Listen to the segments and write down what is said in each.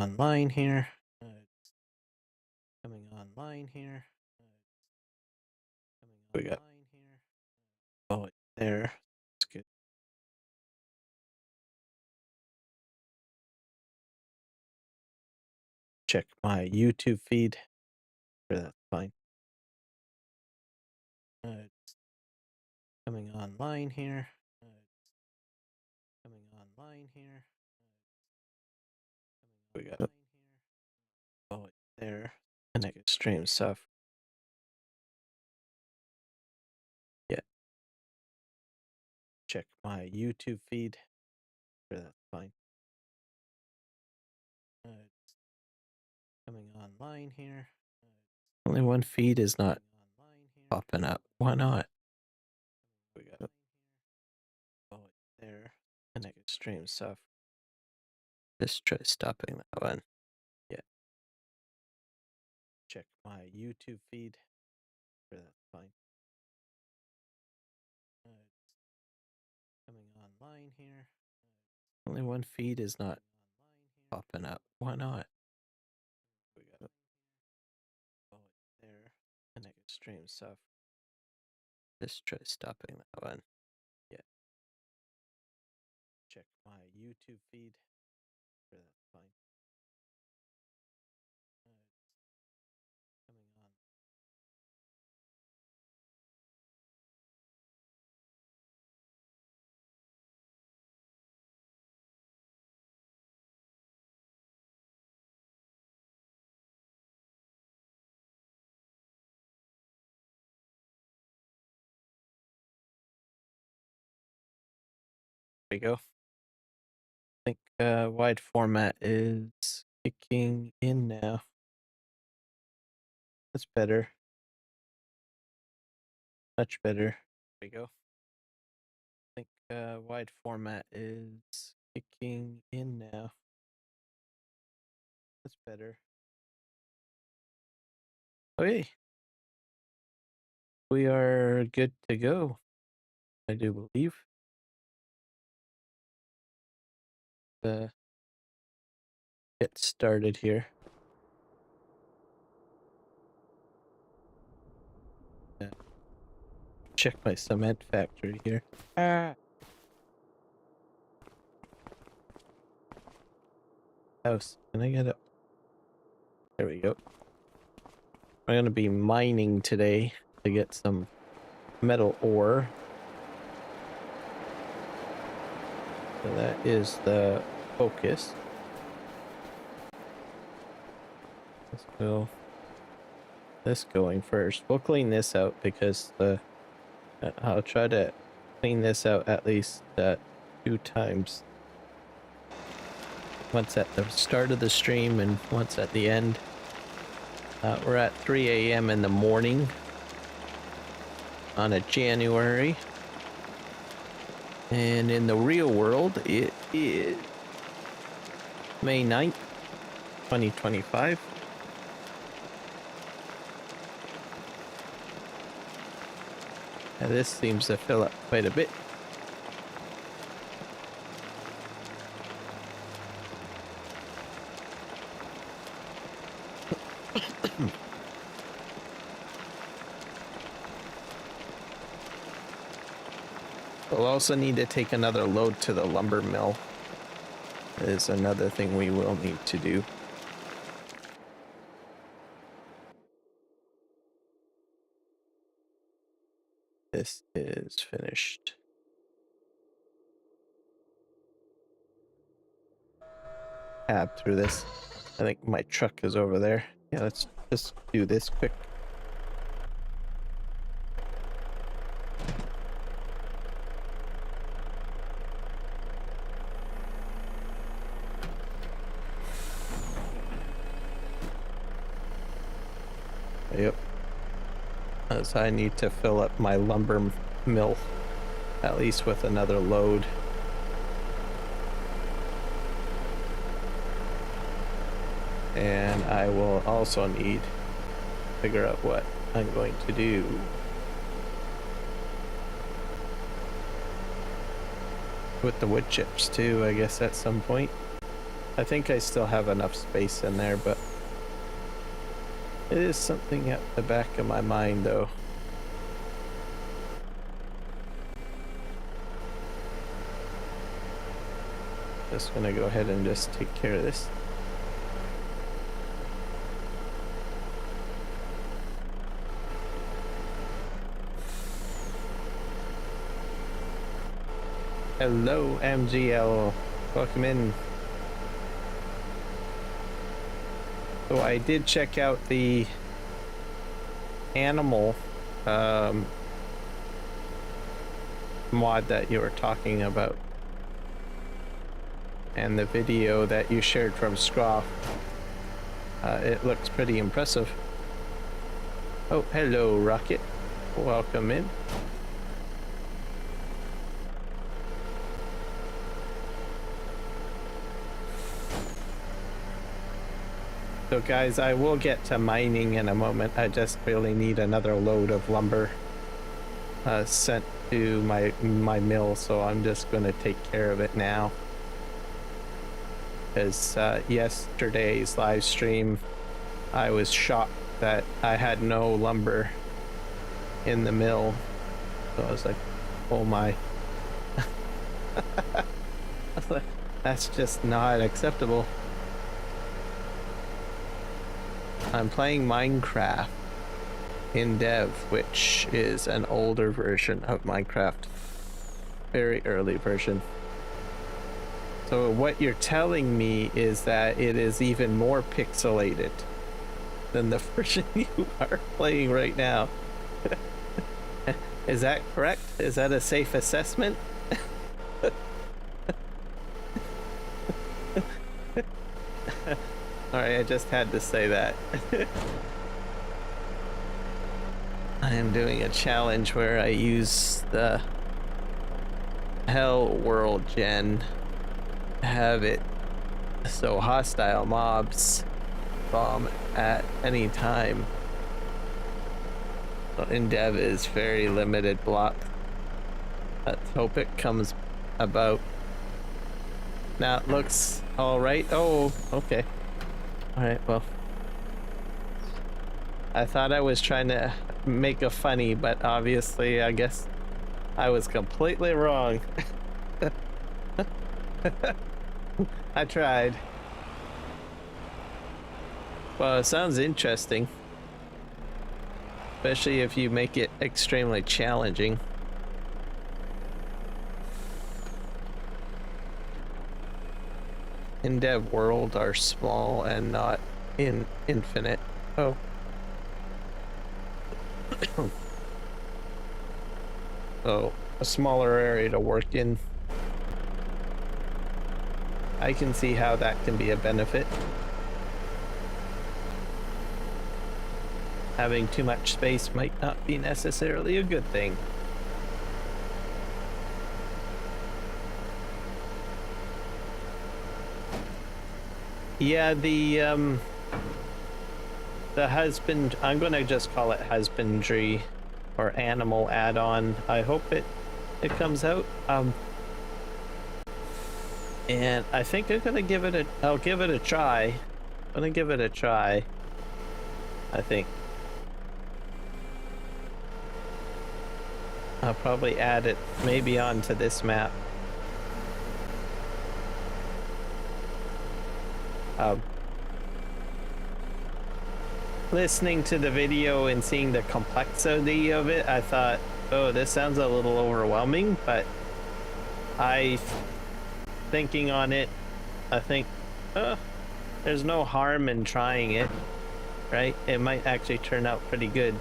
online here. It's coming online here. We got here. Oh, it's there. That's good. Check my YouTube feed. Sure, that's fine. It's coming online here. It's coming online here. We got it. Oh, it's there. Connect stream stuff. Yeah. Check my YouTube feed. Sure, that's fine. It's coming online here. Only one feed is not popping up. Why not? We got it. Oh, it's there. Connect stream stuff. Just try stopping that one. Yeah. Check my YouTube feed. Sure, that's fine. It's coming online here. Only one feed is not popping up. Why not? We got it. Oh, it's there. Connect stream stuff. Just try stopping that one. Yeah. Check my YouTube feed. Sure, that's fine. It's coming on. There we go. I think wide format is kicking in now. That's better. Much better. There we go. I think wide format is kicking in now. That's better. Okay. We are good to go, I do believe. Get started here. Check my cement factory here. House. Can I get it? There we go. I'm gonna be mining today to get some metal ore. So that is the focus. Let's go this going first. We'll clean this out because I'll try to clean this out at least 2 times. Once at the start of the stream and once at the end. We're at 3 a.m. in the morning on a January. And in the real world, it is May 9th, 2025. Now this seems to fill up quite a bit. We'll also need to take another load to the lumber mill. Is another thing we will need to do. This is finished. Tab through this. I think my truck is over there. Yeah, let's just do this quick. Yep. As I need to fill up my lumber mill, at least with another load. And I will also need to figure out what I'm going to do with the wood chips too, I guess at some point. I think I still have enough space in there, but it is something at the back of my mind, though. Just gonna go ahead and just take care of this. Hello, MGL. Welcome in. So I did check out the animal mod that you were talking about, and the video that you shared from Scroff. It looks pretty impressive. Oh, hello, Rocket. Welcome in. So guys, I will get to mining in a moment. I just really need another load of lumber sent to my mill, so I'm just going to take care of it now. Because yesterday's live stream, I was shocked that I had no lumber in the mill. So I was like, oh my. I was like, that's just not acceptable. I'm playing Minecraft in dev, which is an older version of Minecraft. Very early version. So what you're telling me is that it is even more pixelated than the version you are playing right now. Is that correct? Is that a safe assessment? Alright, I just had to say that. I am doing a challenge where I use the Hell World Gen, have it so hostile mobs bomb at any time. In dev is very limited block. Let's hope it comes about. Now it looks alright. Oh, okay. Alright, well. I thought I was trying to make a funny, but obviously I guess I was completely wrong. I tried. Well, it sounds interesting. Especially if you make it extremely challenging. In dev world are small and not infinite. Oh. So, a smaller area to work in. I can see how that can be a benefit. Having too much space might not be necessarily a good thing. Yeah, the husband, I'm gonna just call it husbandry or animal add-on. I hope it comes out. And I think I'm gonna give it I'll give it a try. I'm gonna give it a try, I think. I'll probably add it maybe onto this map. Listening to the video and seeing the complexity of it, I thought, oh, this sounds a little overwhelming, but thinking on it, I think, there's no harm in trying it, right? It might actually turn out pretty good.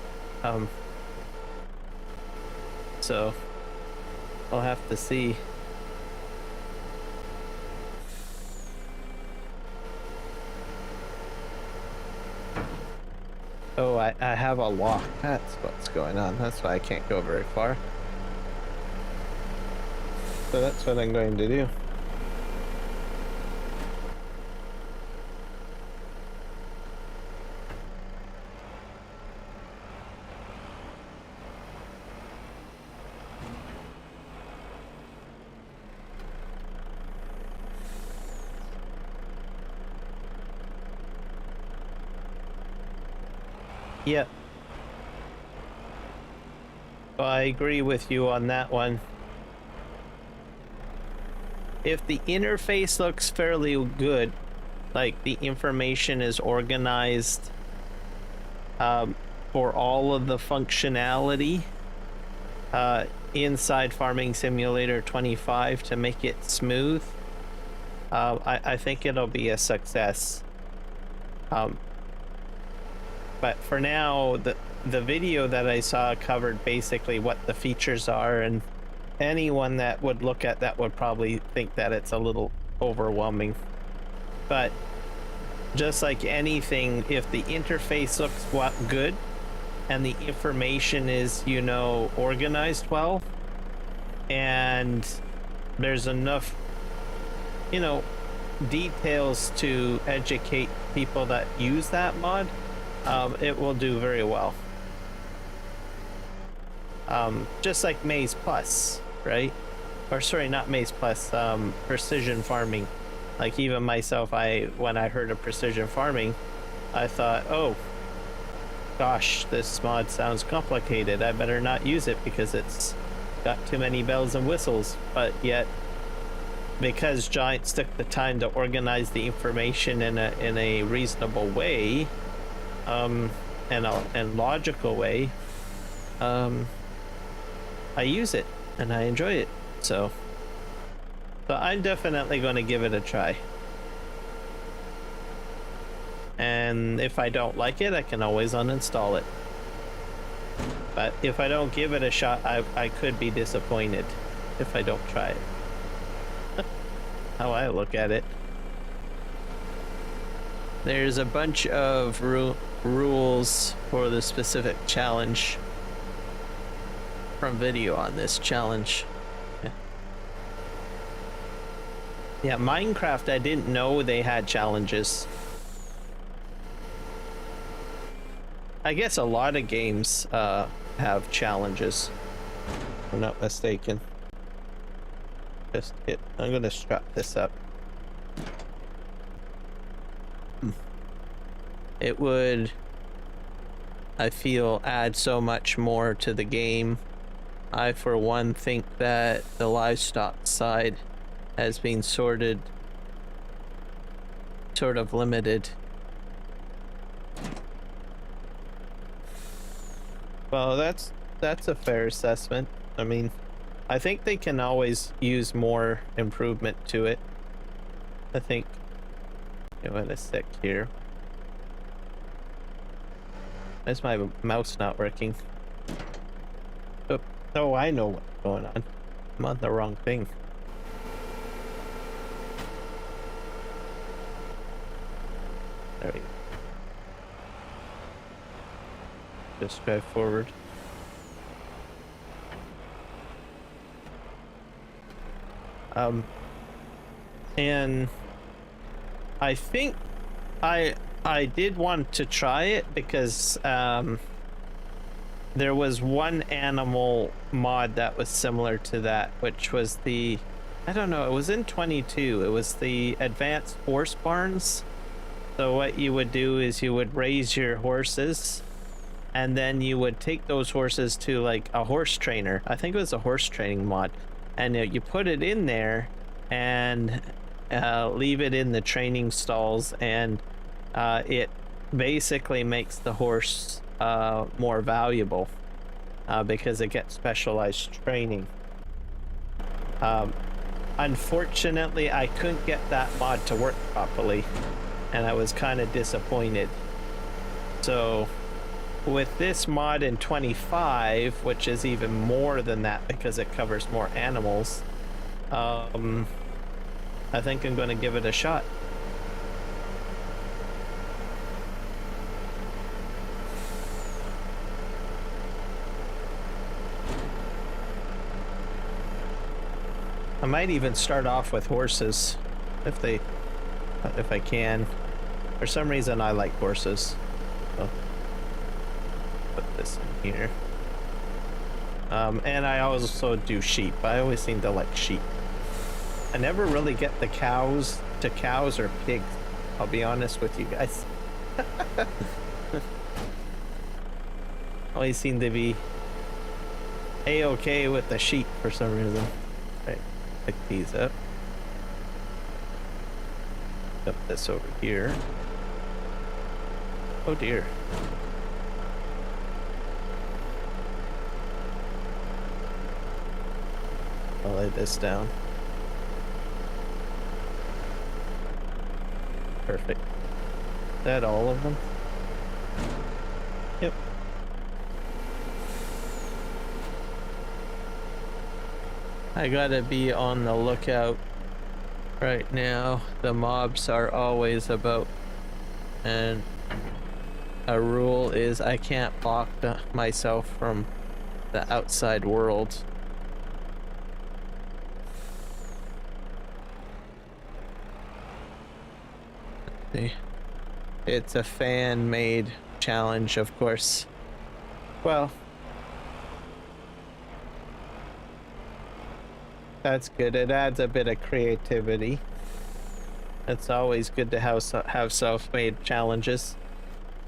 So I'll have to see. Oh, I have a lock. That's what's going on. That's why I can't go very far. So that's what I'm going to do. Yep. I agree with you on that one. If the interface looks fairly good, like the information is organized for all of the functionality inside Farming Simulator 25 to make it smooth, I think it'll be a success. But for now, the video that I saw covered basically what the features are, and anyone that would look at that would probably think that it's a little overwhelming. But just like anything, if the interface looks good and the information is, you know, organized well, and there's enough, you know, details to educate people that use that mod, it will do very well. Just like Maize Plus, right? Or sorry, not Maize Plus, precision farming. Like even myself, when I heard of precision farming, I thought, oh gosh, this mod sounds complicated. I better not use it because it's got too many bells and whistles. But yet, because Giants took the time to organize the information in a reasonable way, and logical way, I use it and I enjoy it. So I'm definitely going to give it a try. And if I don't like it, I can always uninstall it. But if I don't give it a shot, I could be disappointed if I don't try it. How I look at it. There's a bunch of rules for the specific challenge from video on this challenge. Yeah, Minecraft, I didn't know they had challenges. I guess a lot of games have challenges, if I'm not mistaken. I'm gonna strap this up. It would, I feel, add so much more to the game. I, for one, think that the livestock side has been sort of limited. Well, that's a fair assessment. I mean, I think they can always use more improvement to it. I think. Wait a sec here. Why is my mouse not working? Oh, I know what's going on. I'm on the wrong thing. There we go. Just drive forward. And I think I did want to try it because there was one animal mod that was similar to that, which was the, I don't know, it was in 22. It was the advanced horse barns. So what you would do is you would raise your horses, and then you would take those horses to like a horse trainer. I think it was a horse training mod, and you put it in there and leave it in the training stalls, and it basically makes the horse more valuable because it gets specialized training. Unfortunately, I couldn't get that mod to work properly, and I was kind of disappointed. So with this mod in 25, which is even more than that because it covers more animals, I think I'm going to give it a shot. I might even start off with horses if I can. For some reason I like horses. So put this in here. And I also do sheep. I always seem to like sheep. I never really get the cows or pigs, I'll be honest with you guys. always seem to be a-okay with the sheep for some reason. Right, pick these up. Put this over here. Oh dear. I'll lay this down. Perfect. Is that all of them? Yep. I gotta be on the lookout right now. The mobs are always about, and a rule is I can't block myself from the outside world. See, it's a fan-made challenge, of course. Well, that's good. It adds a bit of creativity. It's always good to have self-made challenges.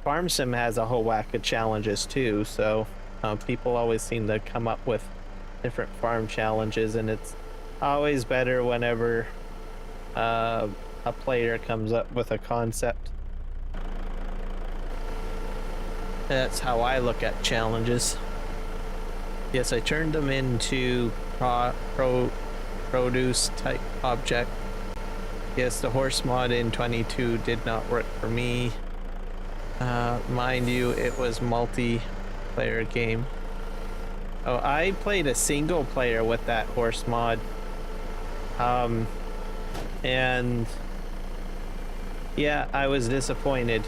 Farm Sim has a whole whack of challenges too, so people always seem to come up with different farm challenges, and it's always better whenever a player comes up with a concept. That's how I look at challenges. Yes, I turned them into produce type object. Yes, the horse mod in 22 did not work for me. Mind you, it was multiplayer game. Oh, I played a single player with that horse mod. And yeah, I was disappointed.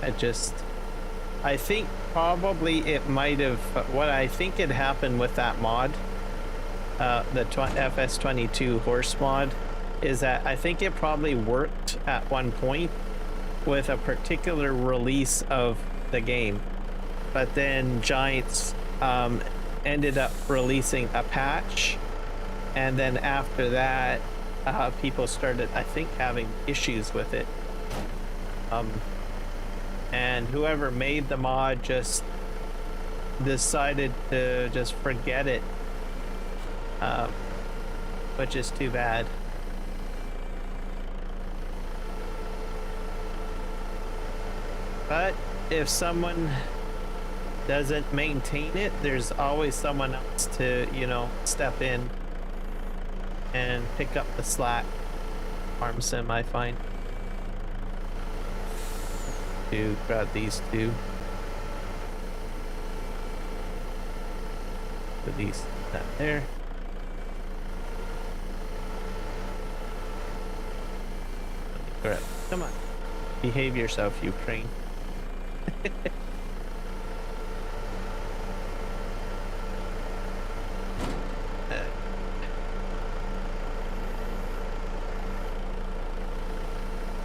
I think probably it might have, what I think had happened with that mod, the FS22 horse mod, is that I think it probably worked at one point with a particular release of the game, but then Giants ended up releasing a patch, and then after that people started, I think, having issues with it, and whoever made the mod just decided to just forget it, which is too bad. But if someone doesn't maintain it, there's always someone else to, you know, step in and pick up the slack. Farm Sim, I find. To grab these two. Put these that there. Grab. Come on. Behave yourself, Ukraine.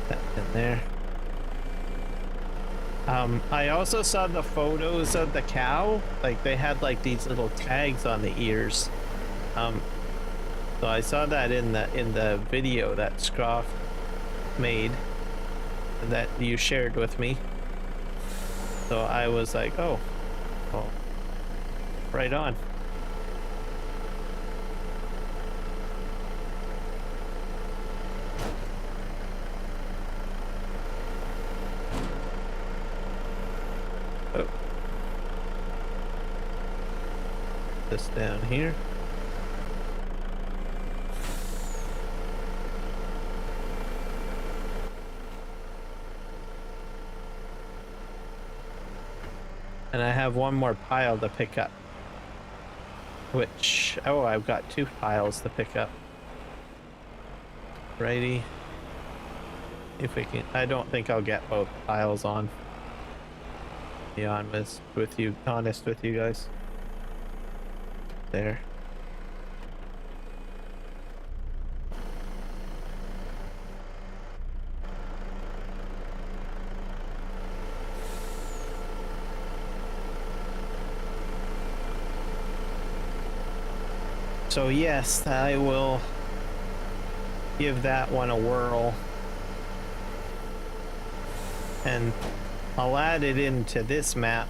That in there. I also saw the photos of the cow. Like, they had like these little tags on the ears. So I saw that in the video that Scroff made, that you shared with me. So I was like, oh, well, right on. Oh. This down here. And I have one more pile to pick up. Which, oh, I've got 2 piles to pick up. Righty. If we can, I don't think I'll get both piles on. Be honest with you guys. There. So yes, I will give that one a whirl, and I'll add it into this map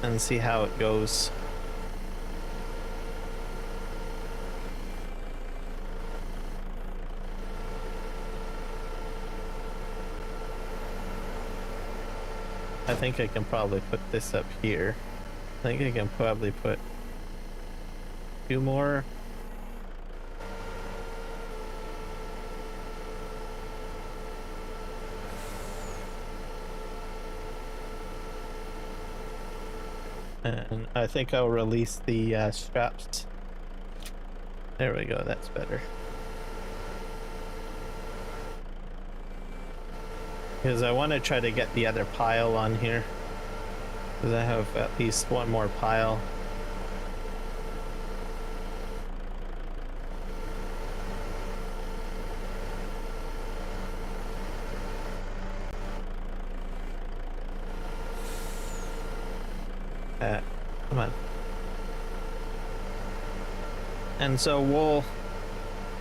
and see how it goes. I think I can probably put this up here. I think I can probably put 2 more. And I think I'll release the straps. There we go, that's better. Because I want to try to get the other pile on here. Because I have at least 1 more pile. Come on. And so we'll,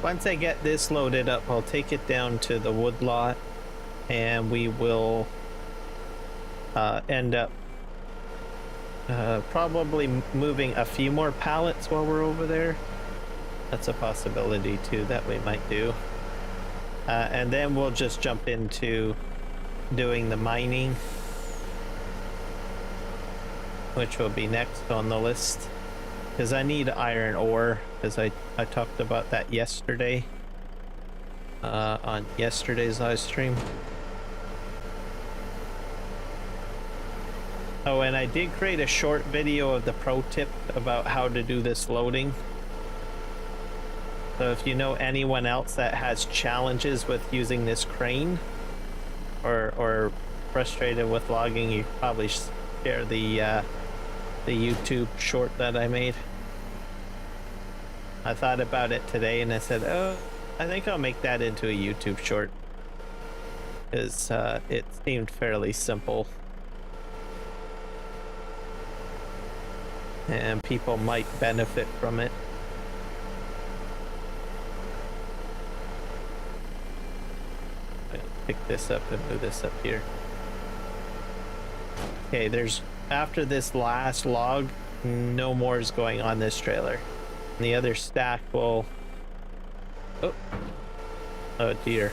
once I get this loaded up, I'll take it down to the wood lot, and we will end up probably moving a few more pallets while we're over there. That's a possibility too that we might do. And then we'll just jump into doing the mining, which will be next on the list, because I need iron ore, because I talked about that yesterday on yesterday's live stream. Oh, and I did create a short video of the pro tip about how to do this loading. So if you know anyone else that has challenges with using this crane, or frustrated with logging, you probably share the YouTube short that I made. I thought about it today and I said, oh, I think I'll make that into a YouTube short, because it seemed fairly simple and people might benefit from it. I'll pick this up and move this up here. Okay, there's, after this last log, no more is going on this trailer. And the other stack will... Oh dear.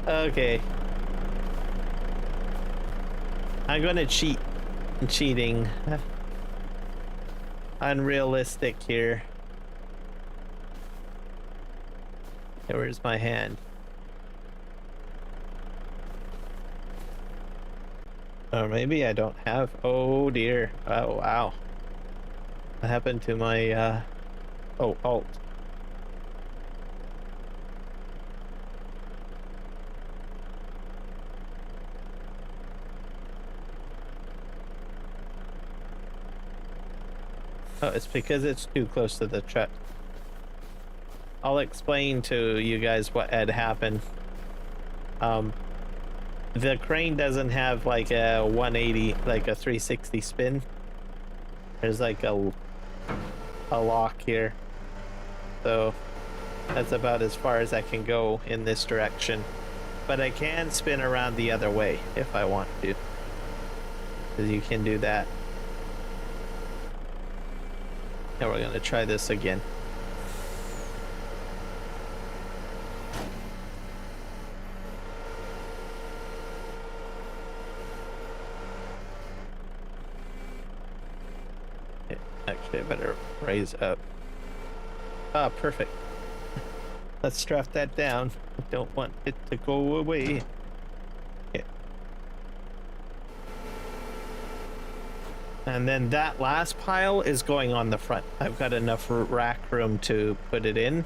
Okay. I'm gonna cheat. I'm cheating. Unrealistic here. Okay, where's my hand? Or maybe I don't have. Oh dear. Oh wow. What happened to my oh, alt? Oh, it's because it's too close to the truck. I'll explain to you guys what had happened. The crane doesn't have like a 180, like a 360 spin. There's like a lock here. So that's about as far as I can go in this direction. But I can spin around the other way if I want to. Because you can do that. Now we're going to try this again. Okay, actually, I better raise up. Ah, perfect. Let's strap that down. I don't want it to go away. Okay. And then that last pile is going on the front. I've got enough rack room to put it in,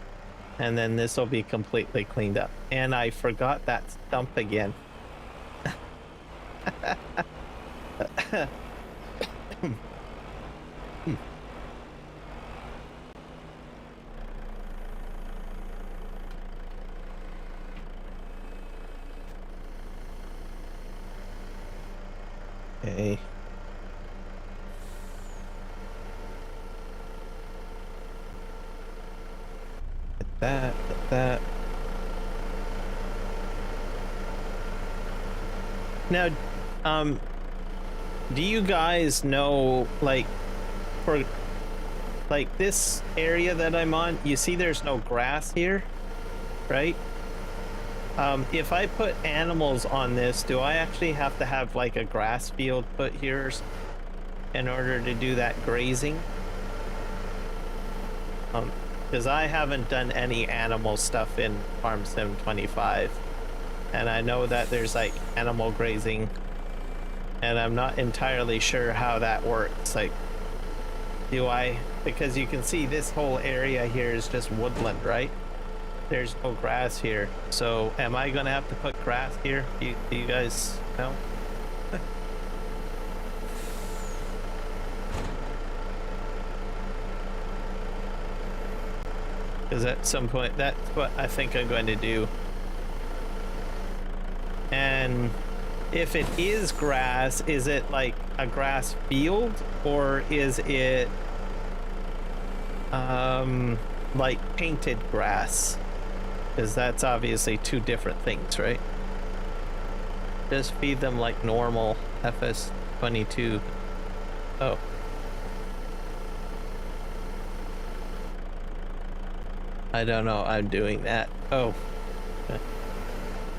and then this will be completely cleaned up. And I forgot that stump again. Okay. That. Now, do you guys know, like, for like this area that I'm on, you see there's no grass here, right? If I put animals on this, do I actually have to have like a grass field put here in order to do that grazing? Because I haven't done any animal stuff in Farm Sim 25, and I know that there's like animal grazing, and I'm not entirely sure how that works. Like, because you can see this whole area here is just woodland, right? There's no grass here, so am I gonna have to put grass here? Do you guys know? Because at some point, that's what I think I'm going to do. And if it is grass, is it like a grass field, or is it like painted grass? Because that's obviously two different things, right? Just feed them like normal FS22. Oh. I don't know, I'm doing that. Oh.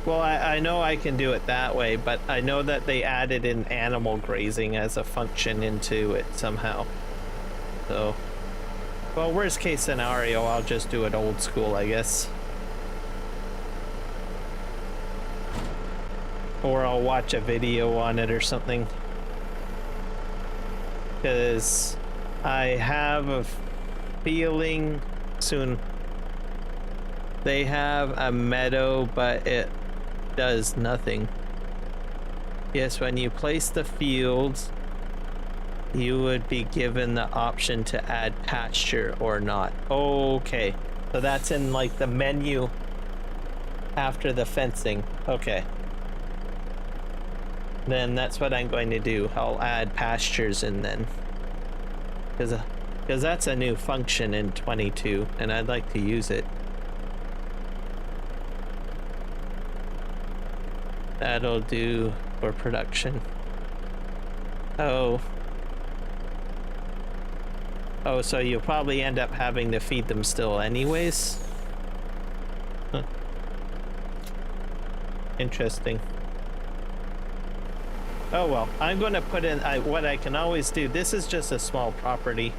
Well, I know I can do it that way, but I know that they added in animal grazing as a function into it somehow. So, well, worst case scenario, I'll just do it old school, I guess. Or I'll watch a video on it or something. Because I have a feeling soon they have a meadow, but it does nothing. Yes, when you place the fields, you would be given the option to add pasture or not. Okay, so that's in like the menu after the fencing. Okay, then that's what I'm going to do. I'll add pastures in then, because that's a new function in 22 and I'd like to use it. That'll do for production. Oh, so you'll probably end up having to feed them still anyways? Huh. Interesting. Oh well, I'm going to put in, what I can always do, this is just a small property.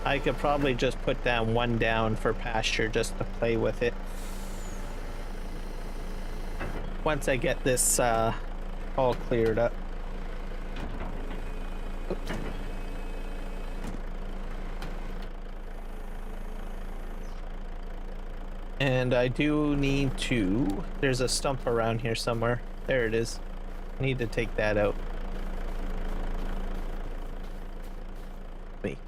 I could probably just put down one down for pasture just to play with it. Once I get this all cleared up. Oops. And I do need to, there's a stump around here somewhere. There it is. I need to take that out. Me.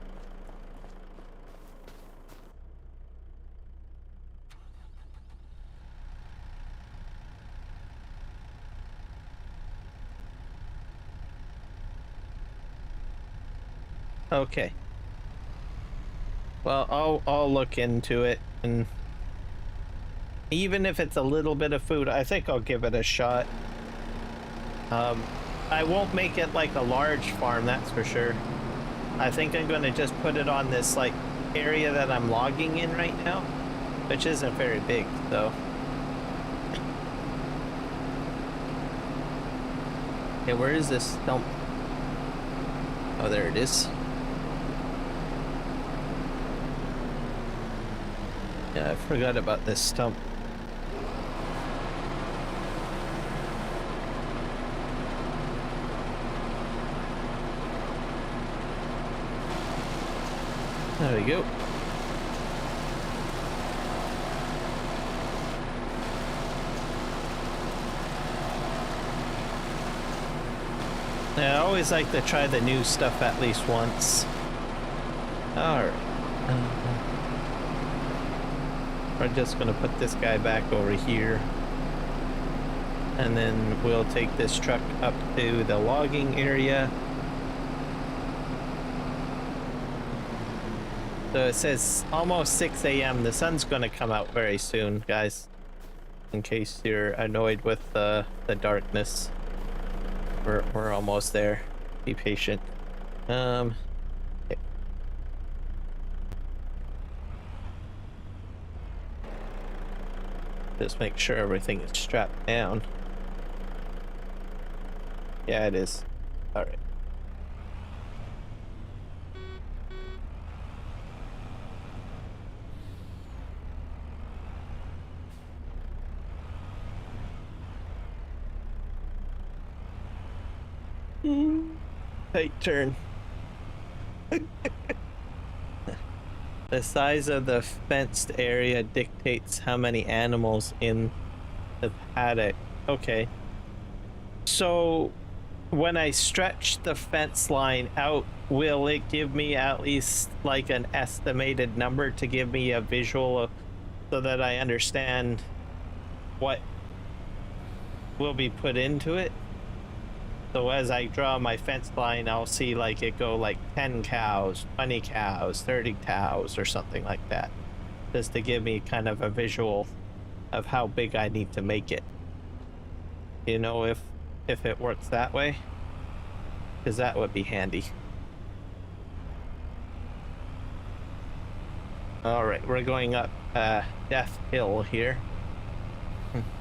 Okay. Well, I'll look into it, and even if it's a little bit of food, I think I'll give it a shot. I won't make it like a large farm, that's for sure. I think I'm going to just put it on this like area that I'm logging in right now, which isn't very big, though. Okay, where is this stump? Oh, there it is. Yeah, I forgot about this stump. There we go. Yeah, I always like to try the new stuff at least once. Alright. We're just gonna put this guy back over here. And then we'll take this truck up to the logging area. So it says almost 6 a.m. The sun's gonna come out very soon, guys. In case you're annoyed with the darkness. We're almost there. Be patient. Okay. Just make sure everything is strapped down. Yeah, it is. All right. Tight turn. The size of the fenced area dictates how many animals in the paddock. Okay. So when I stretch the fence line out, will it give me at least like an estimated number to give me a visual of, so that I understand what will be put into it? So as I draw my fence line, I'll see like it go like 10 cows, 20 cows, 30 cows, or something like that, just to give me kind of a visual of how big I need to make it. You know, if it works that way, because that would be handy. All right, we're going up Death Hill here.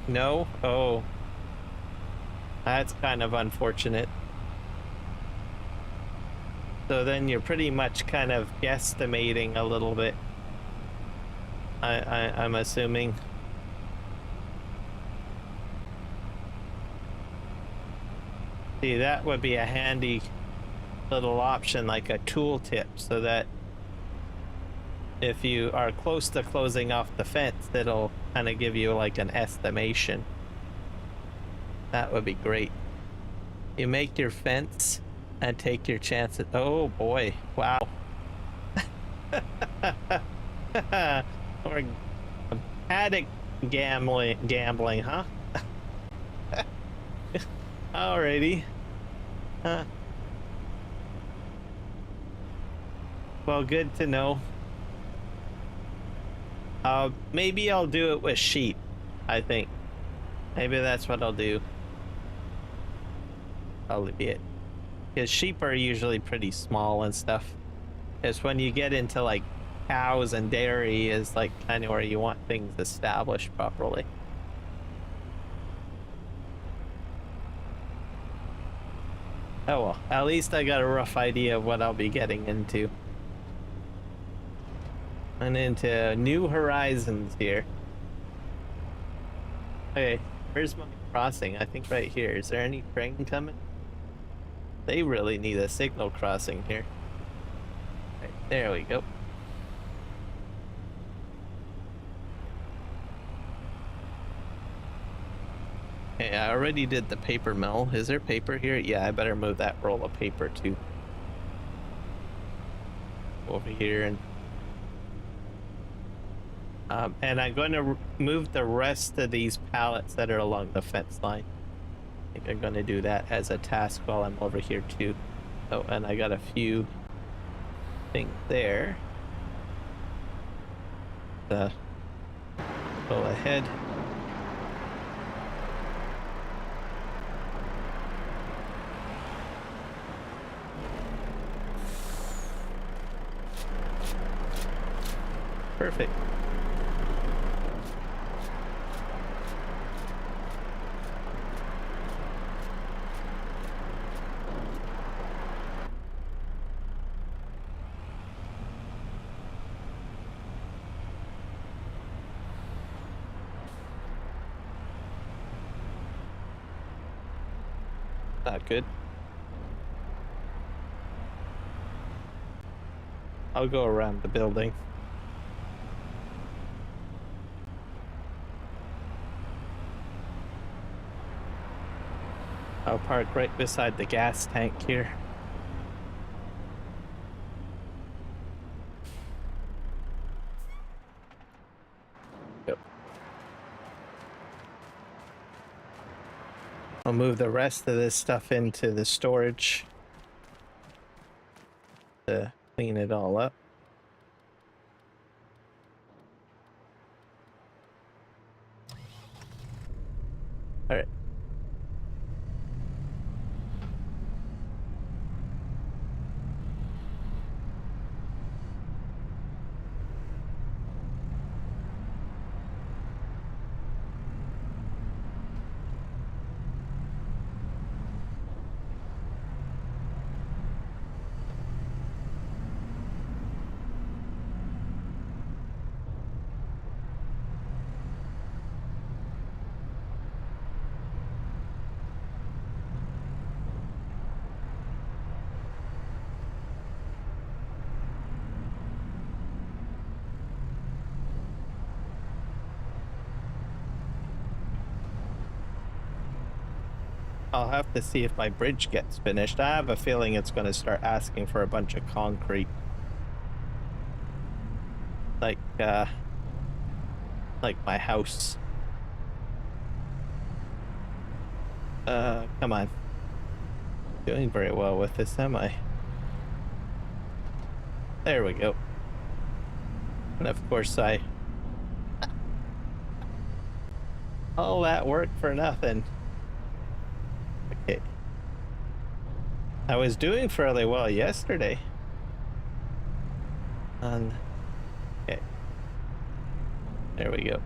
No? Oh. That's kind of unfortunate. So then you're pretty much kind of guesstimating a little bit. I'm assuming. See, that would be a handy little option, like a tooltip, so that if you are close to closing off the fence, it'll kind of give you like an estimation. That would be great. You make your fence and take your chances. Oh boy, wow. Or paddock gambling, huh? Alrighty. Well, good to know. Maybe I'll do it with sheep, I think. Maybe that's what I'll do. Albeit, because sheep are usually pretty small and stuff. It's when you get into like cows and dairy is like kind of where you want things established properly. Oh well, at least I got a rough idea of what I'll be getting into. And into new horizons here. Okay, where's my crossing? I think right here. Is there any train coming? They really need a signal crossing here. Right, there we go. Okay, I already did the paper mill. Is there paper here? Yeah, I better move that roll of paper too. Over here and I'm going to move the rest of these pallets that are along the fence line. I think I'm going to do that as a task while I'm over here too. Oh, and I got a few things there. Go ahead. Perfect. Not good. I'll go around the building. I'll park right beside the gas tank here. Yep. I'll move the rest of this stuff into the storage to clean it all up. All right. I'll have to see if my bridge gets finished. I have a feeling it's going to start asking for a bunch of concrete. Like my house. Come on. Doing very well with this, am I? There we go. And of course all that work for nothing. Okay. I was doing fairly well yesterday. And okay. There we go.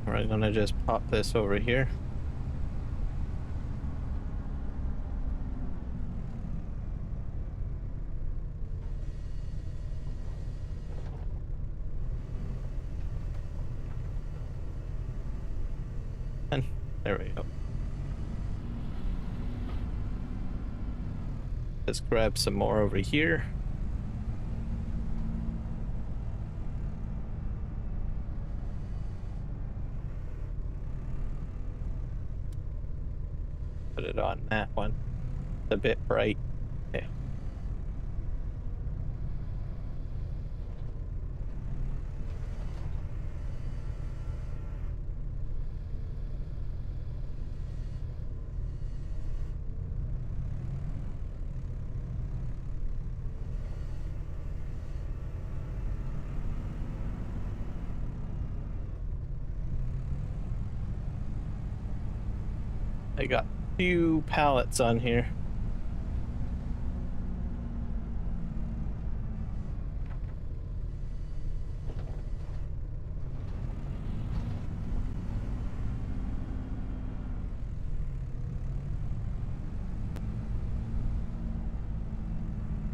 We're gonna just pop this over here. And there we go. Just grab some more over here. Put it on that one. It's a bit bright. Okay. I got 2 pallets on here.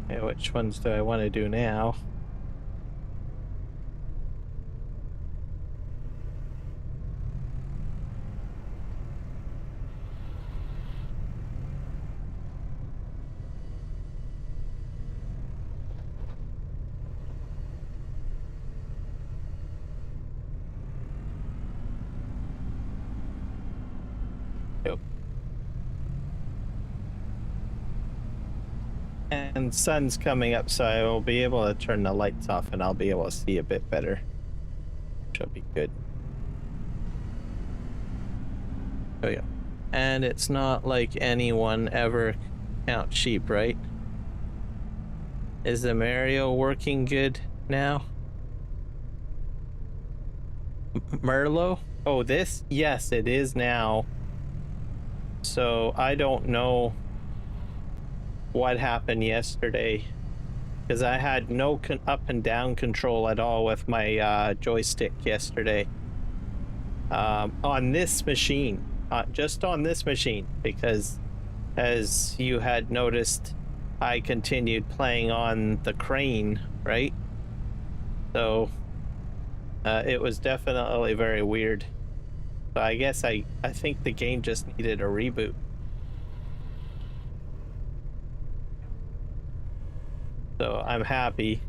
Okay, which ones do I want to do now? And sun's coming up, so I will be able to turn the lights off and I'll be able to see a bit better, which will be good. Oh yeah. And it's not like anyone ever counts sheep, right? Is the Mario working good now? Merlot? Oh, this? Yes, it is now. So I don't know what happened yesterday, because I had no up and down control at all with my joystick yesterday on this machine, just on this machine, because as you had noticed, I continued playing on the crane, right? So it was definitely very weird. So I guess I think the game just needed a reboot. So I'm happy.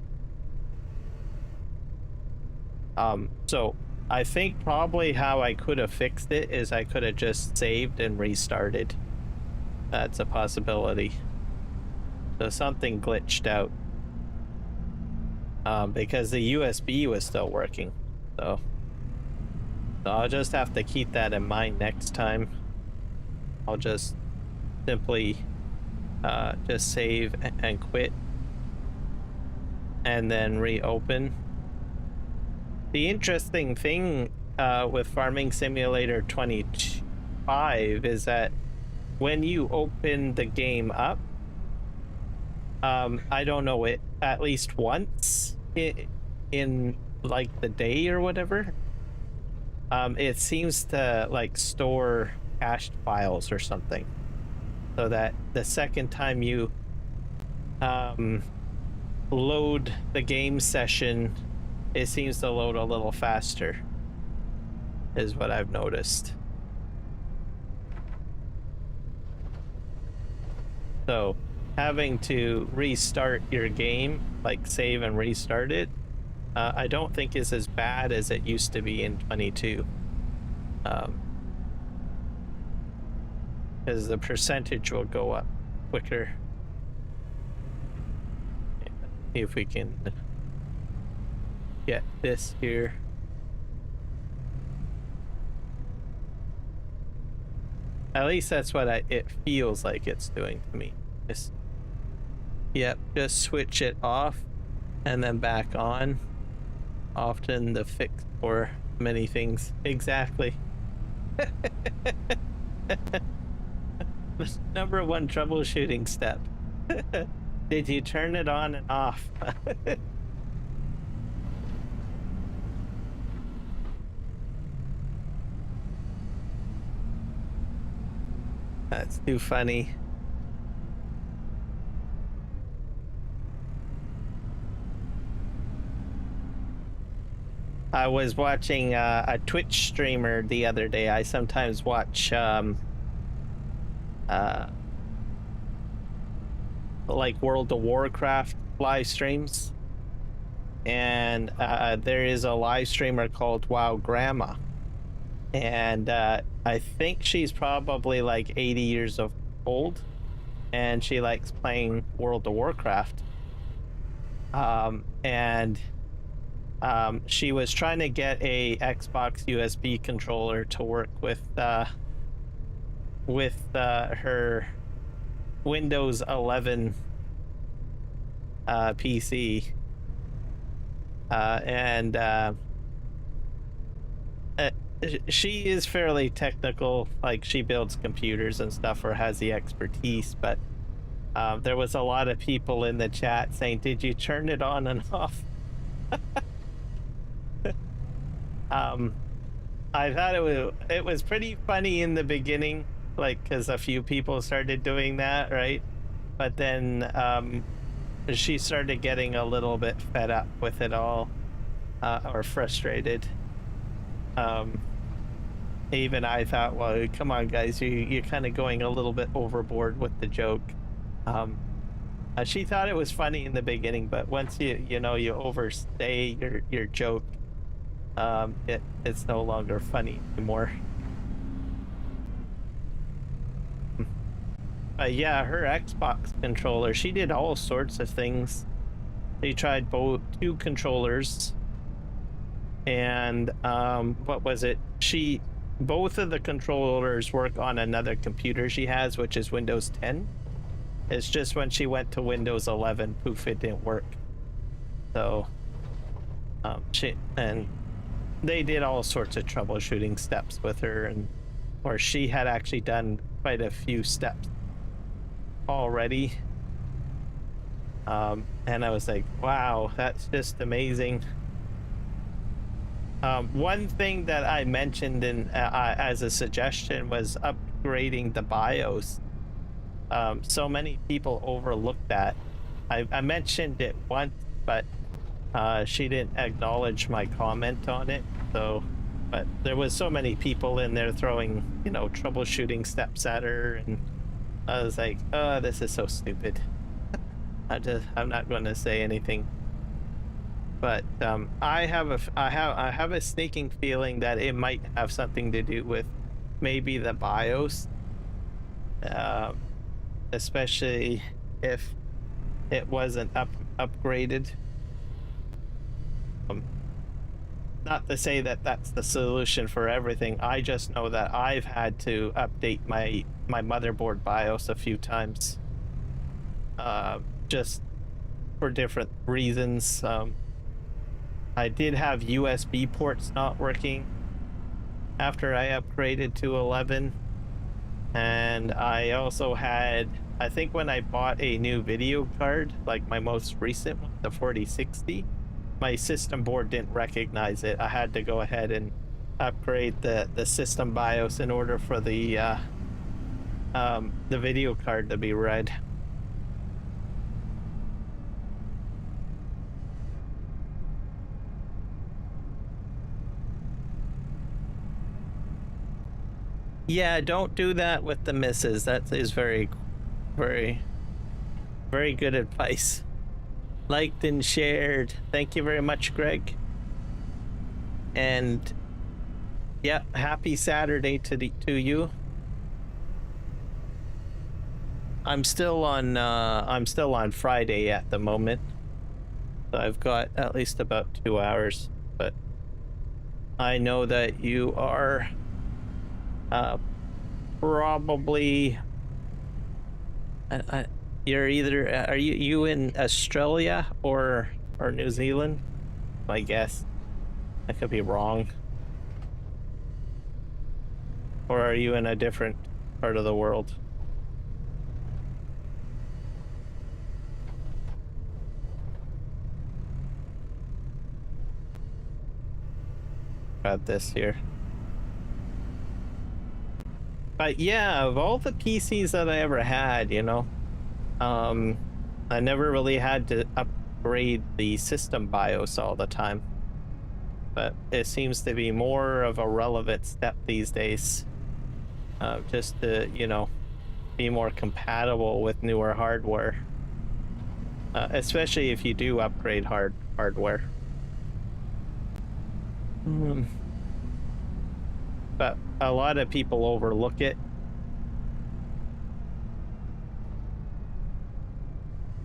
So I think probably how I could have fixed it is I could have just saved and restarted. That's a possibility. So something glitched out. Because the USB was still working. So I'll just have to keep that in mind next time. I'll just simply just save and quit. And then reopen. The interesting thing with Farming Simulator 25 is that when you open the game up, I don't know, it at least once in like the day or whatever, it seems to like store cached files or something, so that the second time you load the game session, it seems to load a little faster, is what I've noticed. So having to restart your game, like save and restart it, I don't think is as bad as it used to be in 22. Because the percentage will go up quicker. See if we can get this here. At least that's what it feels like it's doing to me. Yep, just switch it off and then back on. Often the fix for many things. Exactly. The number one troubleshooting step. Did you turn it on and off? That's too funny. I was watching a Twitch streamer the other day. I sometimes watch like World of Warcraft live streams, and there is a live streamer called WoW Grandma, and I think she's probably like 80 years old, and she likes playing World of Warcraft. She was trying to get a Xbox USB controller to work with her Windows 11 PC, and she is fairly technical. Like, she builds computers and stuff, or has the expertise, but there was a lot of people in the chat saying, "Did you turn it on and off?" I thought it was pretty funny in the beginning, like, because a few people started doing that, right? But then she started getting a little bit fed up with it all, or frustrated. Even I thought, well, come on, guys, you're kind of going a little bit overboard with the joke. She thought it was funny in the beginning, but once you overstay your joke, it's no longer funny anymore. Yeah, her Xbox controller, she did all sorts of things. They tried two controllers, and what was it? Both of the controllers work on another computer she has, which is Windows 10. It's just when she went to Windows 11, poof, it didn't work. So they did all sorts of troubleshooting steps with her, or she had actually done quite a few steps already. And I was like, wow, that's just amazing. One thing that I mentioned as a suggestion was upgrading the BIOS. So many people overlooked that. I mentioned it once, but she didn't acknowledge my comment on it. So, but there was so many people in there throwing, troubleshooting steps at her, and I was like, oh, this is so stupid. I'm not going to say anything. But I have a sneaking feeling that it might have something to do with maybe the BIOS, especially if it wasn't upgraded. Not to say that that's the solution for everything. I just know that I've had to update my motherboard BIOS a few times, just for different reasons. I did have USB ports not working after I upgraded to 11, and I also had, I think when I bought a new video card, like my most recent one, the 4060, my system board didn't recognize it. I had to go ahead and upgrade the system BIOS in order for the video card to be read. Yeah, don't do that with the misses. That is very, very, very good advice. Liked and shared. Thank you very much, Greg. And yeah, happy Saturday to you. I'm still on Friday at the moment. So I've got at least about 2 hours, but I know that you are probably you're either are you in Australia or New Zealand? I guess I could be wrong. Or are you in a different part of the world? Got this here. But yeah, of all the PCs that I ever had, you know, I never really had to upgrade the system BIOS all the time. But it seems to be more of a relevant step these days. Just to, you know, be more compatible with newer hardware. Especially if you do upgrade hardware. But a lot of people overlook it.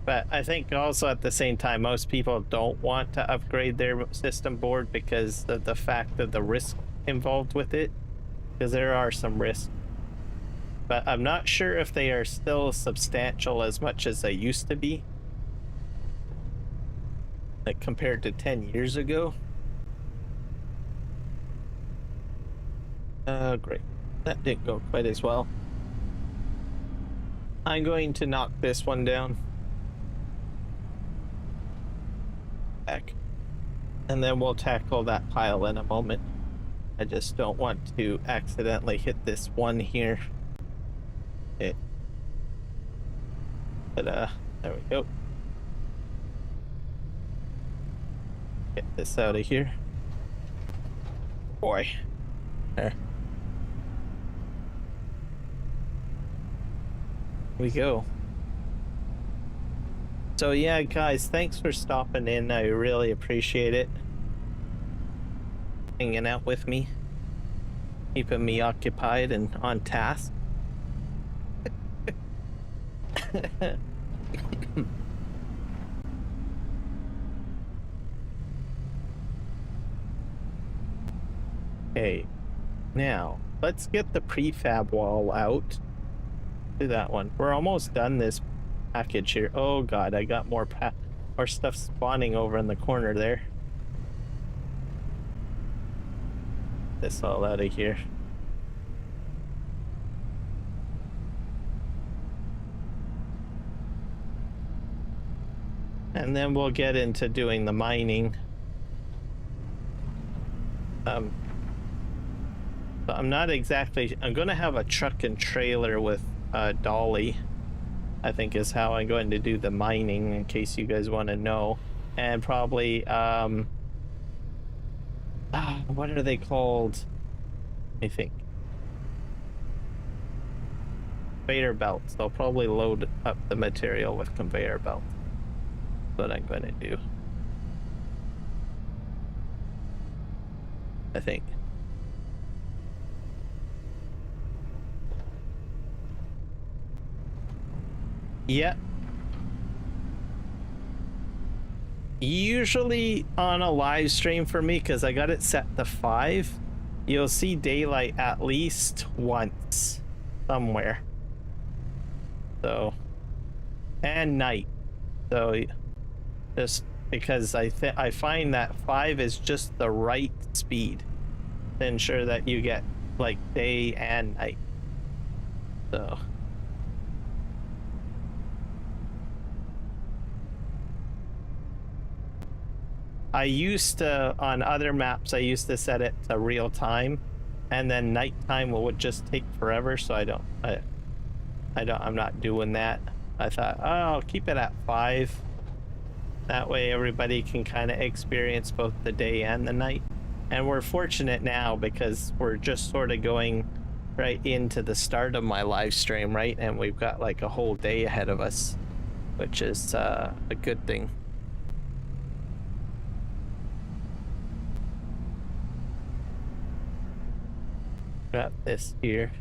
But I think also at the same time, most people don't want to upgrade their system board because of the fact of the risk involved with it. Because there are some risks. But I'm not sure if they are still substantial as much as they used to be. Like compared to 10 years ago. Great. That didn't go quite as well. I'm going to knock this one down. Back. And then we'll tackle that pile in a moment. I just don't want to accidentally hit this one here. Okay. But there we go. Get this out of here. Boy. There. We go. So yeah, guys, thanks for stopping in. I really appreciate it. Hanging out with me. Keeping me occupied and on task. Okay, now let's get the prefab wall out. Do that one. We're almost done this package here. Oh god, I got more stuff spawning over in the corner there. This all out of here. And then we'll get into doing the mining. So I'm not exactly, I'm gonna have a truck and trailer with dolly, I think is how I'm going to do the mining, in case you guys want to know. And probably what are they called? I think conveyor belts. They'll probably load up the material with conveyor belts. That's what I'm going to do, I think. Yeah. Usually on a live stream for me, because I got it set to 5, you'll see daylight at least once somewhere. So, and night. So just because I find that 5 is just the right speed to ensure that you get like day and night. So I used to, on other maps, I used to set it to real time, and then nighttime would just take forever. So I'm not doing that. I thought, oh, I'll keep it at 5. That way everybody can kind of experience both the day and the night. And we're fortunate now because we're just sort of going right into the start of my live stream, right? And we've got like a whole day ahead of us, which is a good thing. Got this here.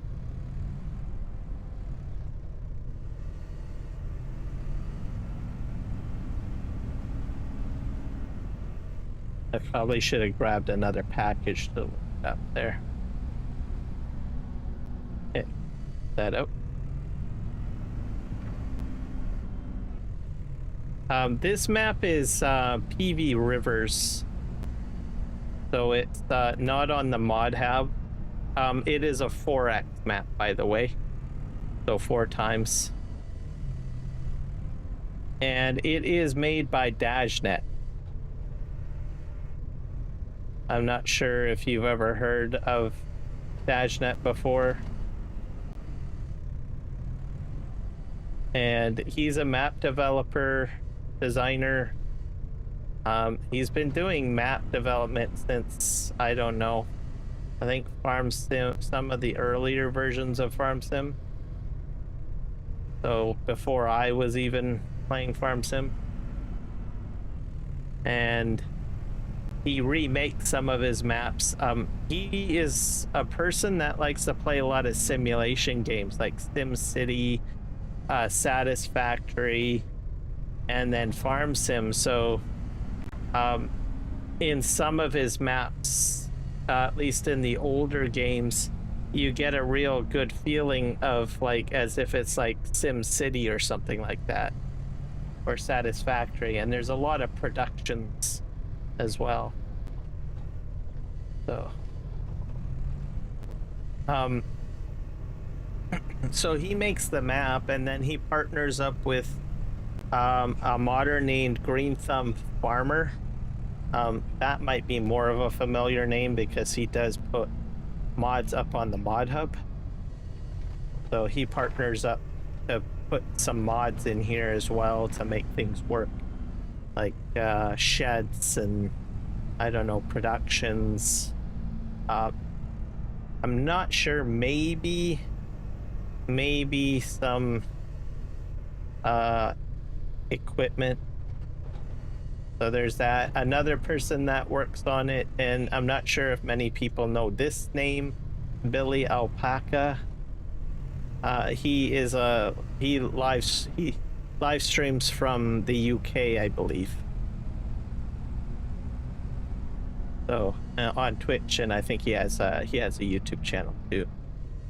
I probably should have grabbed another package to look up there. Okay, that out. This map is PVRivers, so it's not on the mod hub. It is a 4x map, by the way, so 4 times, and it is made by Dajnet. I'm not sure if you've ever heard of Dajnet before. And he's a map developer, designer. He's been doing map development since, I don't know, I think Farm Sim, some of the earlier versions of Farm Sim. So before I was even playing Farm Sim. And he remakes some of his maps. He is a person that likes to play a lot of simulation games like Sim City, Satisfactory, and then Farm Sim. So in some of his maps, at least in the older games, you get a real good feeling of like as if it's like Sim City or something like that, or Satisfactory, and there's a lot of productions as well. So he makes the map, and then he partners up with a modder named Green Thumb Farmer. That might be more of a familiar name because he does put mods up on the mod hub. So he partners up to put some mods in here as well to make things work, like sheds and I don't know, productions. I'm not sure, maybe some equipment. So there's that. Another person that works on it, and I'm not sure if many people know this name, Billy Alpaca. He live streams from the UK, I believe. So on Twitch, and I think he has a YouTube channel too,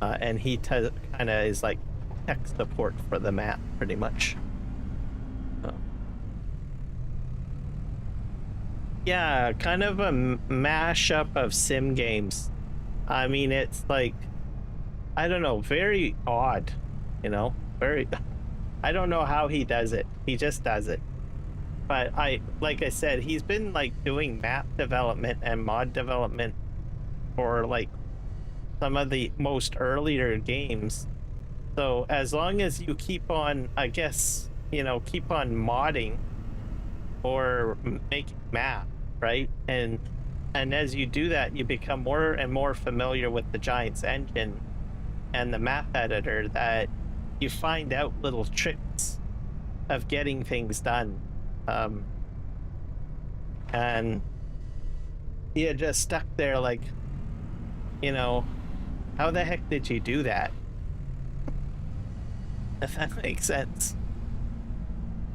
and he kind of is like tech support for the map, pretty much. Yeah, kind of a mashup of sim games. I mean, it's like, I don't know, very odd, you know, very. I don't know how he does it. He just does it. But like I said, he's been like doing map development and mod development for like some of the most earlier games. So as long as you keep on, I guess, you know, keep on modding or making map, right? And as you do that, you become more and more familiar with the Giants engine and the map editor, that you find out little tricks of getting things done. And you're just stuck there like, you know, how the heck did you do that? If that makes sense.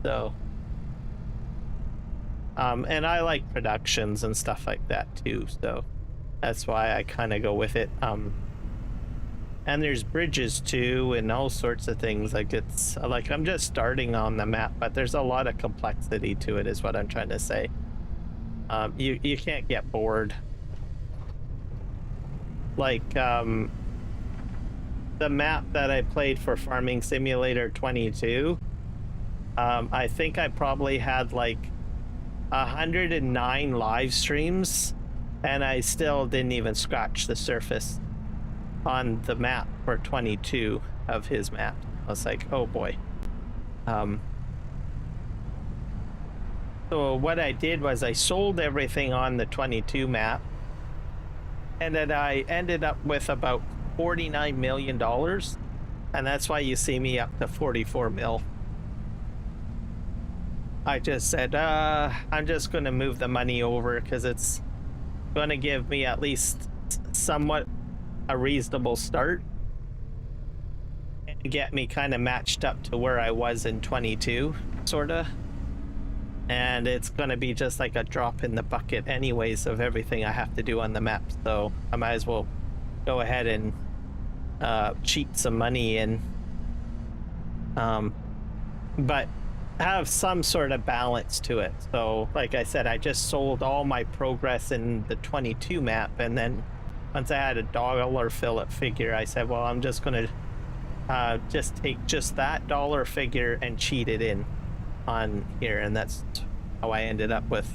So and I like productions and stuff like that too, so that's why I kind of go with it. And there's bridges too and all sorts of things. Like, it's like I'm just starting on the map, but there's a lot of complexity to it, is what I'm trying to say. You can't get bored. Like the map that I played for Farming Simulator 22, I think I probably had like 109 live streams, and I still didn't even scratch the surface on the map for 22 of his map. I was like, oh boy. So what I did was I sold everything on the 22 map, and then I ended up with about $49 million, and that's why you see me up to 44 mil. I just said, I'm just going to move the money over because it's going to give me at least somewhat a reasonable start and get me kind of matched up to where I was in 22, sort of. And it's going to be just like a drop in the bucket anyways of everything I have to do on the map. So I might as well go ahead and cheat some money in. But have some sort of balance to it. So like I said, I just sold all my progress in the 22 map, and then once I had a dollar figure, I said, well, I'm just going to just take just that dollar figure and cheat it in on here, and that's how I ended up with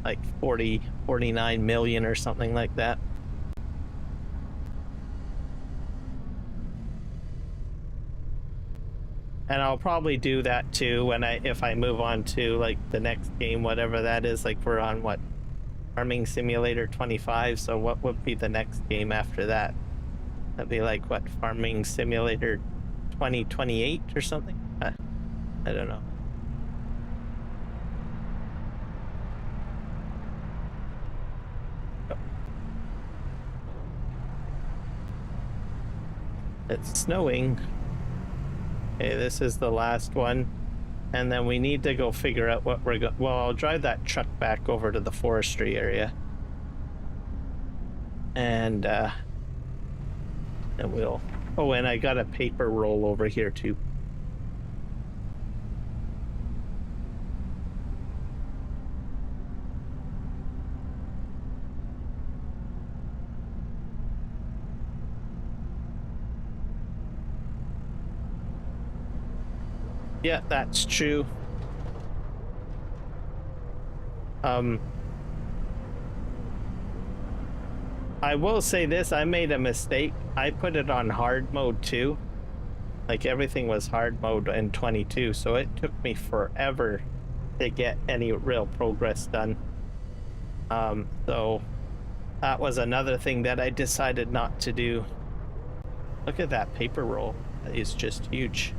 like 49 million or something like that. And I'll probably do that too if I move on to like the next game, whatever that is. Like we're on what, Farming Simulator 25, so what would be the next game after that? That'd be like what, Farming Simulator 2028 or something? I don't know. It's snowing. Okay, this is the last one. And then we need to go figure out what we're well, I'll drive that truck back over to the forestry area. And we'll... Oh, and I got a paper roll over here too. Yeah, that's true. I will say this, I made a mistake. I put it on hard mode too. Like everything was hard mode in 22, so it took me forever to get any real progress done. So that was another thing that I decided not to do. Look at that paper roll. That is just huge.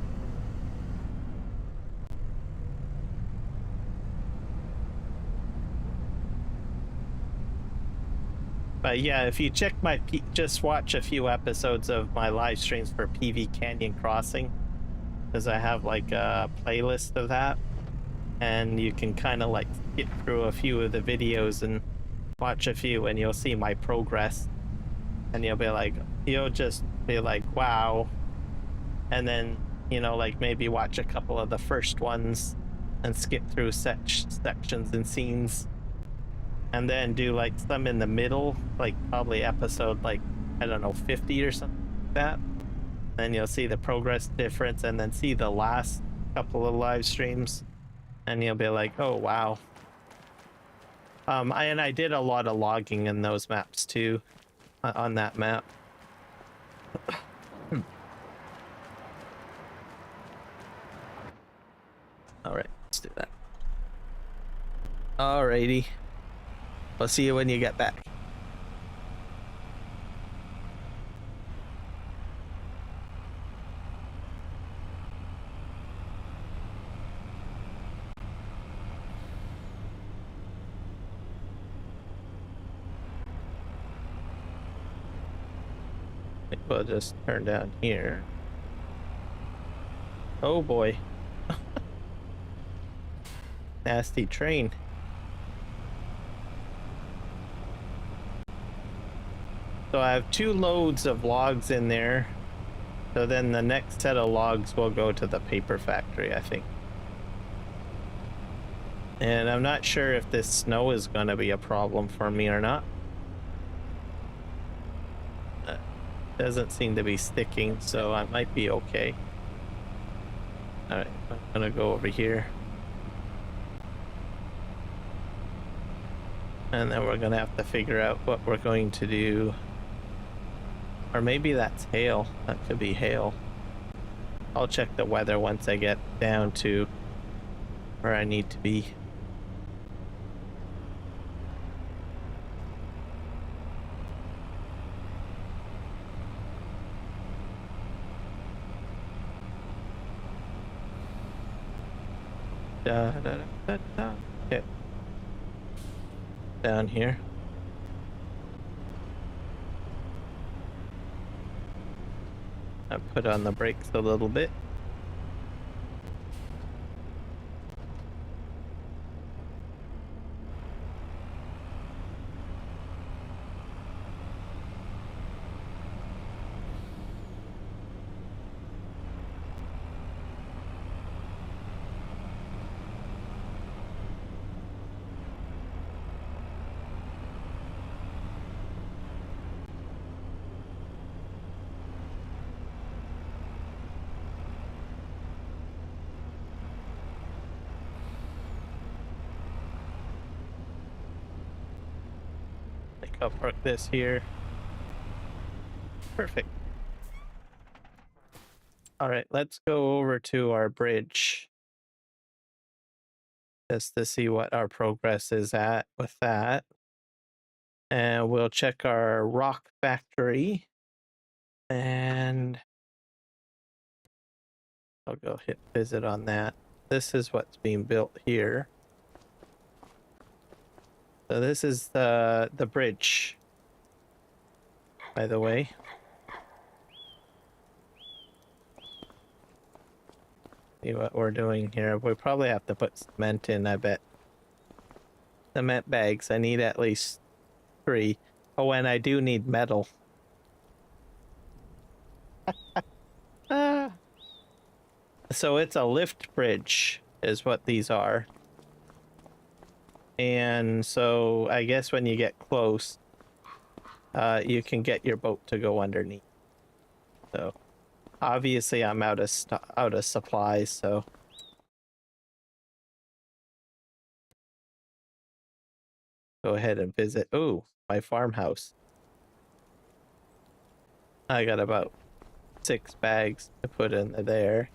But yeah, if you check my just watch a few episodes of my live streams for PV Canyon Crossing, because I have like a playlist of that, and you can kind of like skip through a few of the videos and watch a few, and you'll see my progress, and you'll just be like, wow. And then, you know, like maybe watch a couple of the first ones and skip through sections and scenes. And then do like some in the middle, like probably episode like, I don't know, 50 or something like that. Then you'll see the progress difference, and then see the last couple of live streams, and you'll be like, oh wow. And I did a lot of logging in those maps too, on that map. All right, let's do that. Alrighty. I'll see you when you get back. I think we'll just turn down here. Oh boy. Nasty train. So I have 2 loads of logs in there. So then the next set of logs will go to the paper factory, I think. And I'm not sure if this snow is going to be a problem for me or not. Doesn't seem to be sticking, so I might be okay. Alright, I'm going to go over here. And then we're going to have to figure out what we're going to do. Or maybe that's hail. That could be hail. I'll check the weather once I get down to where I need to be. Okay. Down here. I put on the brakes a little bit. I think I'll park this here. Perfect. All right, let's go over to our bridge just to see what our progress is at with that. And we'll check our rock factory. And I'll go hit visit on that. This is what's being built here. So this is the bridge, by the way. See what we're doing here. We probably have to put cement in, I bet. Cement bags. I need at least 3. Oh, and I do need metal. So it's a lift bridge is what these are. And so I guess when you get close, you can get your boat to go underneath. So obviously I'm out of supplies, so go ahead and visit. Oh, my farmhouse. I got about 6 bags to put in there.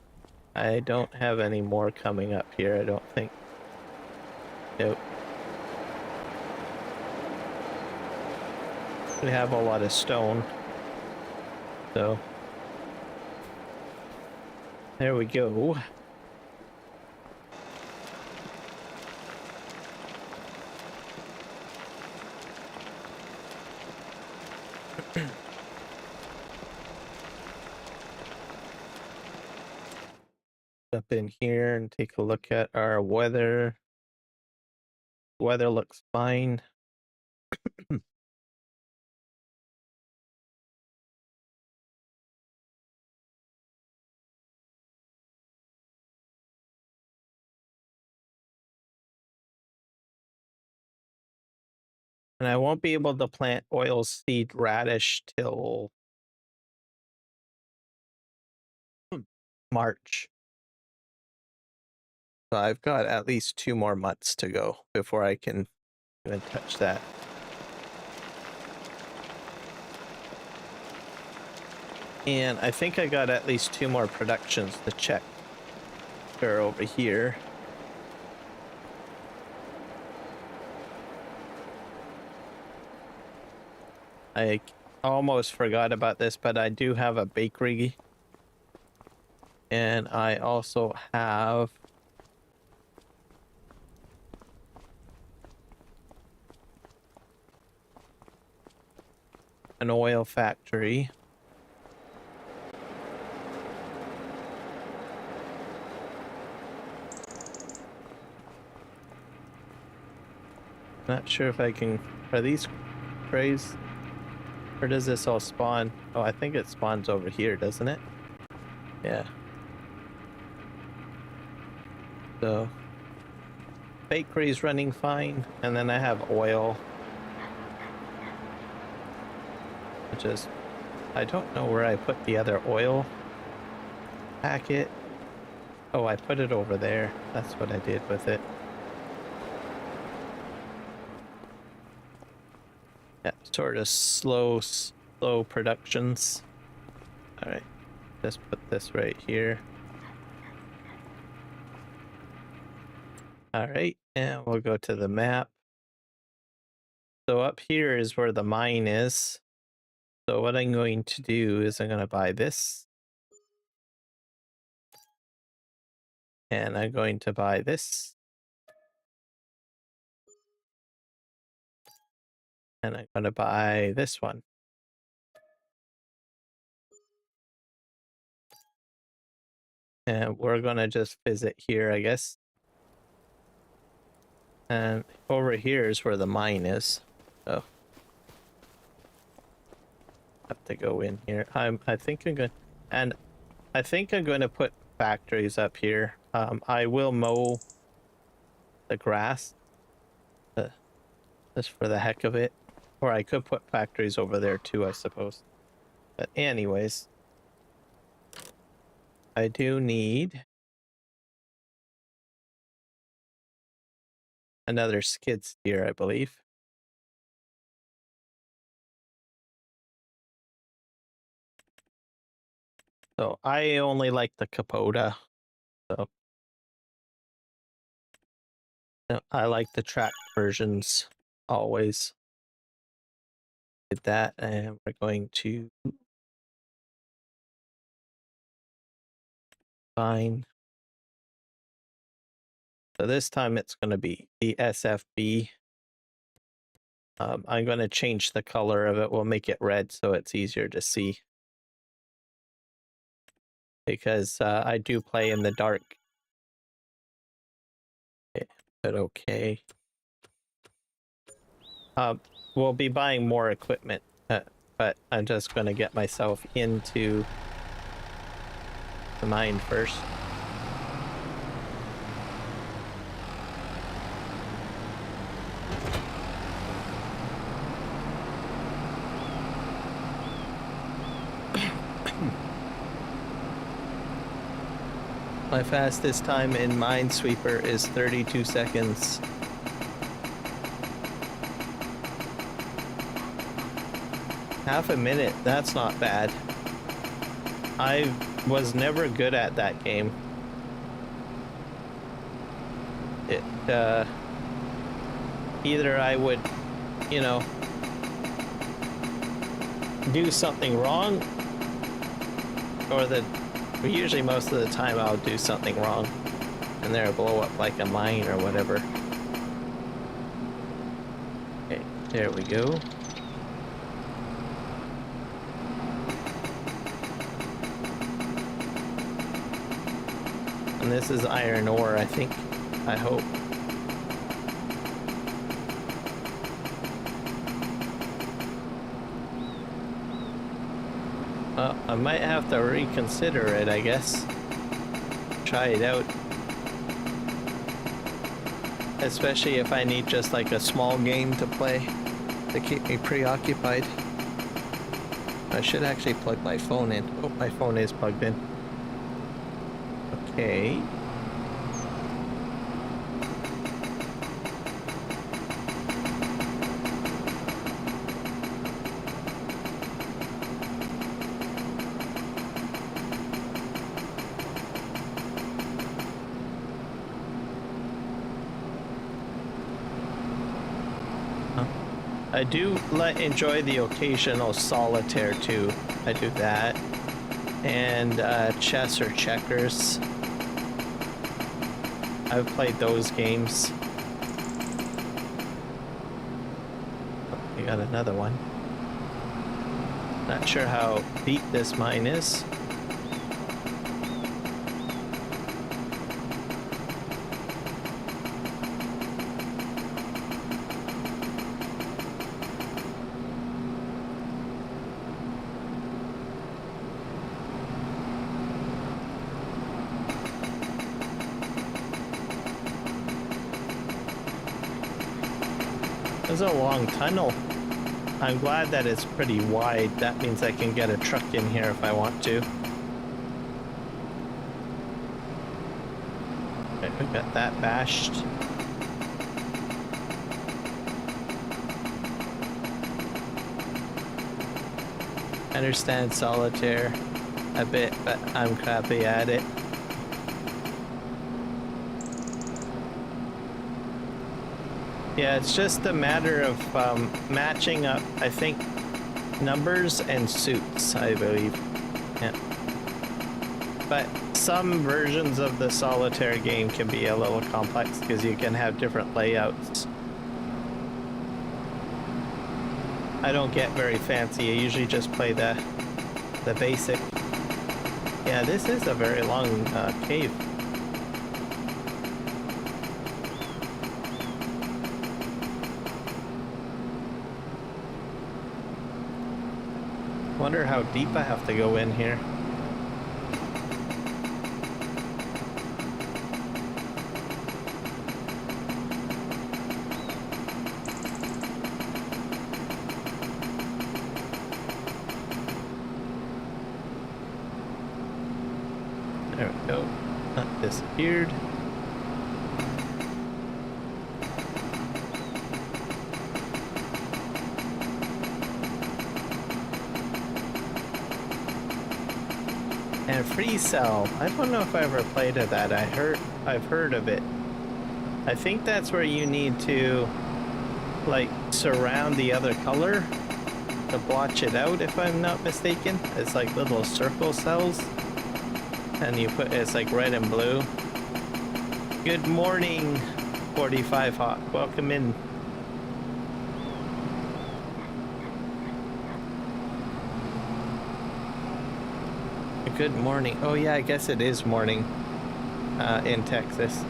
I don't have any more coming up here, I don't think. Nope. We have a lot of stone. So there we go. Up in here and take a look at our weather. Weather looks fine. And I won't be able to plant oilseed radish till March. So I've got at least 2 more months to go before I can even touch that. And I think I got at least 2 more productions to check. They're over here. I almost forgot about this, but I do have a bakery. And I also have an oil factory. Not sure if I can... Are these trays? Or does this all spawn? Oh, I think it spawns over here, doesn't it? Yeah. So bakery's running fine, and then I have oil, which is, I don't know where I put the other oil packet. Oh, I put it over there. That's what I did with it. Yeah, sort of slow productions. All right, just put this right here. All right, and we'll go to the map. So up here is where the mine is. So what I'm going to do is I'm going to buy this. And I'm going to buy this. And I'm going to buy this one. And we're gonna just visit here, I guess. And over here is where the mine is. So have to go in here. I think I'm going, and I think I'm going to put factories up here. I will mow the grass, just for the heck of it, or I could put factories over there too, I suppose. But anyways, I do need another skid steer, I believe. So I only like the Capota. So I like the track versions always. Did that, and we're going to find. So this time it's going to be the SFB. I'm going to change the color of it. We'll make it red so it's easier to see. Because I do play in the dark. But okay. We'll be buying more equipment, but I'm just going to get myself into the mine first. My fastest time in Minesweeper is 32 seconds. Half a minute, that's not bad. I was never good at that game. Either I would, you know, do something wrong, or usually most of the time I'll do something wrong and there'll blow up like a mine or whatever. Okay, there we go. And this is iron ore, I think. I hope. Well, I might have to reconsider it, I guess. Try it out. Especially if I need just like a small game to play to keep me preoccupied. I should actually plug my phone in. Oh, my phone is plugged in. Okay. I do enjoy the occasional solitaire too. I do that. And chess or checkers. I've played those games. Oh, we got another one. Not sure how deep this mine is. It's a long tunnel. I'm glad that it's pretty wide. That means I can get a truck in here if I want to. Okay, we got that bashed. I understand solitaire a bit, but I'm crappy at it. Yeah, it's just a matter of matching up, I think, numbers and suits, I believe. Yeah. But some versions of the solitaire game can be a little complex because you can have different layouts. I don't get very fancy. I usually just play the basic. Yeah, this is a very long cave. Wonder how deep I have to go in here. There we go. That disappeared. And free cell. I don't know if I ever played of that. I've heard of it. I think that's where you need to like surround the other color to blotch it out, if I'm not mistaken. It's like little circle cells. And you put it's like red and blue. Good morning, 45 Hot. Welcome in. Good morning. Oh yeah, I guess it is morning in Texas.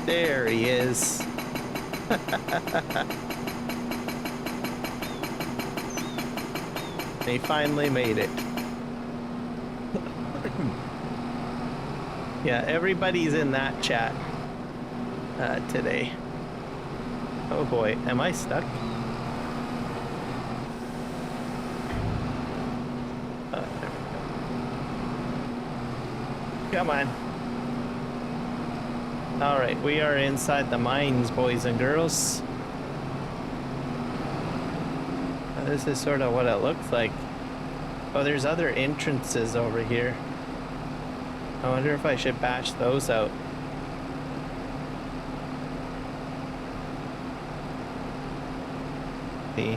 There he is. He finally made it. Yeah, everybody's in that chat today. Oh boy, am I stuck? There we go. Come on. All right, we are inside the mines, boys and girls. This is sort of what it looks like. Oh, there's other entrances over here. I wonder if I should bash those out. See?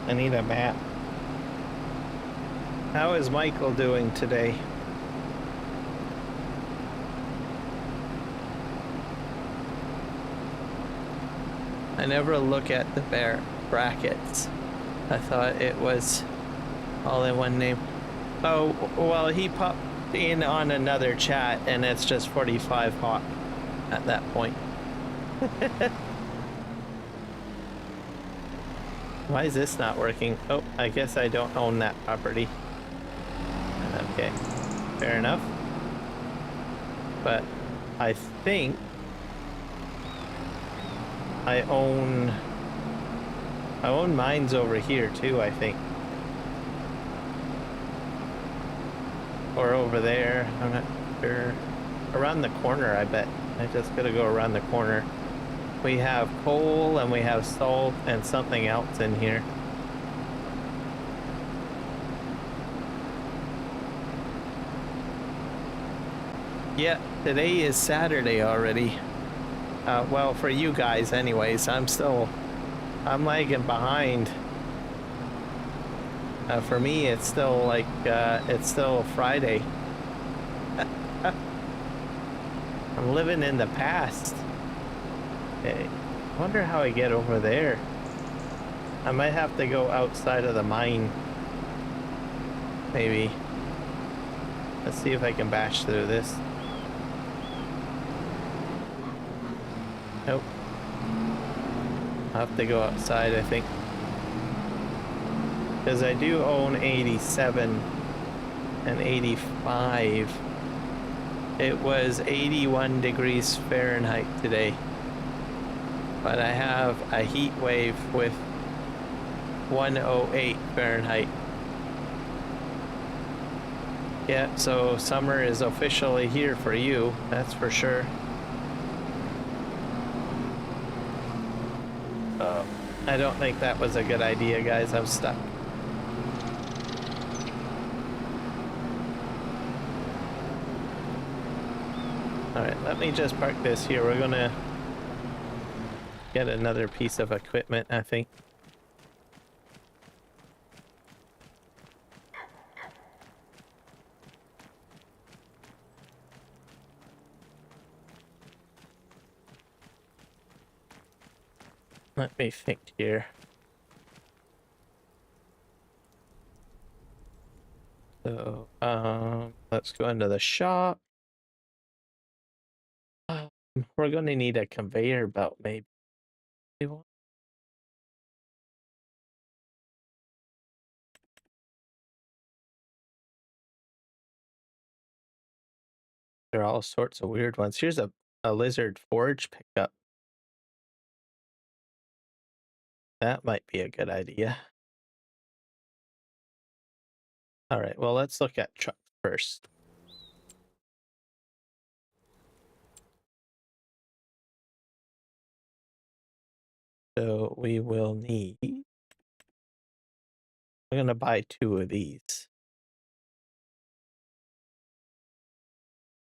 I need a map. How is Michael doing today? I never look at the brackets. I thought it was all in one name. Oh, well, he popped in on another chat and it's just 45 Hot at that point. Why is this not working? Oh, I guess I don't own that property. Okay, fair enough. But I think I own mines over here too, I think. Or over there, I'm not sure. Around the corner, I bet. I just gotta go around the corner. We have coal and we have salt and something else in here. Yeah, today is Saturday already. Well, for you guys anyways, I'm lagging behind. For me, it's still like, it's still Friday. I'm living in the past. Okay. I wonder how I get over there. I might have to go outside of the mine. Maybe. Let's see if I can bash through this. Nope. I'll have to go outside, I think. Because I do own 87 and 85. It was 81 degrees Fahrenheit today. But I have a heat wave with 108 Fahrenheit. Yeah, so summer is officially here for you, that's for sure. I don't think that was a good idea, guys. I'm stuck. Alright, let me just park this here. We're gonna get another piece of equipment, I think. Let me think here. So, let's go into the shop. We're going to need a conveyor belt, maybe. There are all sorts of weird ones. Here's a lizard forge pickup. That might be a good idea. All right, well, let's look at trucks first. So we will need, I'm going to buy 2 of these.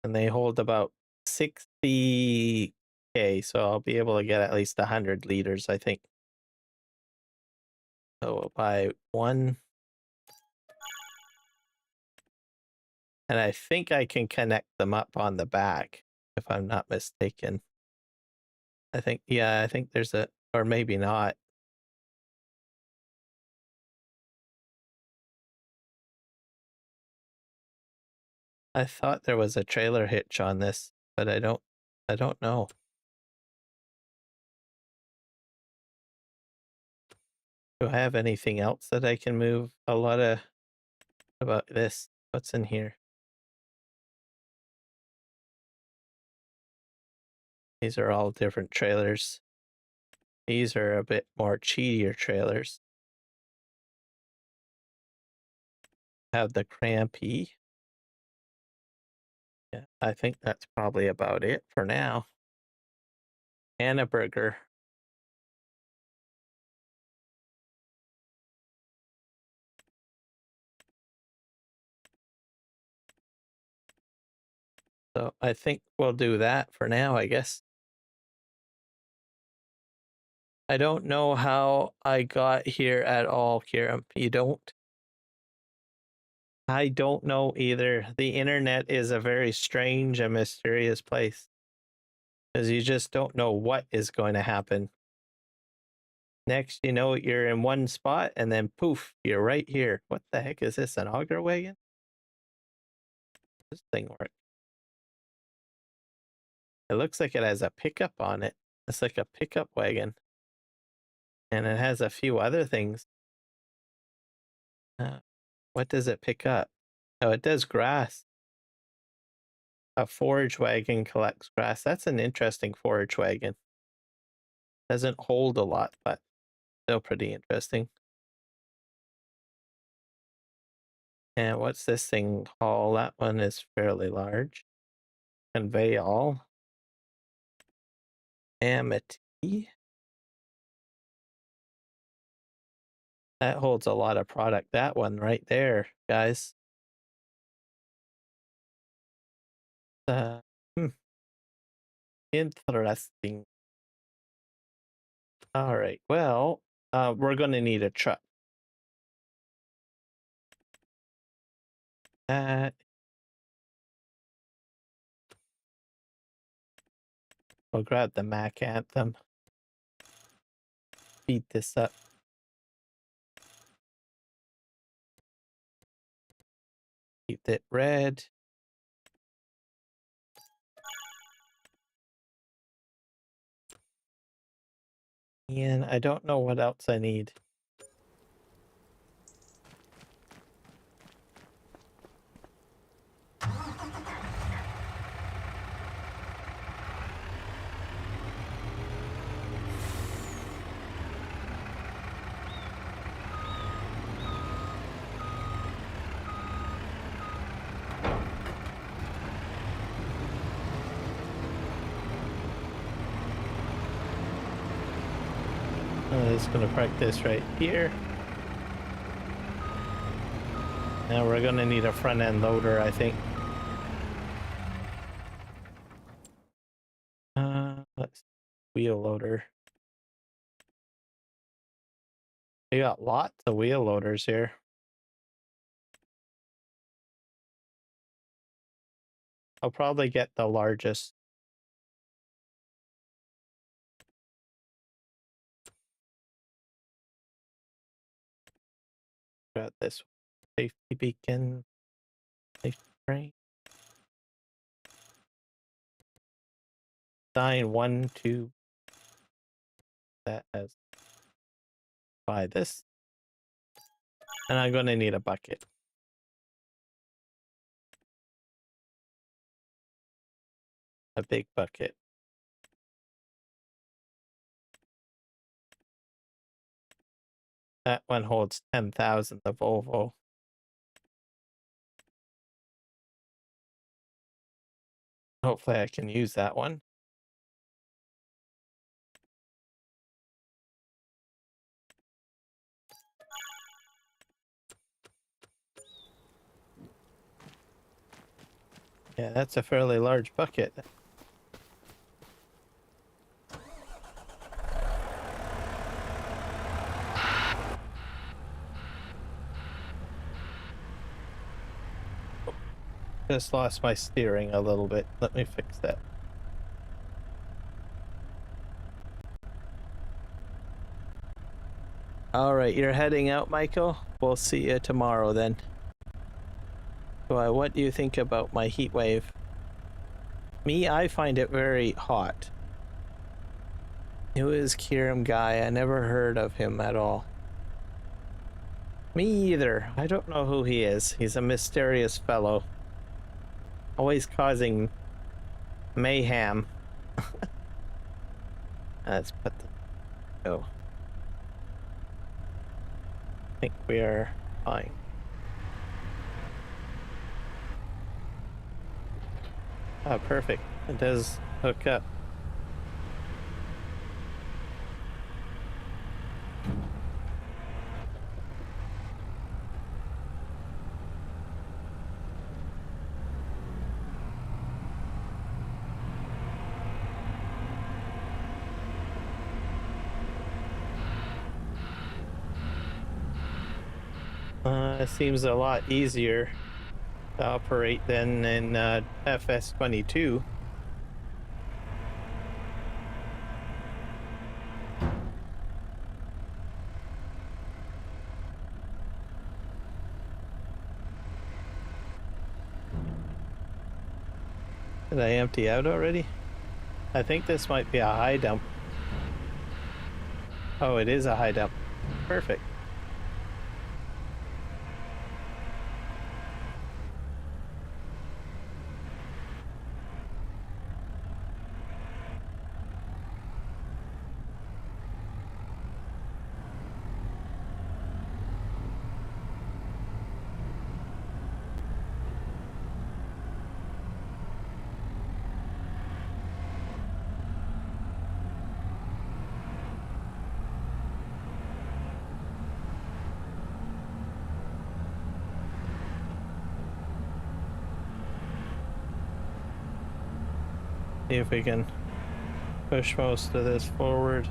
And they hold about 60K, so I'll be able to get at least 100 liters, I think. So we'll buy 1. And I think I can connect them up on the back, if I'm not mistaken. I think, yeah, I think there's a, or maybe not. I thought there was a trailer hitch on this, but I don't know. Do I have anything else that I can move? A lot of, about this. What's in here? These are all different trailers. These are a bit more cheatier trailers. Have the crampy. Yeah, I think that's probably about it for now. And a burger. So I think we'll do that for now, I guess. I don't know how I got here at all, Kiram. You don't? I don't know either. The internet is a very strange and mysterious place. Because you just don't know what is going to happen. Next, you know, you're in one spot and then poof, you're right here. What the heck is this? An auger wagon? This thing work? It looks like it has a pickup on it. It's like a pickup wagon. And it has a few other things. What does it pick up? Oh, it does grass. A forage wagon collects grass. That's an interesting forage wagon. Doesn't hold a lot, but still pretty interesting. And what's this thing called? That one is fairly large. Convey all. Amity. That holds a lot of product. That one right there, guys. Uh, hmm. Interesting. All right. Well, we're going to need a truck. We'll grab the Mac Anthem. Beat this up. Keep it red. And I don't know what else I need. I'm just gonna park this right here. Now we're gonna need a front end loader, I think. Let's wheel loader. We got lots of wheel loaders here. I'll probably get the largest. Got this safety beacon. Right. Sign 1, 2. That has. Buy this. And I'm going to need a bucket. A big bucket. That one holds 10,000, the Volvo. Hopefully I can use that one. Yeah, that's a fairly large bucket. Just lost my steering a little bit. Let me fix that. All right, you're heading out, Michael? We'll see you tomorrow then. Well, what do you think about my heat wave? Me, I find it very hot. Who is Kiram guy? I never heard of him at all. Me either. I don't know who he is. He's a mysterious fellow. Always causing mayhem. Let's put the... Oh. I think we are fine. Oh, perfect. It does hook up. It seems a lot easier to operate than in FS22. Did I empty out already? I think this might be a high dump. Oh, it is a high dump. Perfect. See if we can push most of this forward.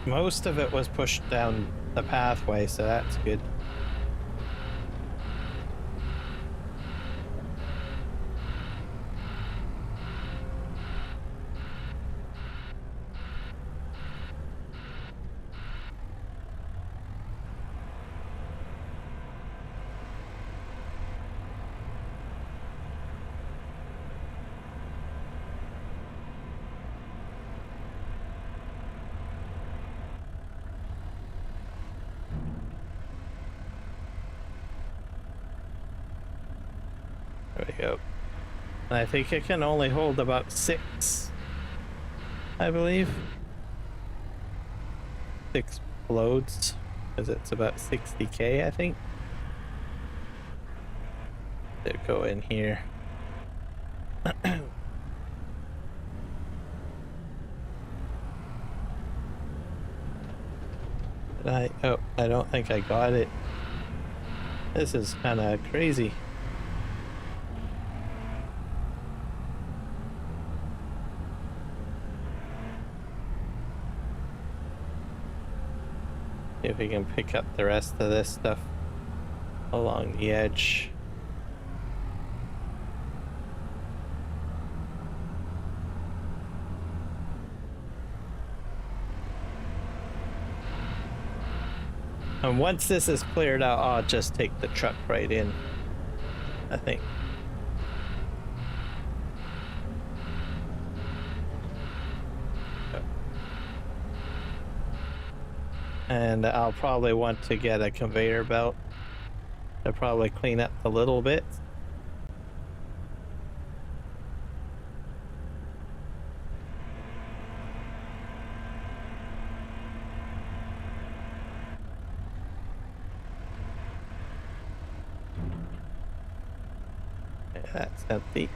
Most of it was pushed down the pathway, so that's good. There we go. And I think it can only hold about 6, I believe. 6 loads, because it's about 60k, I think. They go in here. Oh, I don't think I got it. This is kind of crazy. See if we can pick up the rest of this stuff along the edge. And once this is cleared out, I'll just take the truck right in, I think. And I'll probably want to get a conveyor belt to probably clean up a little bit. Yeah, that's empty.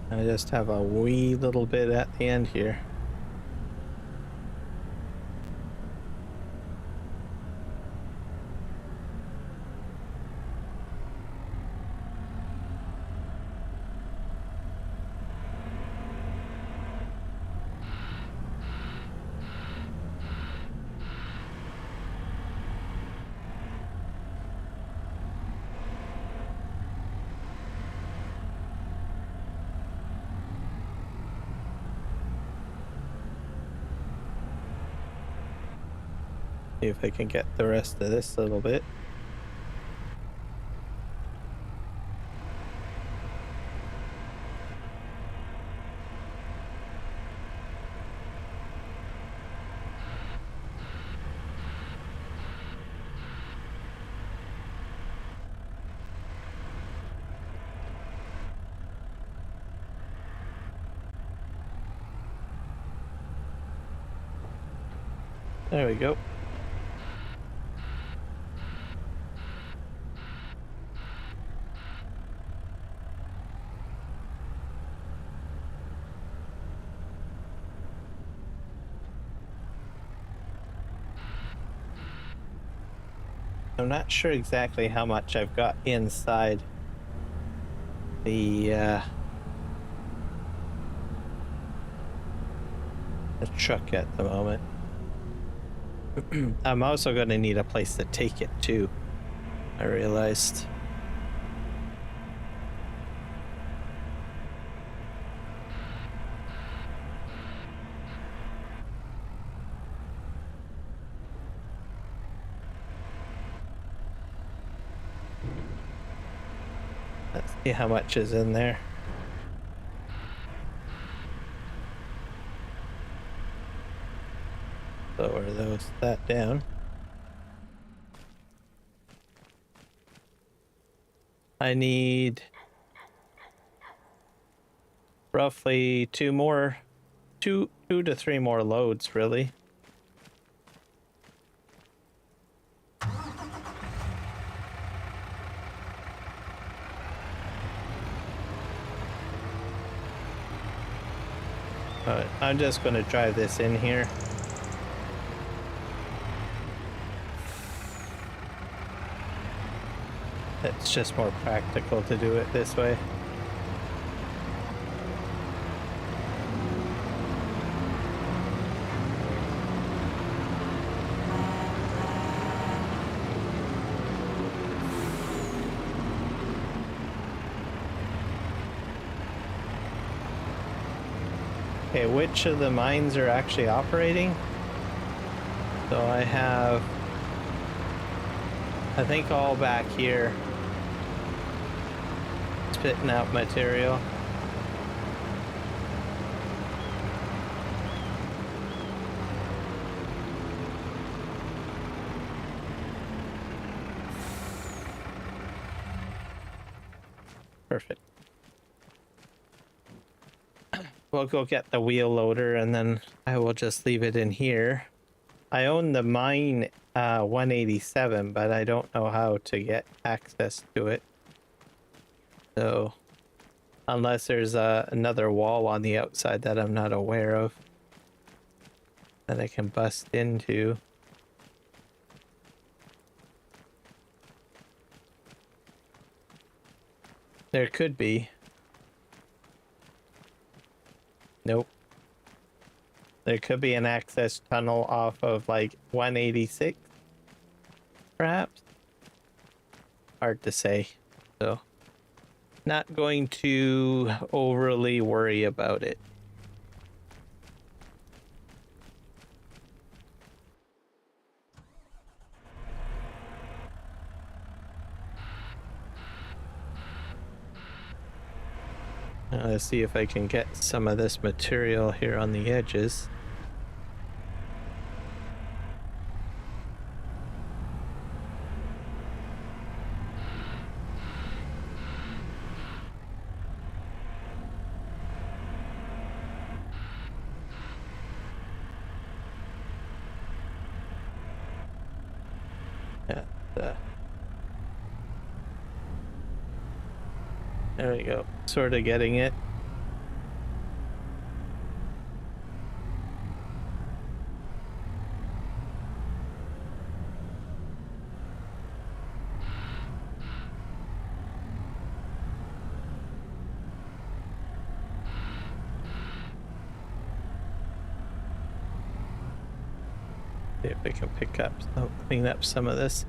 I just have a wee little bit at the end here. See if I can get the rest of this little bit. There we go. I'm not sure exactly how much I've got inside the truck at the moment. I'm also going to need a place to take it to, I realized. Let's see how much is in there. Lower that down. I need roughly two to three more loads, really. I'm just going to drive this in here. It's just more practical to do it this way. Okay, which of the mines are actually operating? So I have, I think, all back here spitting out material. Perfect. We'll go get the wheel loader and then I will just leave it in here. I own the mine 187, but I don't know how to get access to it. So, unless there's another wall on the outside that I'm not aware of. that I can bust into. There could be. Nope. There could be an access tunnel off of like 186, perhaps. Hard to say. So, not going to overly worry about it. Let's see if I can get some of this material here on the edges. Yeah, there we go. Sort of getting it. See if I can clean up some of this.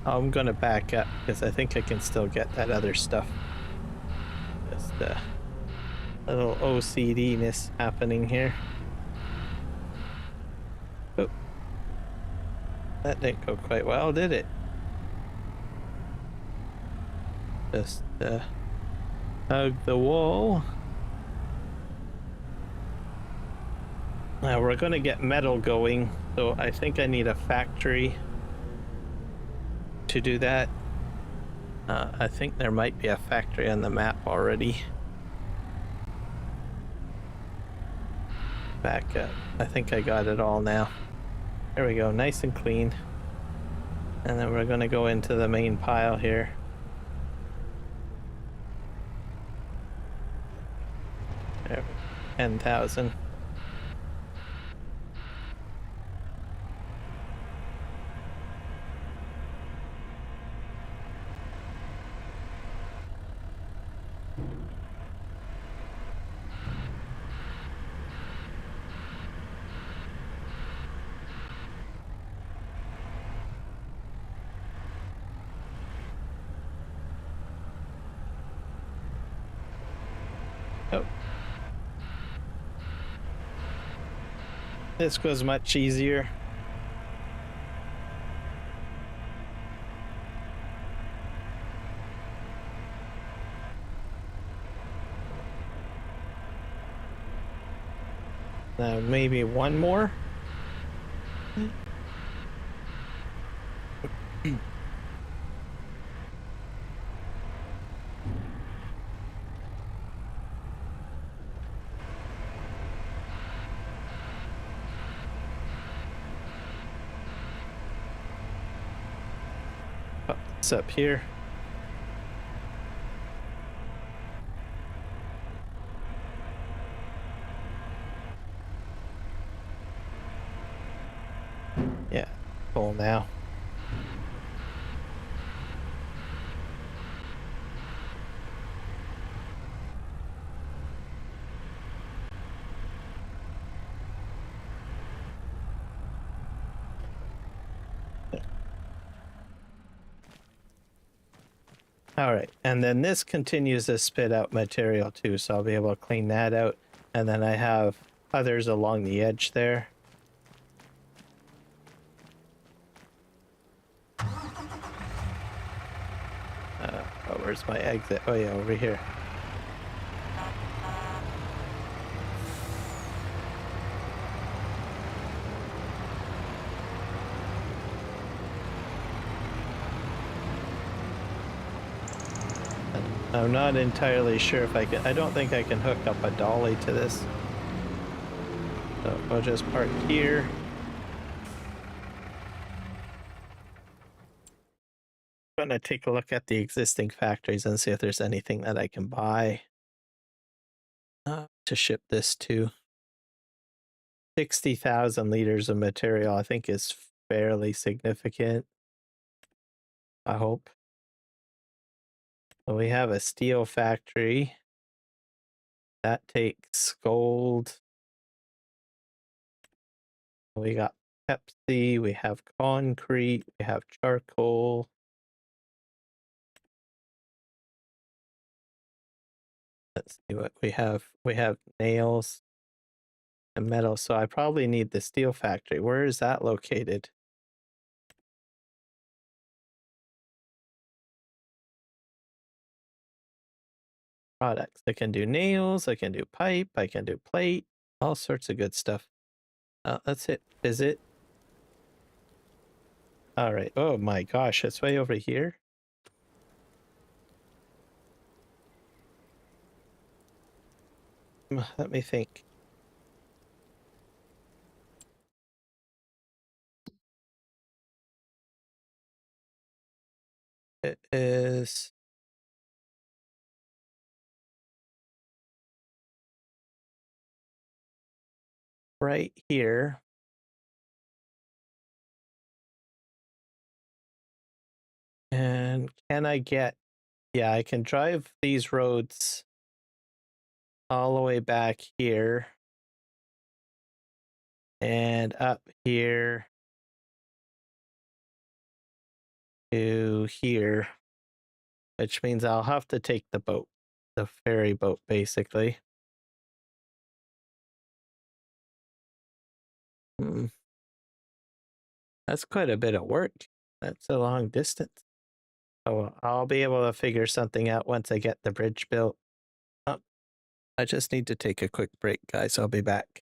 I'm gonna back up because I think I can still get that other stuff. Just a little OCD-ness happening here. Oh, that didn't go quite well, did it? Just hug the wall. Now we're gonna get metal going, so I think I need a factory to do that. I think there might be a factory on the map already. Back up. I think I got it all now. There we go, nice and clean. And then we're gonna go into the main pile here. There, 10,000. Oh. This was much easier. Maybe one more. Oh, it's up here. Yeah, full now. All right, and then this continues to spit out material too, so I'll be able to clean that out. And then I have others along the edge there. Oh, where's my exit? Oh yeah, over here. I'm not entirely sure if I can. I don't think I can hook up a dolly to this. So I'll just park here. I'm gonna take a look at the existing factories and see if there's anything that I can buy to ship this to. 60,000 liters of material, I think, is fairly significant. I hope. So we have a steel factory. That takes gold. We got Pepsi, we have concrete, we have charcoal. Let's see what we have. We have nails and metal. So I probably need the steel factory. Where is that located? Products. I can do nails, I can do pipe, I can do plate, all sorts of good stuff. Let's hit visit. All right. Oh my gosh, it's way over here. Let me think. It is right here. And can I get, yeah, I can drive these roads all the way back here and up here to here, which means I'll have to take the boat, the ferry boat, basically. That's quite a bit of work. That's a long distance. Oh, I'll be able to figure something out once I get the bridge built. Oh, I just need to take a quick break, guys. I'll be back.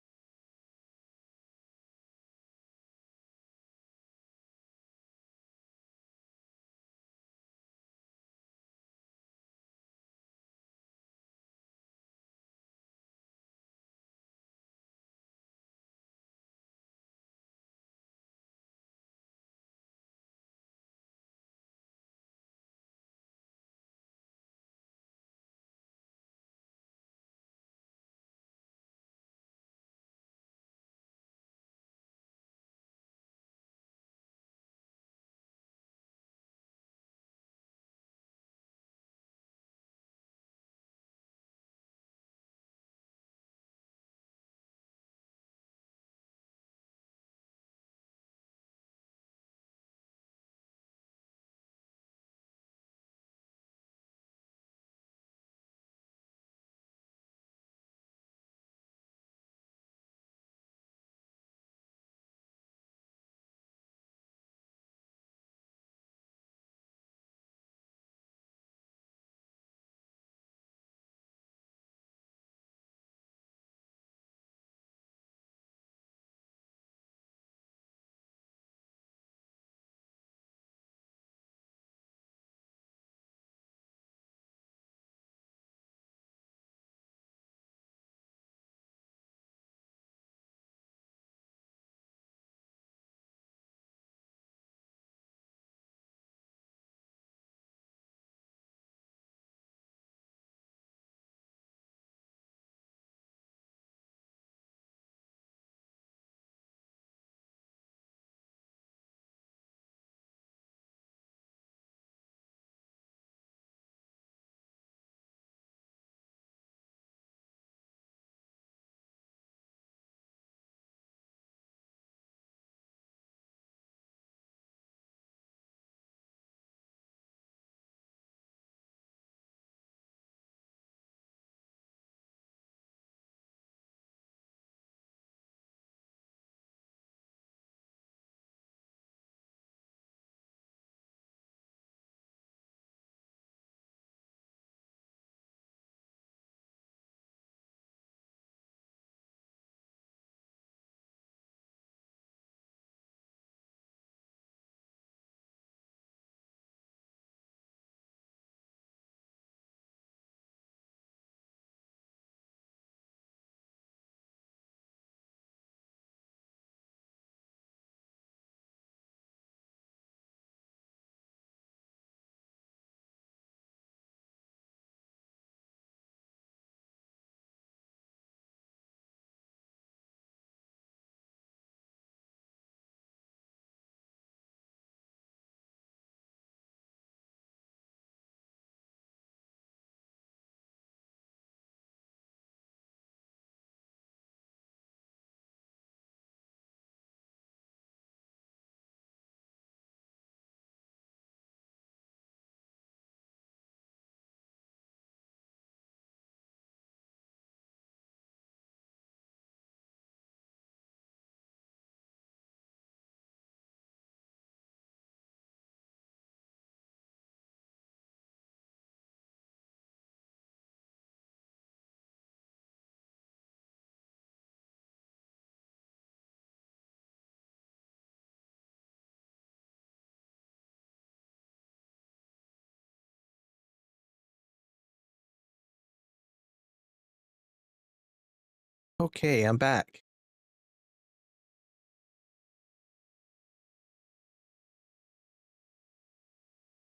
Okay, I'm back.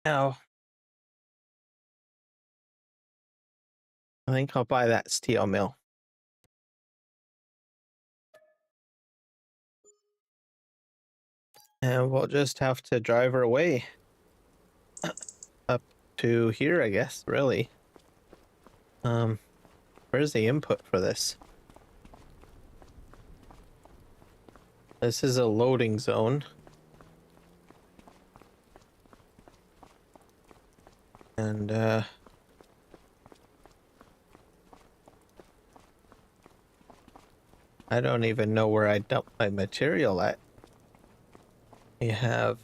Now, I think I'll buy that steel mill. And we'll just have to drive our way up to here, I guess, really. Where's the input for this? This is a loading zone. And, I don't even know where I dump my material at. We have,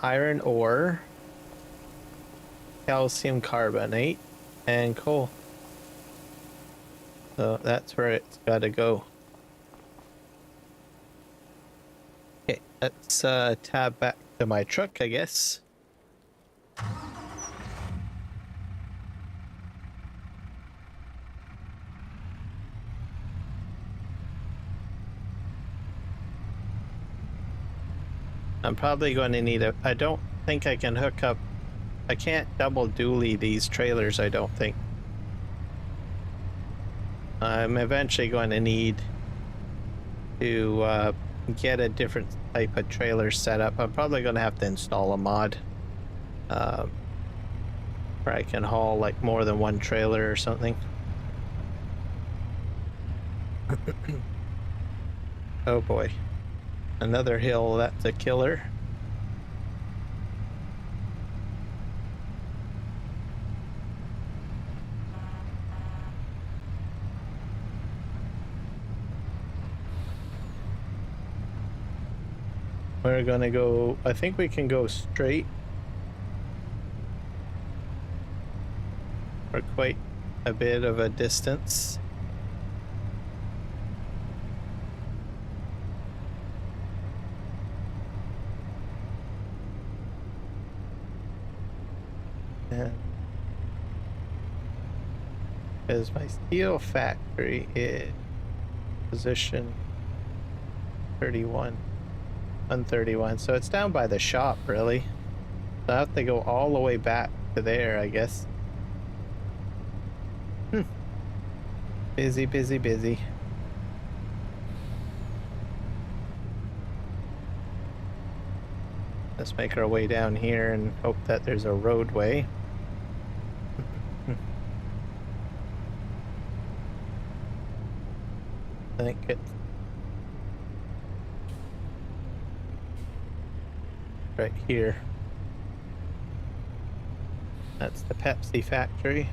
iron ore, calcium carbonate, and coal. So that's where it's got to go. Okay, let's tab back to my truck, I guess. I'm probably going to need I don't think I can hook up. I can't double dually these trailers, I don't think. I'm eventually going to need to get a different type of trailer set up. I'm probably going to have to install a mod where I can haul like more than one trailer or something. Oh boy. Another hill, that's a killer. We're gonna go, I think we can go straight for quite a bit of a distance. And because my steel factory is position 131, so it's down by the shop, really. So I have to go all the way back to there, I guess. Busy, busy, busy. Let's make our way down here and hope that there's a roadway. I think it's right here. That's the Pepsi factory.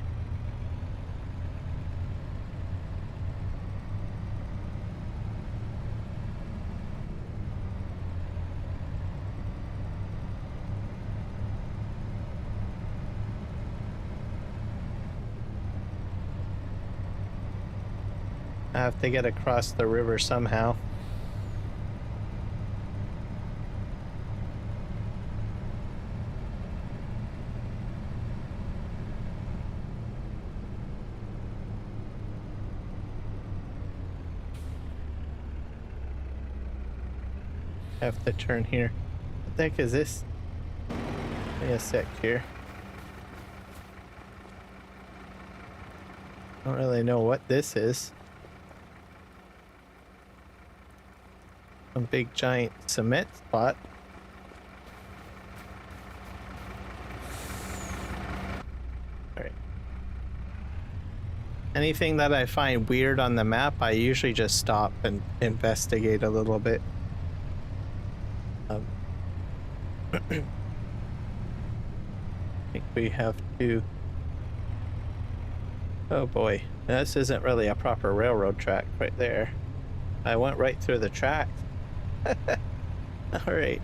I have to get across the river somehow. I have to turn here. What the heck is this? Give me a sec here. I don't really know what this is. A big giant cement spot. Alright. Anything that I find weird on the map, I usually just stop and investigate a little bit. I think we have to... Oh boy, this isn't really a proper railroad track right there. I went right through the track. Alright.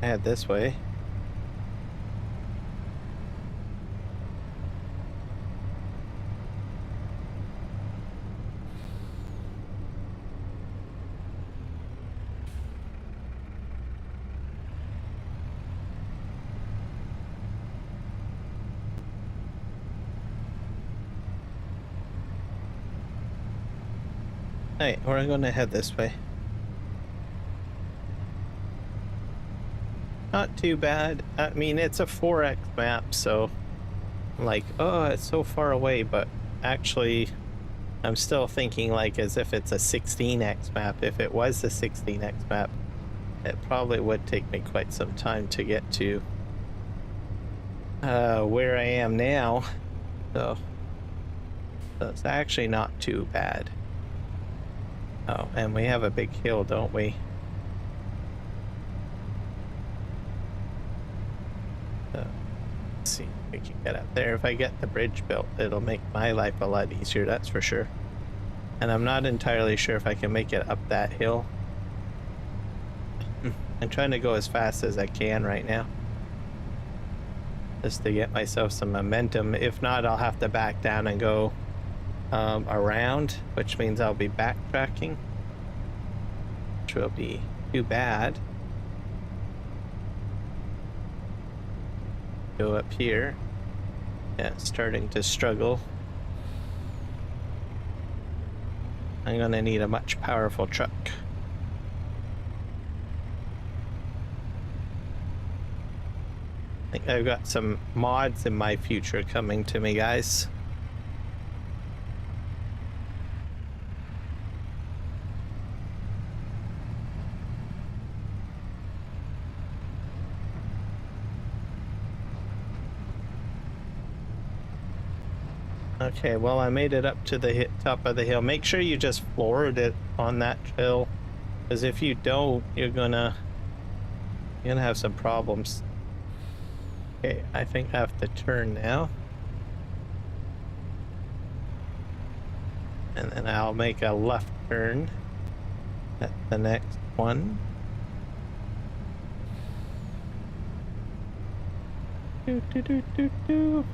I head this way. Alright, we're gonna head this way. Not too bad. I mean, it's a 4x map, so I'm like, oh, it's so far away, but actually I'm still thinking like as if it's a 16x map. If it was a 16x map, it probably would take me quite some time to get to where I am now. So it's actually not too bad. Oh, and we have a big hill, don't we? Let's see if we can get up there. If I get the bridge built, it'll make my life a lot easier, that's for sure. And I'm not entirely sure if I can make it up that hill. I'm trying to go as fast as I can right now, just to get myself some momentum. If not, I'll have to back down and go around, which means I'll be backtracking, which will be too bad. Go up here. Yeah, it's starting to struggle. I'm gonna need a much powerful truck. I think I've got some mods in my future coming to me, guys. Okay, well, I made it up to the top of the hill. Make sure you just floored it on that hill, because if you don't, you're gonna have some problems. Okay, I think I have to turn now. And then I'll make a left turn at the next one. Do, do, do, do, do.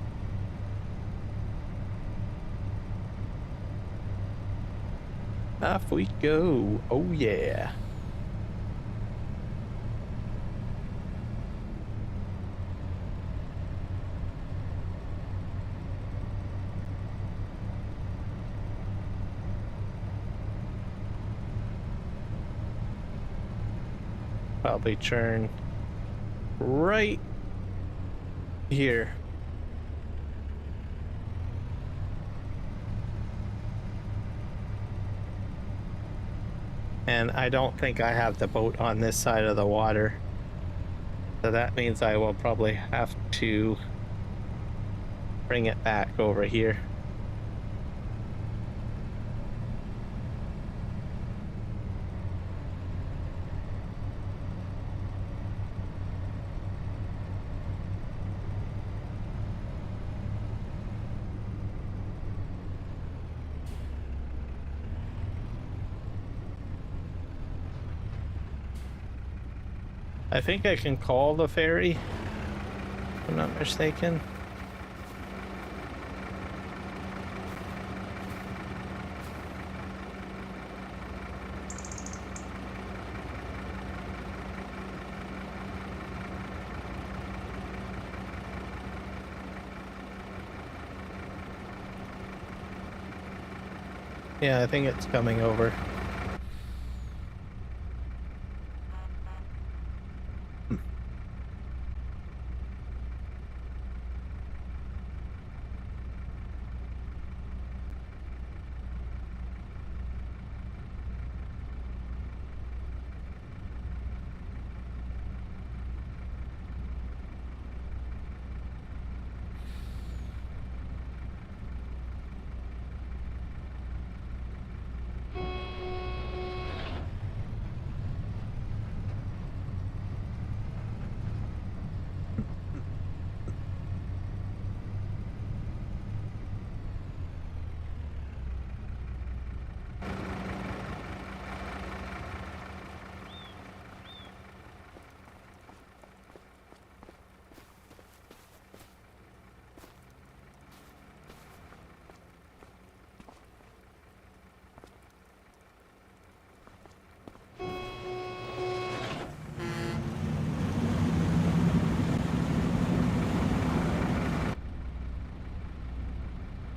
Off we go. Oh yeah. Probably turn right here. And I don't think I have the boat on this side of the water, so that means I will probably have to bring it back over here. I think I can call the ferry, if I'm not mistaken. Yeah, I think it's coming over.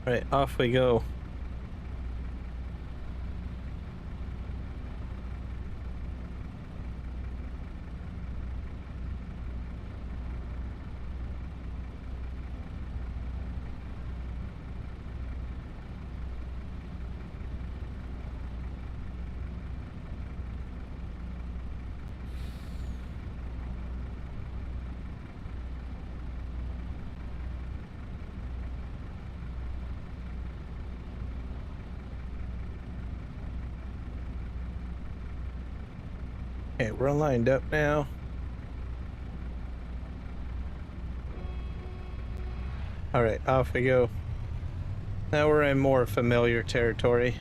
Right, off we go. Okay, we're lined up now. All right, off we go. Now we're in more familiar territory.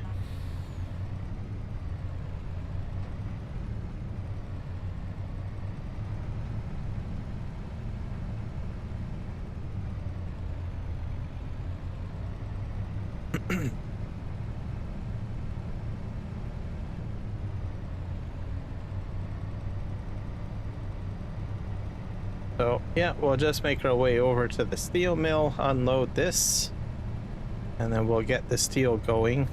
So, yeah, we'll just make our way over to the steel mill, unload this, and then we'll get the steel going.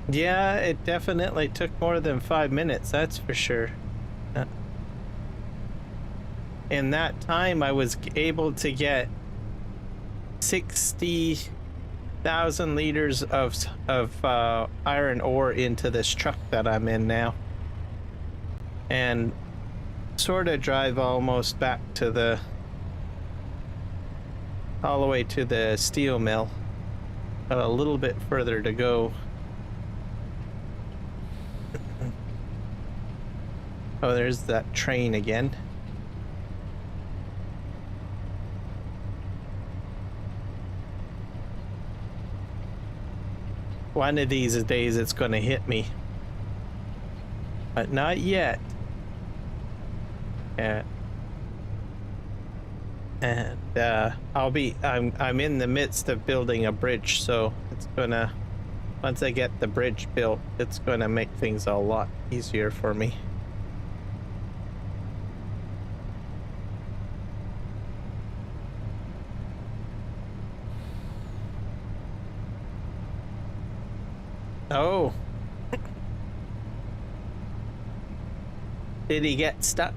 Yeah, it definitely took more than 5 minutes, that's for sure. In that time, I was able to get 60,000 liters of iron ore into this truck that I'm in now, and sort of drive almost back to all the way to the steel mill. Got a little bit further to go. Oh, there's that train again. One of these days it's going to hit me. But not yet. Yeah. And I'm in the midst of building a bridge, so it's gonna, once I get the bridge built, it's gonna make things a lot easier for me. Oh. Did he get stuck?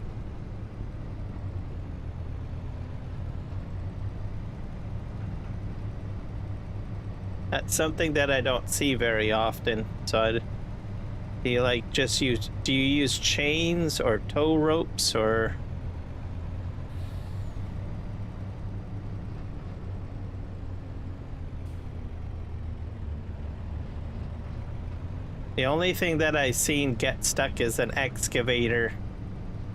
That's something that I don't see very often. So do you like just do you use chains or tow ropes or? The only thing that I've seen get stuck is an excavator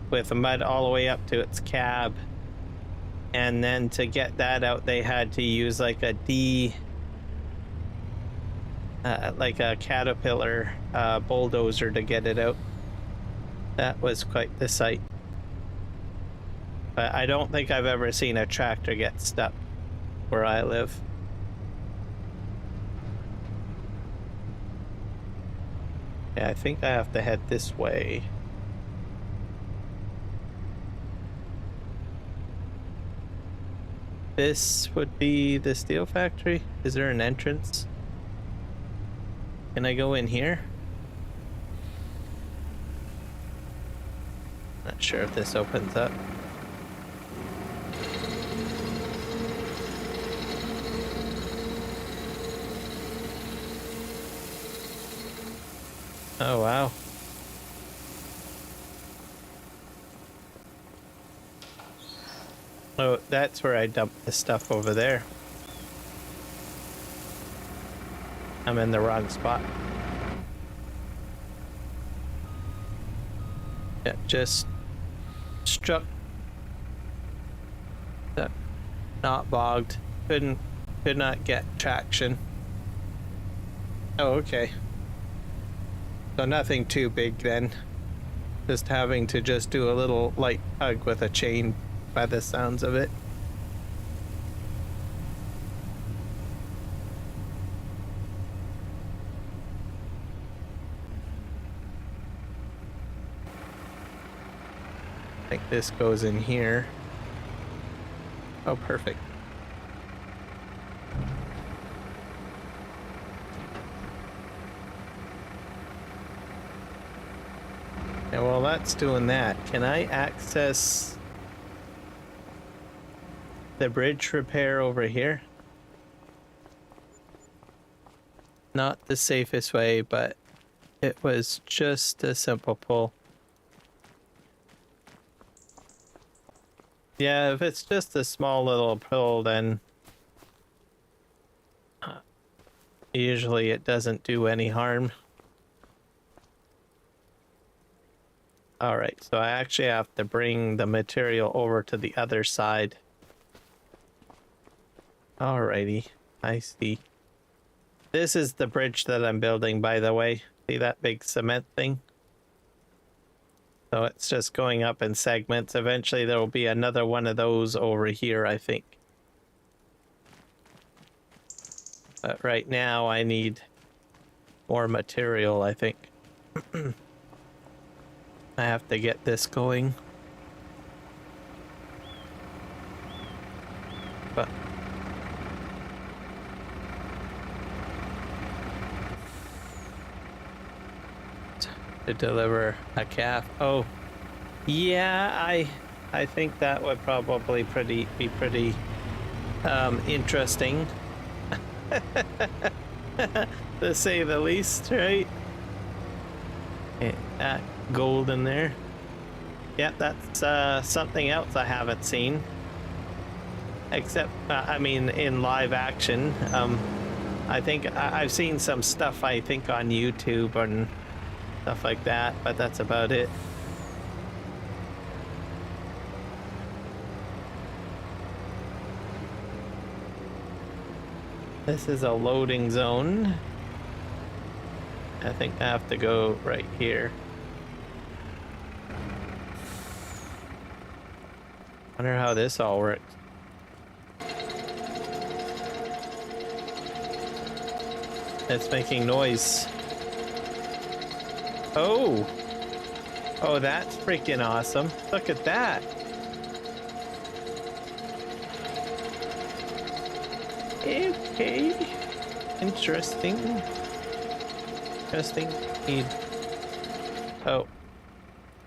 with mud all the way up to its cab. And then to get that out, they had to use like a like a Caterpillar bulldozer to get it out. That was quite the sight. But I don't think I've ever seen a tractor get stuck where I live. Yeah, I think I have to head this way. This would be the steel factory. Is there an entrance? Can I go in here? Not sure if this opens up. Oh, wow. Oh, that's where I dumped the stuff over there. I'm in the wrong spot. Yeah, just struck. Not bogged. Could not get traction. Oh, okay. So nothing too big then. Just having to just do a little light tug with a chain by the sounds of it. I think this goes in here. Oh, perfect. Yeah, well, that's doing that. Can I access the bridge repair over here? Not the safest way, but It was just a simple pull. Yeah, if it's just a small little pull, then usually it doesn't do any harm. All right, so I actually have to bring the material over to the other side. Alrighty, I see. This is the bridge that I'm building, by the way. See that big cement thing? So it's just going up in segments. Eventually there will be another one of those over here, I think. But right now I need more material, I think. I have to get this going. But to deliver a calf. Oh, yeah, I think that would probably be pretty interesting. To say the least, right? That gold in there. Yeah, that's something else I haven't seen. Except, I mean, in live action. I think I've seen some stuff, I think, on YouTube and stuff like that, but that's about it. This is a loading zone. I think I have to go right here. Wonder how this all works. It's making noise. Oh! Oh, that's freaking awesome. Look at that. Okay. Interesting. Interesting. Oh.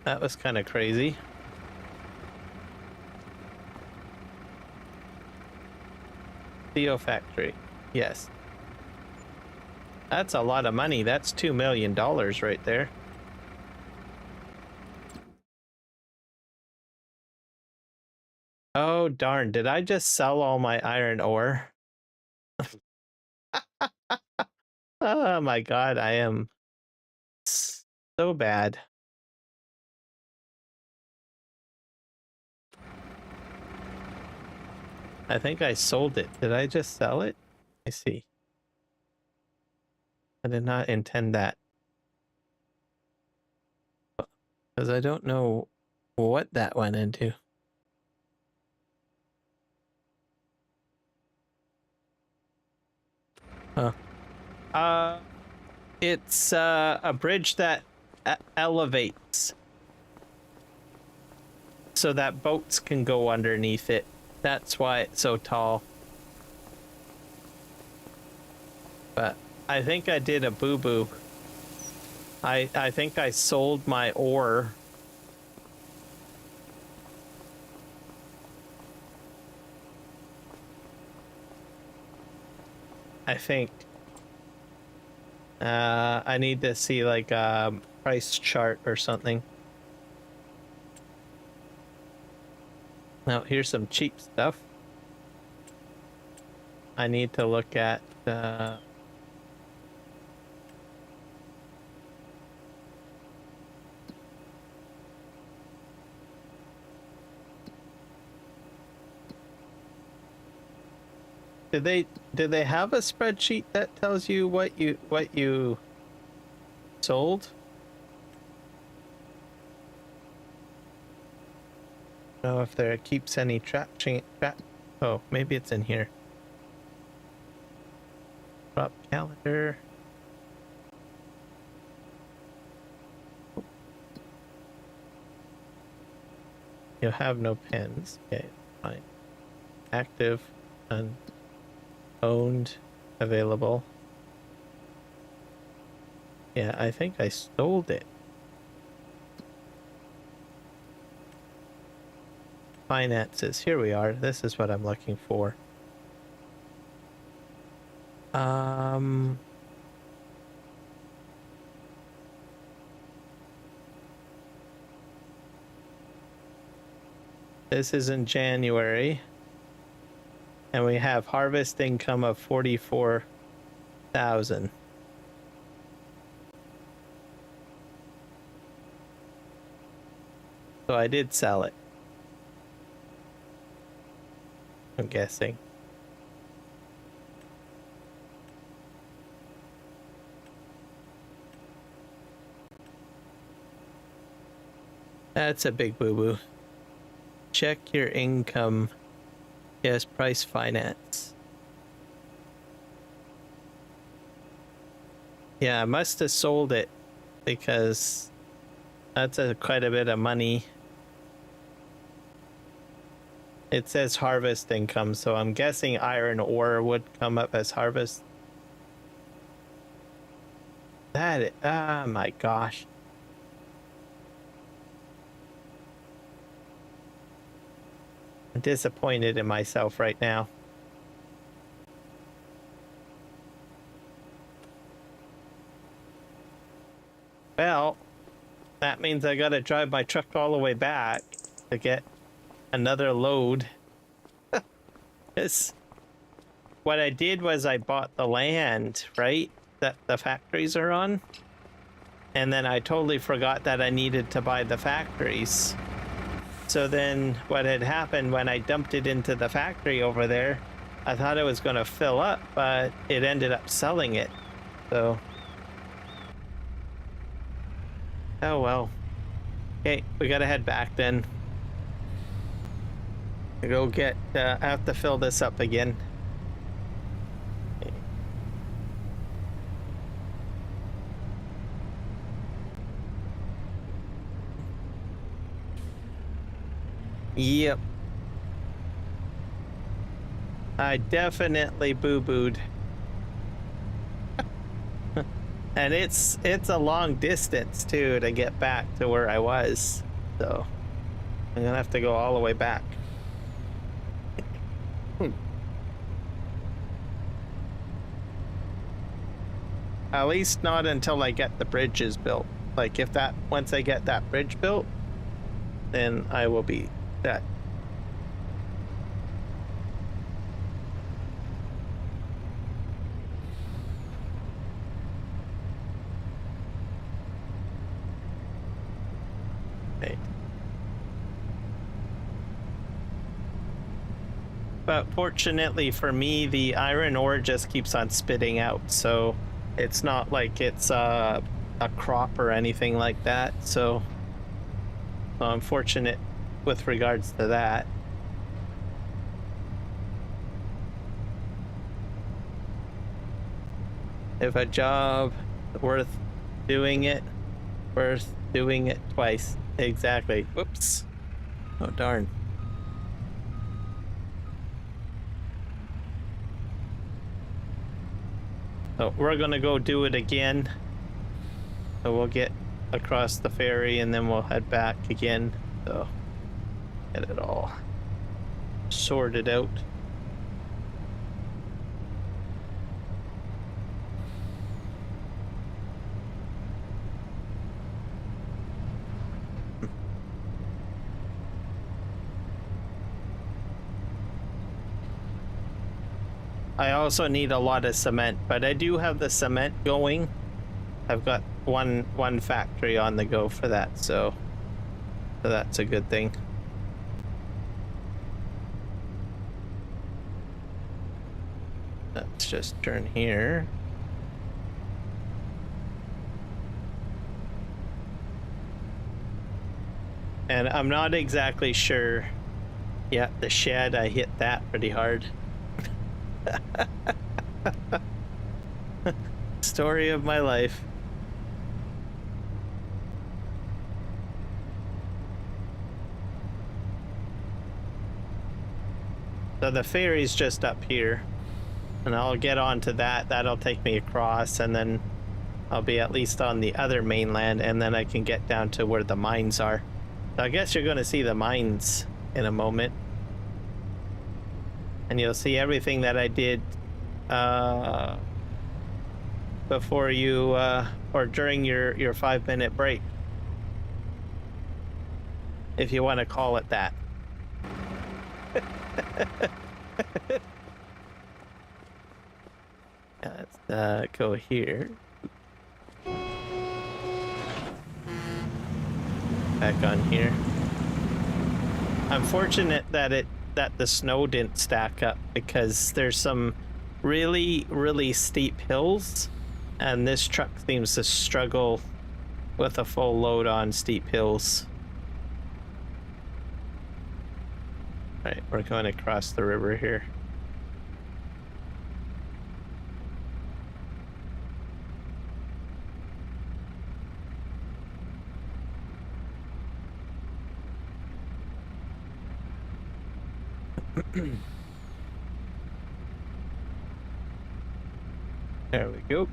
That was kind of crazy. Theo factory. Yes. That's a lot of money. That's $2 million right there. Oh, darn. Did I just sell all my iron ore? Oh my god, I am so bad. I think I sold it. Did I just sell it? I see. I did not intend that. Because I don't know what that went into. Huh. It's a bridge that elevates so that boats can go underneath it. That's why it's so tall. But I think I did a boo-boo. I think I sold my ore. I think. I need to see like a price chart or something. Now here's some cheap stuff. I need to look at did they have a spreadsheet that tells you what you sold? I don't know if there keeps any track. Oh, maybe it's in here. Drop calendar. You have no pens. Okay, fine. Active and owned, available. Yeah, I think I sold it. Finances. Here we are. This is what I'm looking for. This is in January. And we have harvest income of 44,000. So I did sell it. I'm guessing. That's a big boo-boo. Check your income. Yes, price finance. Yeah, I must have sold it because that's quite a bit of money. It says harvest income, so I'm guessing iron ore would come up as harvest. Oh my gosh. I'm disappointed in myself right now. Well, that means I gotta drive my truck all the way back to get another load. What I did was I bought the land, right, that the factories are on, and then I totally forgot that I needed to buy the factories. So then what had happened when I dumped it into the factory over there, I thought it was going to fill up, but it ended up selling it. So, oh well. Okay, we gotta head back then. Go get, I have to fill this up again. Yep. I definitely boo-booed. And it's a long distance too to get back to where I was. So I'm gonna have to go all the way back. At least not until I get the bridges built. Like once I get that bridge built, then I will be set. Okay. But fortunately for me, the iron ore just keeps on spitting out, so it's not like it's a crop or anything like that. So I'm fortunate with regards to that. If a job worth doing it twice. Exactly. Whoops. Oh darn. So we're gonna go do it again. So we'll get across the ferry and then we'll head back again. So get it all sorted out. I also need a lot of cement, but I do have the cement going. I've got one factory on the go for that, so that's a good thing. Let's just turn here. And I'm not exactly sure. Yeah, the shed, I hit that pretty hard. Story of my life. So the ferry's just up here, and I'll get onto that. That'll take me across, and then I'll be at least on the other mainland, and then I can get down to where the mines are. So I guess you're going to see the mines in a moment. And you'll see everything that I did before you, or during your 5-minute break. If you want to call it that. Let's go here. Back on here. I'm fortunate that the snow didn't stack up, because there's some really steep hills, and this truck seems to struggle with a full load on steep hills. All right, we're going across the river here. There we go.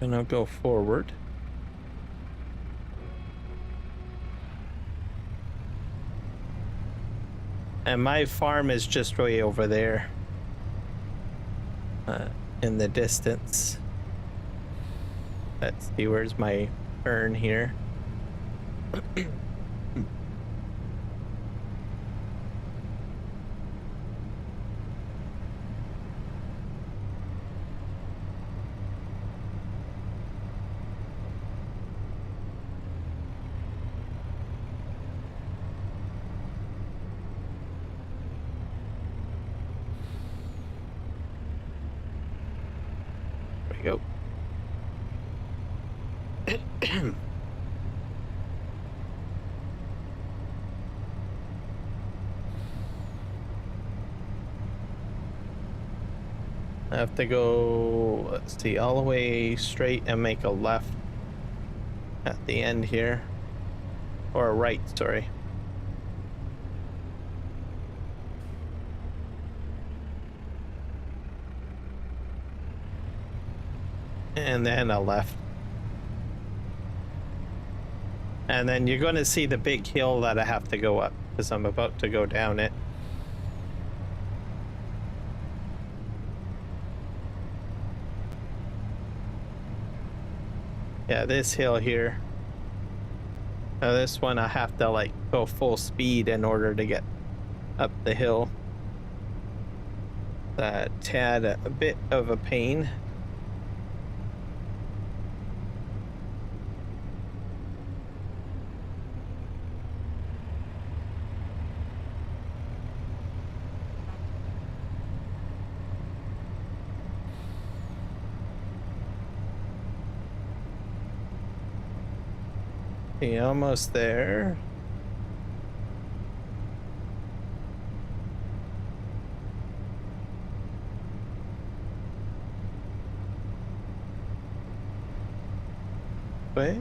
And I'll go forward. And my farm is just way over there, in the distance. Let's see, where's my urn here? Go. I have to go, let's see, all the way straight and make a left at the end here, or a right, sorry. And then a left. And then you're going to see the big hill that I have to go up, because I'm about to go down it. Yeah, this hill here. Now this one I have to like go full speed in order to get up the hill. That had a bit of a pain. Yeah, almost there. Wait.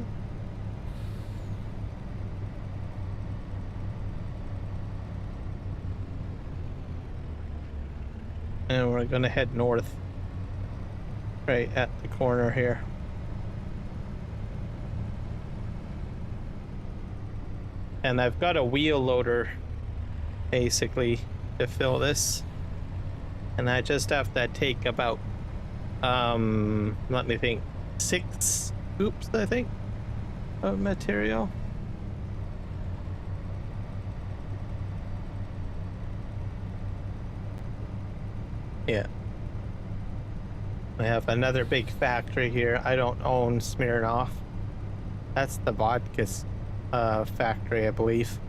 And we're gonna head north. Right at the corner here. And I've got a wheel loader basically to fill this, and I just have to take about let me think, 6 scoops I think of material. Yeah, I have another big factory here. I don't own Smirnoff. That's the vodka factory, I believe.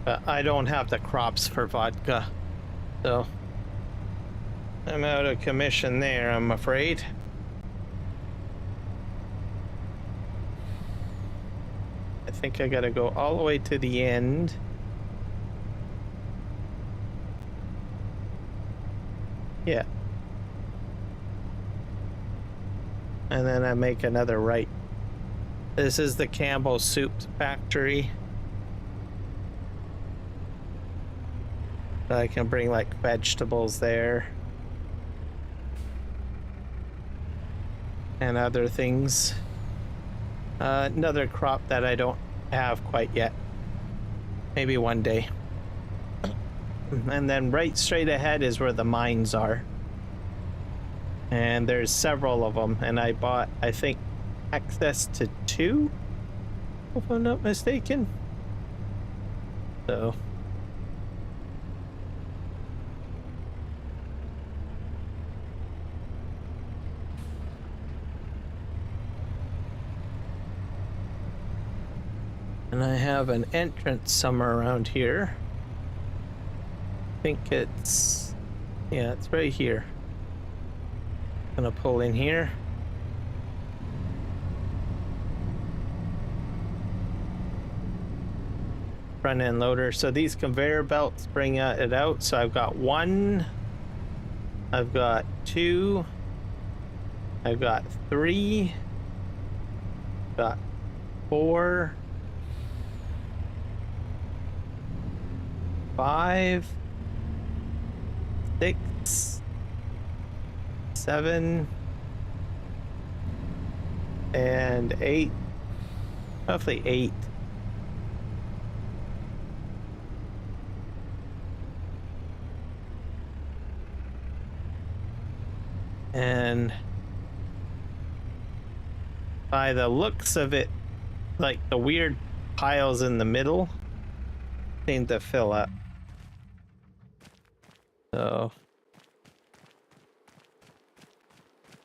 But I don't have the crops for vodka, so I'm out of commission there, I'm afraid. I think I gotta go all the way to the end. Yeah. And then I make another right. This is the Campbell Soup Factory. I can bring like vegetables there. And other things. Another crop that I don't have quite yet. Maybe one day. And then right straight ahead is where the mines are. And there's several of them, and I bought, I think, access to 2, if I'm not mistaken. So and I have an entrance somewhere around here. I think it's, yeah, it's right here. Gonna pull in here. Front end loader. So these conveyor belts bring it out. So I've got 1, I've got 2, I've got 3, got 4, 5, 6, 7, and 8. Roughly 8. And by the looks of it, like the weird piles in the middle seem to fill up.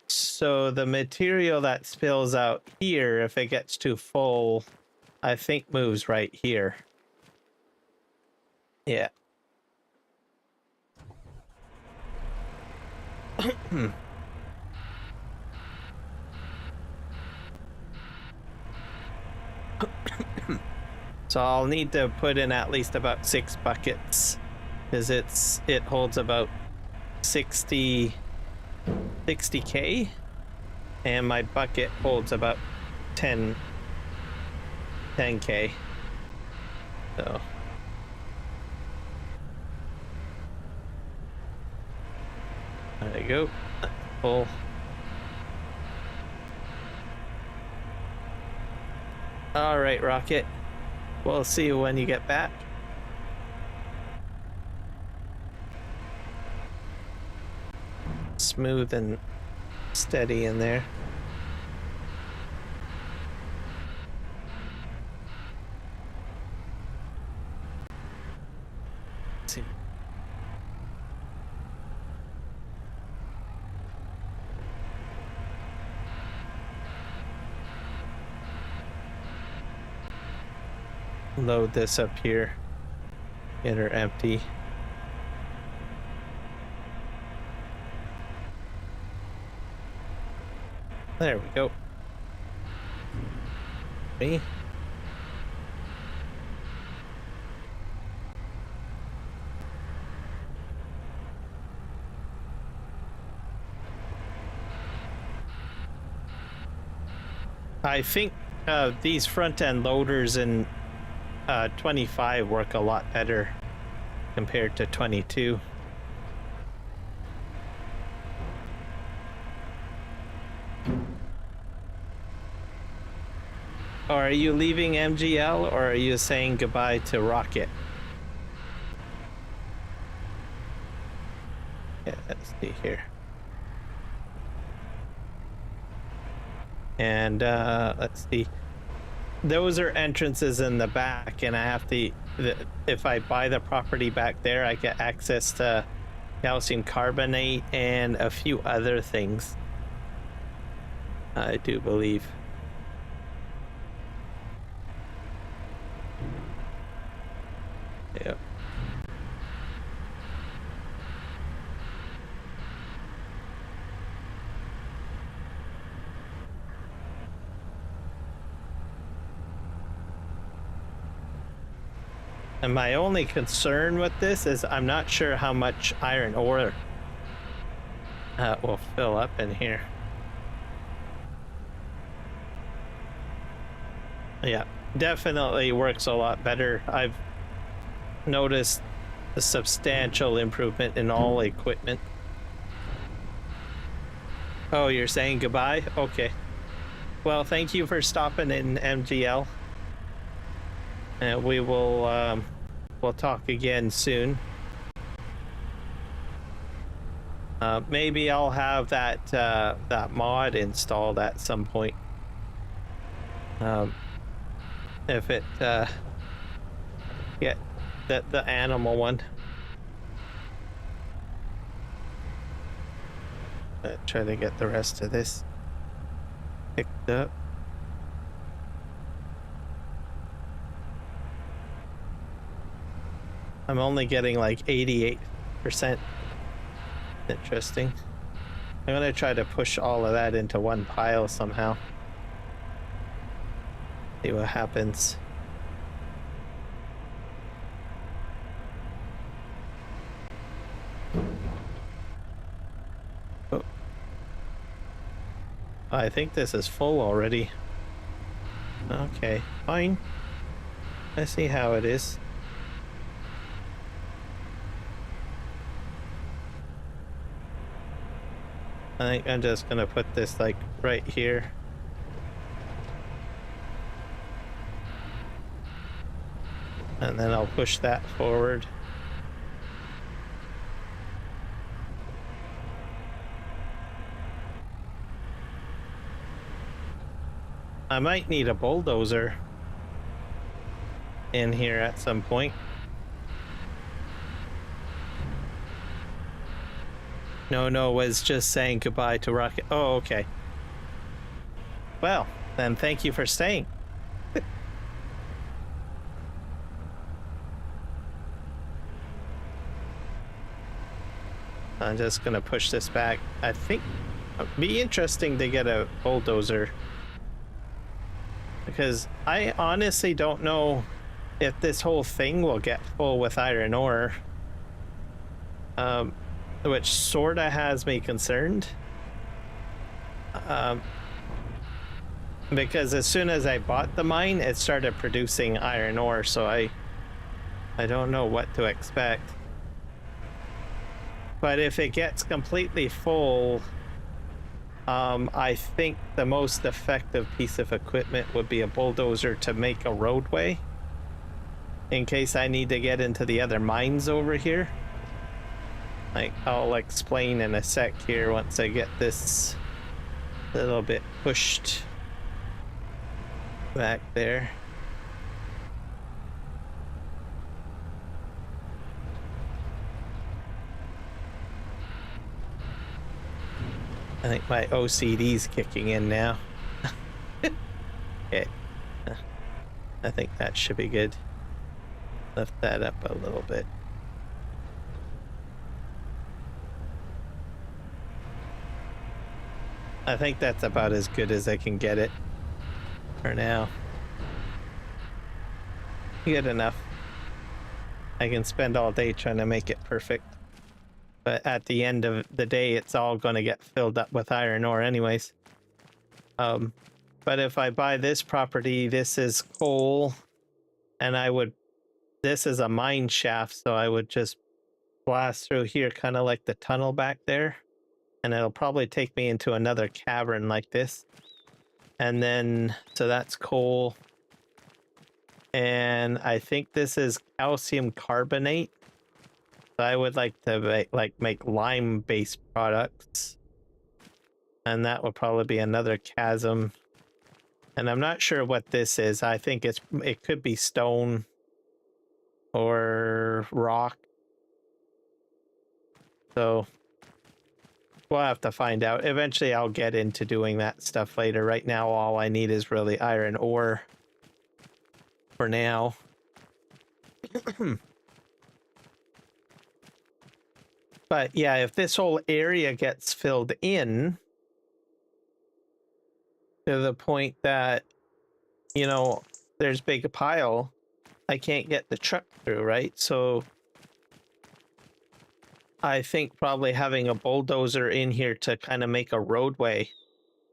So the material that spills out here, if it gets too full, I think moves right here. Yeah. So I'll need to put in at least about 6 buckets, because it holds about 60k, and my bucket holds about 10k. So there you go. Full. All right, Rocket. We'll see you when you get back. Smooth and steady in there. Let's see. Load this up here. Get her empty. There we go. Me. I think these front-end loaders in 25 work a lot better compared to 22. Or are you leaving MGL, or are you saying goodbye to Rocket? Yeah, let's see here. And let's see. Those are entrances in the back, and I have to, if I buy the property back there, I get access to calcium carbonate and a few other things, I do believe. Yep. And my only concern with this is I'm not sure how much iron ore will fill up in here. Yeah, definitely works a lot better. I've noticed a substantial improvement in all equipment. Oh, you're saying goodbye? Okay. Well, thank you for stopping in, MGL. And we will we'll talk again soon. Maybe I'll have that that mod installed at some point. If it get the animal one. Try to get the rest of this picked up. I'm only getting like 88%. Interesting. I'm gonna try to push all of that into one pile somehow. See what happens. Oh. I think this is full already. Okay, fine. I see how it is. I think I'm just gonna put this like right here. And then I'll push that forward. I might need a bulldozer in here at some point. No, was just saying goodbye to Rocket. Oh, okay. Well, then thank you for staying. I'm just gonna push this back. I think it'd be interesting to get a bulldozer, because I honestly don't know if this whole thing will get full with iron ore, which sorta has me concerned, because as soon as I bought the mine, it started producing iron ore, so I don't know what to expect. But if it gets completely full, I think the most effective piece of equipment would be a bulldozer to make a roadway in case I need to get into the other mines over here. Like, I'll explain in a sec here once I get this little bit pushed back there. I think my OCD's kicking in now. Okay. I think that should be good. Lift that up a little bit. I think that's about as good as I can get it for now. Good enough. I can spend all day trying to make it perfect. But at the end of the day, it's all going to get filled up with iron ore anyways. But if I buy this property, this is coal, and this is a mine shaft, so I would just blast through here, kind of like the tunnel back there, and it'll probably take me into another cavern like this. And then, so that's coal. And I think this is calcium carbonate. So I would like to make lime-based products, and that would probably be another chasm. And I'm not sure what this is. I think it could be stone or rock. So we'll have to find out. Eventually, I'll get into doing that stuff later. Right now, all I need is really iron ore for now. But yeah, if this whole area gets filled in to the point that, you know, there's big pile, I can't get the truck through, right? So I think probably having a bulldozer in here to kind of make a roadway,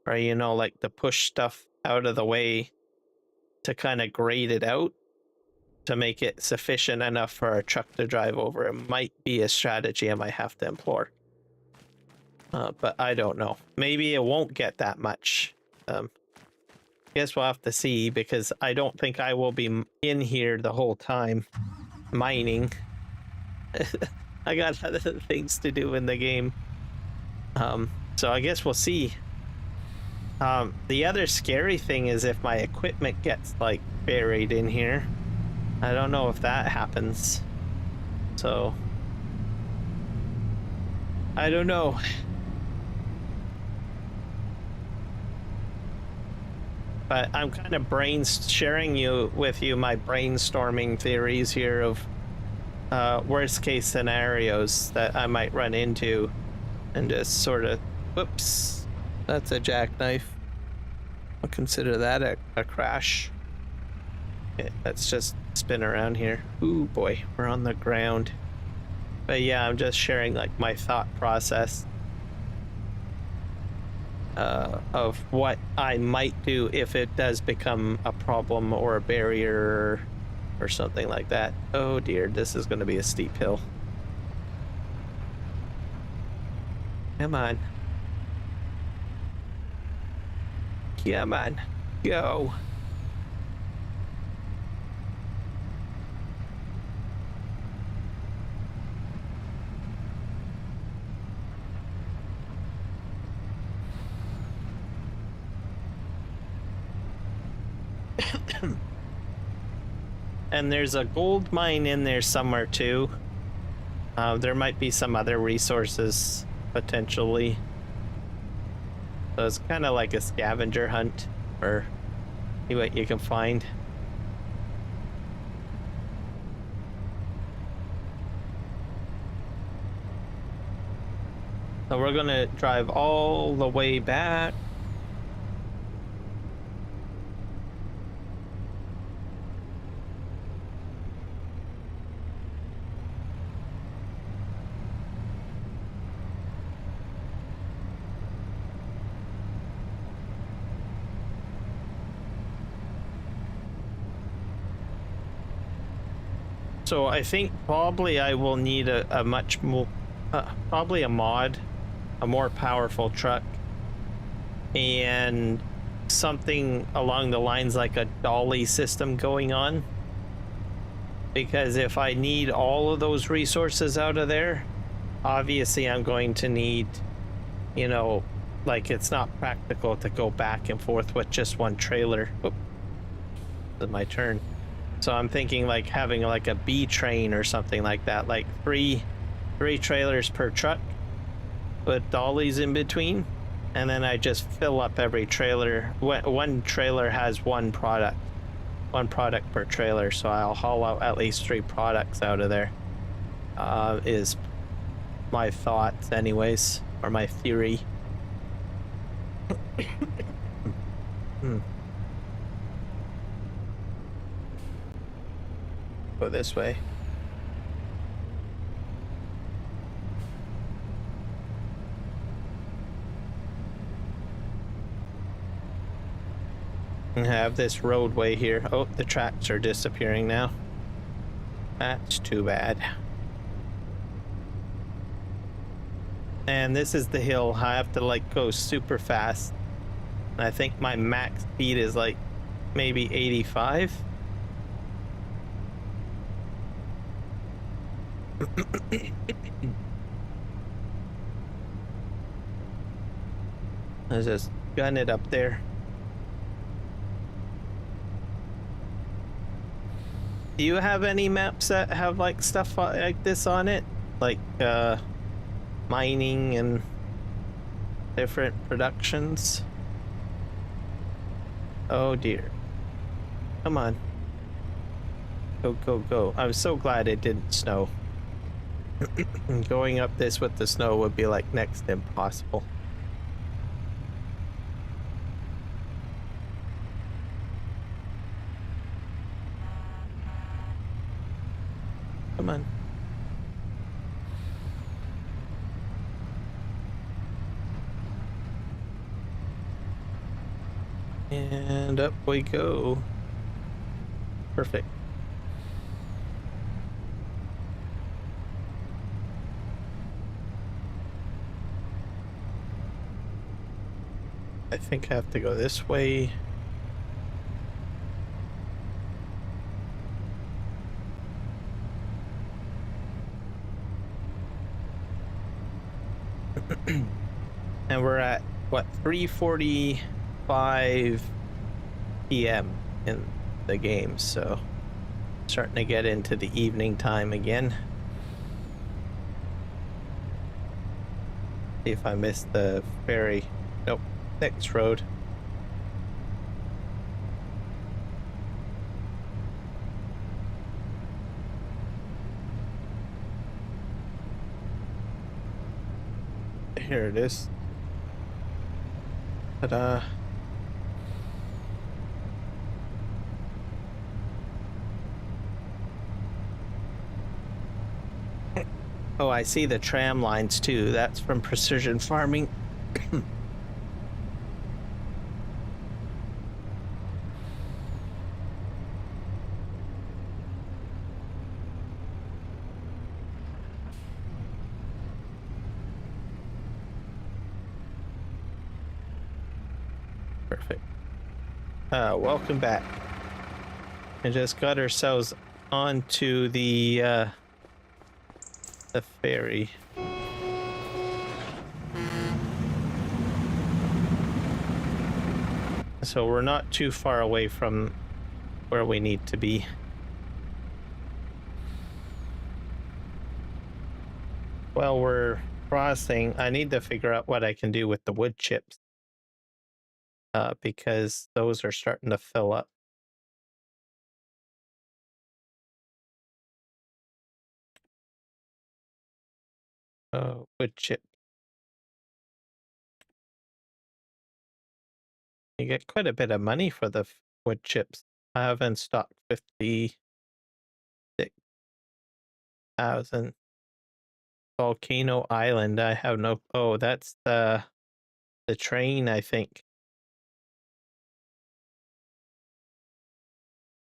or, you know, like to push stuff out of the way to kind of grade it out to make it sufficient enough for a truck to drive over. It might be a strategy I might have to employ. But I don't know. Maybe it won't get that much. Guess we'll have to see, because I don't think I will be in here the whole time mining. I got other things to do in the game. So I guess we'll see. The other scary thing is if my equipment gets like buried in here. I don't know if that happens. So I don't know. But I'm kind of sharing with you my brainstorming theories here of worst case scenarios that I might run into, and just sort of, whoops, that's a jackknife. I'll consider that a crash. Okay, let's just spin around here. Ooh boy, we're on the ground. But yeah, I'm just sharing like my thought process of what I might do if it does become a problem or a barrier or something like that. Oh dear, this is going to be a steep hill. Come on. Come on. Go. And there's a gold mine in there somewhere too. There might be some other resources potentially. So it's kind of like a scavenger hunt, or see what you can find. So we're gonna drive all the way back. So I think probably I will need a much more, probably a mod, a more powerful truck, and something along the lines like a dolly system going on. Because if I need all of those resources out of there, obviously I'm going to need, you know, like it's not practical to go back and forth with just one trailer. Oop, this is my turn. So I'm thinking like having like a B train or something like that, like three trailers per truck with dollies in between, and then I just fill up every trailer. One trailer has one product per trailer, so I'll haul out at least 3 products out of there. Is my thoughts anyways, or my theory. Go this way. And have this roadway here. Oh, the tracks are disappearing now. That's too bad. And this is the hill. I have to like go super fast. And I think my max speed is like maybe 85. Let's just gun it up there. Do you have any maps that have like stuff like this on it? Like mining and different productions? Oh dear. Come on. Go, go, go. I'm so glad it didn't snow. Going up this with the snow would be like next to impossible. Come on. And up we go. Perfect. I think I have to go this way. And we're at, what, 3:45 p.m. in the game, so starting to get into the evening time again. See if I missed the ferry. Nope, next road. Here it is. Ta-da. Oh, I see the tram lines too. That's from precision farming. Perfect. Welcome back. We just got ourselves onto the ferry. So we're not too far away from where we need to be. Well, we're crossing. I need to figure out what I can do with the wood chips. Because those are starting to fill up. Wood chip. You get quite a bit of money for the wood chips. I have in stock 56,000. Volcano Island. I have no. Oh, that's the train, I think.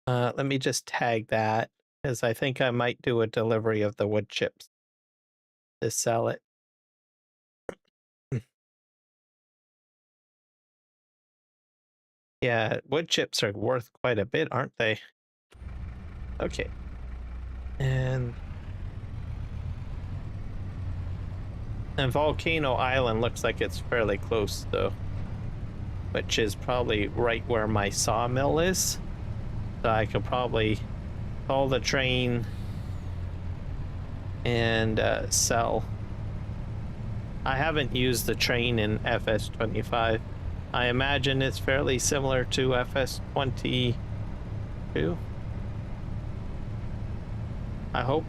Let me just tag that, because I think I might do a delivery of the wood chips to sell it. Yeah, wood chips are worth quite a bit, aren't they? Okay. And Volcano Island looks like it's fairly close, though, which is probably right where my sawmill is. So I could probably call the train and sell. I haven't used the train in FS25. I imagine it's fairly similar to FS22. I hope.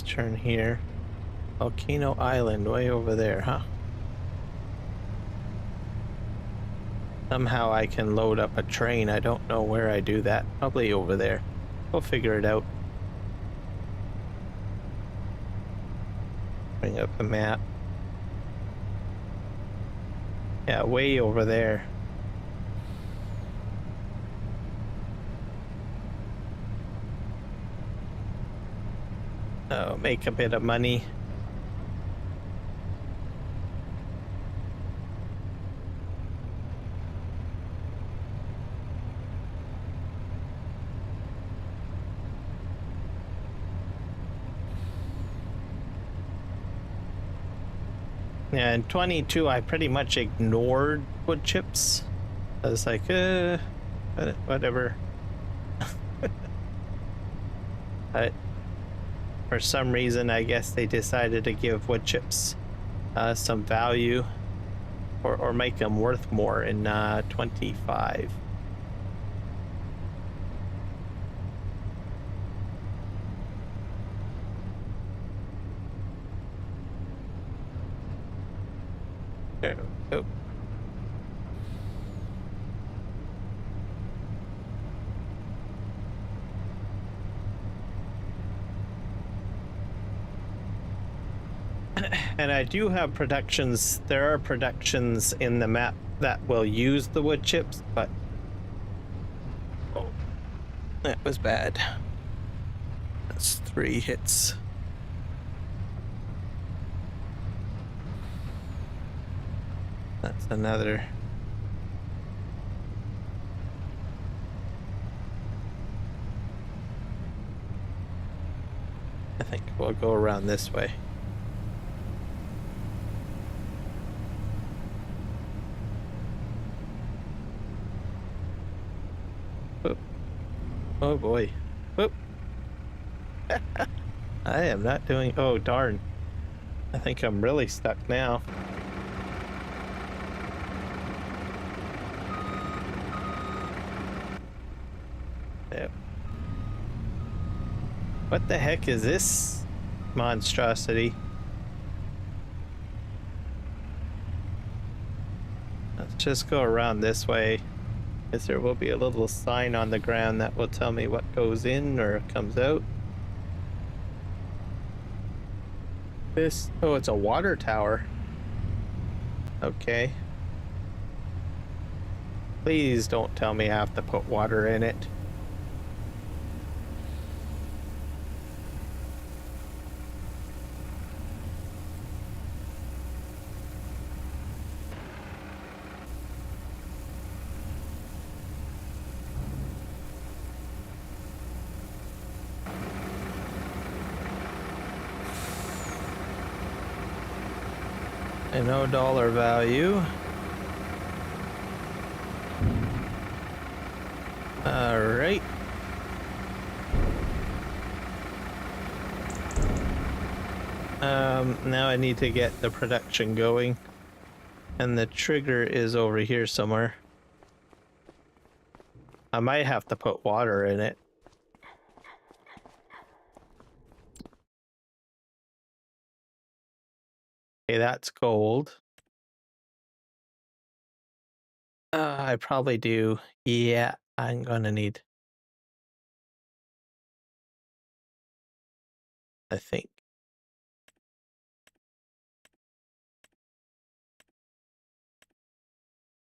Turn here. Volcano Island, way over there, huh? Somehow I can load up a train. I don't know where I do that. Probably over there. We'll figure it out. Bring up the map. Yeah, way over there. Oh, make a bit of money. Yeah, in 22, I pretty much ignored wood chips. I was like, whatever. But for some reason, I guess they decided to give wood chips some value, or make them worth more in 25. There we go. And I do have productions. There are productions in the map that will use the wood chips, but oh, that was bad. That's 3 hits. That's another. I think we'll go around this way. Oh, oh boy. Oh. I am not doing. Oh, darn. I think I'm really stuck now. Yep. What the heck is this monstrosity? Let's just go around this way, because there will be a little sign on the ground that will tell me what goes in or comes out. This, oh, it's a water tower. Okay. Please don't tell me I have to put water in it. And no dollar value. All right. Now I need to get the production going. And the trigger is over here somewhere. I might have to put water in it. Okay, that's gold. I probably do. Yeah, I'm gonna need. I think.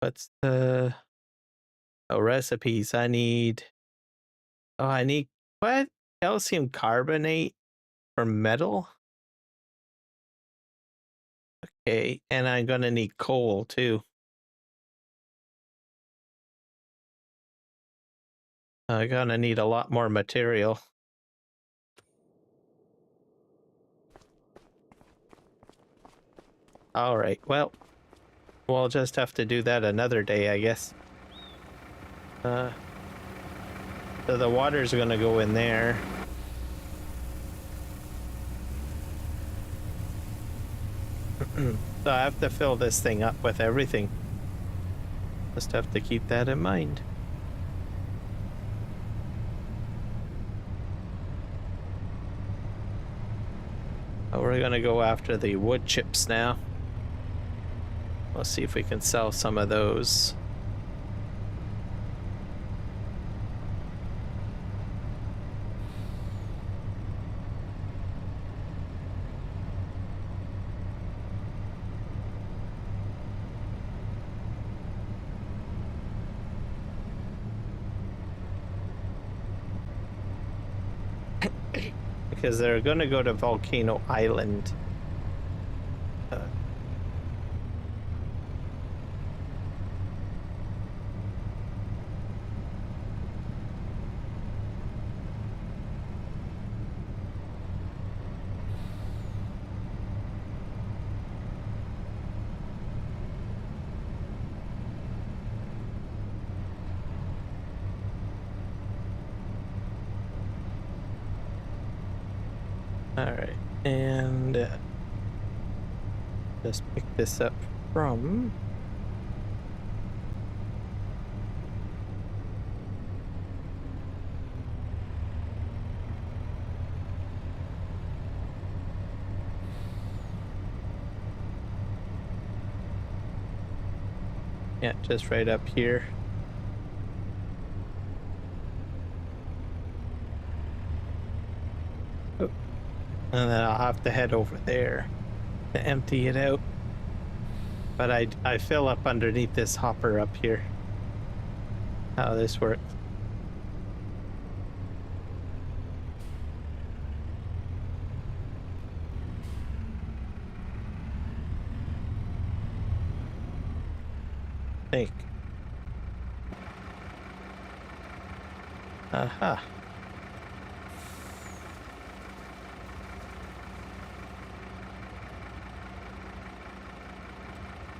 What's the... Oh, recipes. I need... Oh, I need... What? Calcium carbonate for metal? Okay, and I'm gonna need coal too. I'm gonna need a lot more material. Alright, well, we'll just have to do that another day, I guess. So the water's gonna go in there. So I have to fill this thing up with everything. Just have to keep that in mind. Oh, we're gonna go after the wood chips now. Let's see if we can sell some of those. Because they're gonna go to Volcano Island. Alright, and just pick this up from... Yeah, just right up here. Oh. And then I'll have to head over there. to empty it out. But I fill up underneath this hopper up here. How this works. Think. Aha.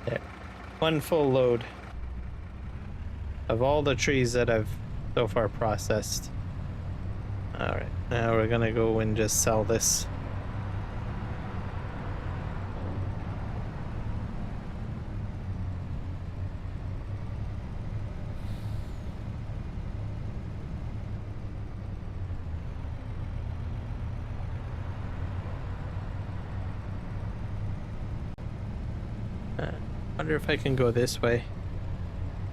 There. One full load of all the trees that I've so far processed. Alright, now we're gonna go and just sell this. Wonder if I can go this way.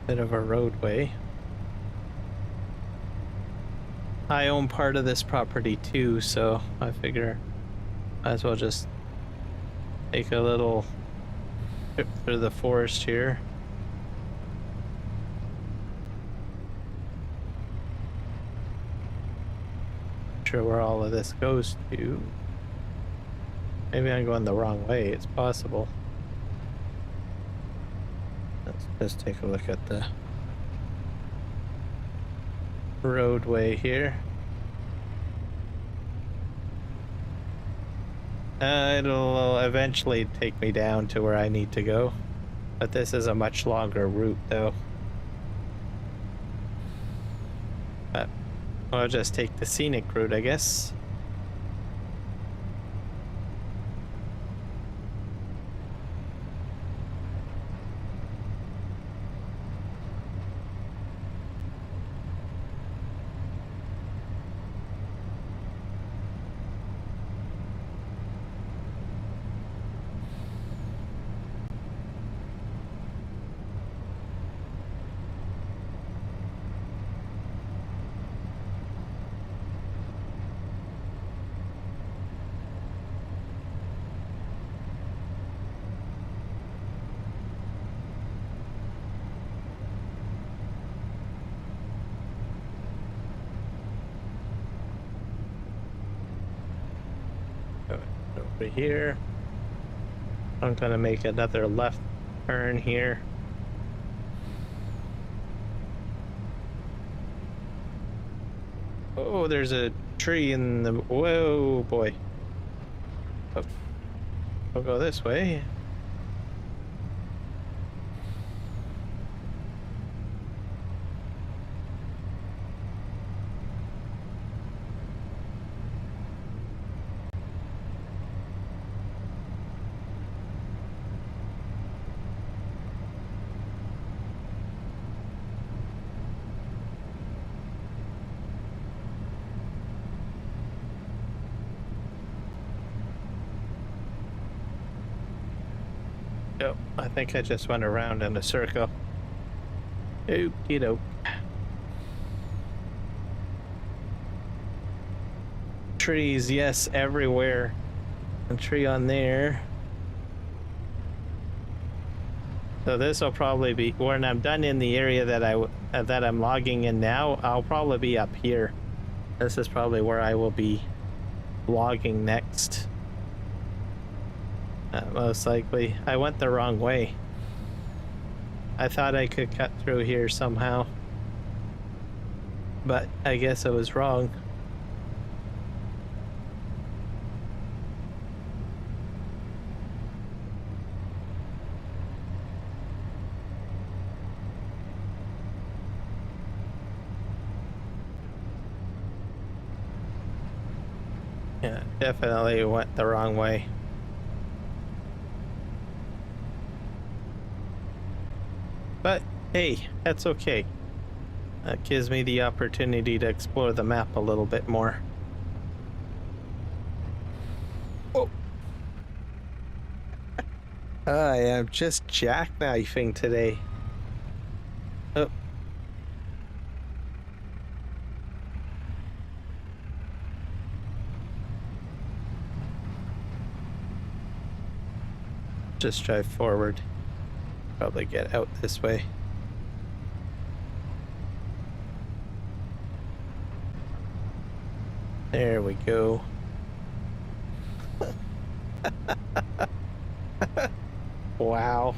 Bit of a roadway. I own part of this property too, so I figure might as well just take a little trip through the forest here. Not sure where all of this goes to. Maybe I'm going the wrong way, it's possible. Let's take a look at the roadway here. It'll eventually take me down to where I need to go, but this is a much longer route though. But I'll just take the scenic route, I guess. Over here. I'm gonna make another left turn here. Oh, there's a tree in the... Whoa, boy. Oh. I'll go this way. Oh, I think I just went around in a circle. Okie doke. Trees, yes, everywhere. A tree on there. So this will probably be when I'm done in the area that I'm logging in now. I'll probably be up here. This is probably where I will be logging next. Most likely. I went the wrong way. I thought I could cut through here somehow, but I guess I was wrong. Yeah, definitely went the wrong way. But hey, that's okay. That gives me the opportunity to explore the map a little bit more. Oh. I am just jackknifing today. Oh. just drive forward. Probably get out this way. There we go. Wow.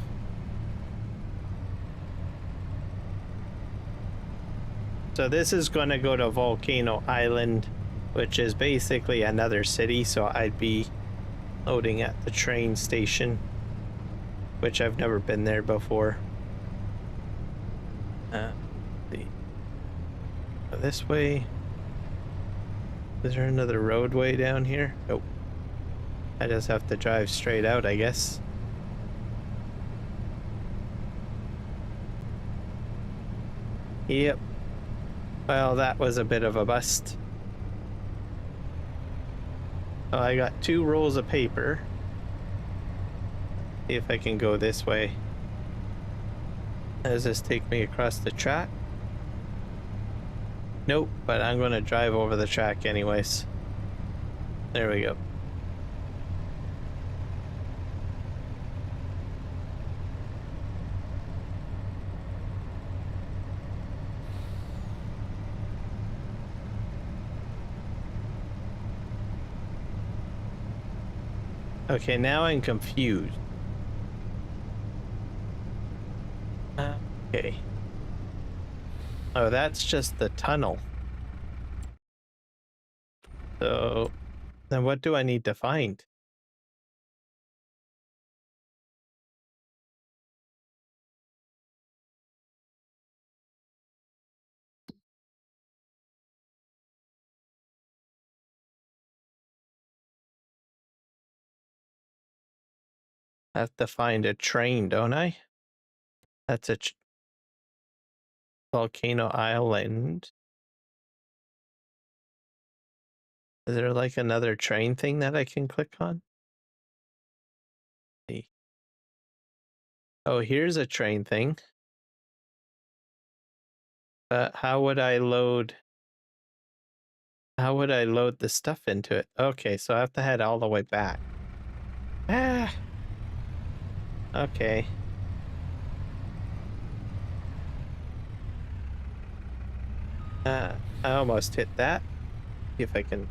So this is going to go to Volcano Island, which is basically another city. So I'd be loading at the train station, which I've never been there before. This way. Is there another roadway down here? Nope. I just have to drive straight out, I guess. Yep. Well, that was a bit of a bust. Oh, I got 2 rolls of paper. See if I can go this way. Does this take me across the track? Nope, but I'm going to drive over the track anyways. There we go. Okay, now I'm confused. Okay. Oh, that's just the tunnel. So, then what do I need to find? I have to find a train, don't I? That's a Volcano Island. Is there like another train thing that I can click on? Oh, here's a train thing. But how would I load the stuff into it? Okay, so I have to head all the way back. Ah. Okay. I almost hit that. See if I can.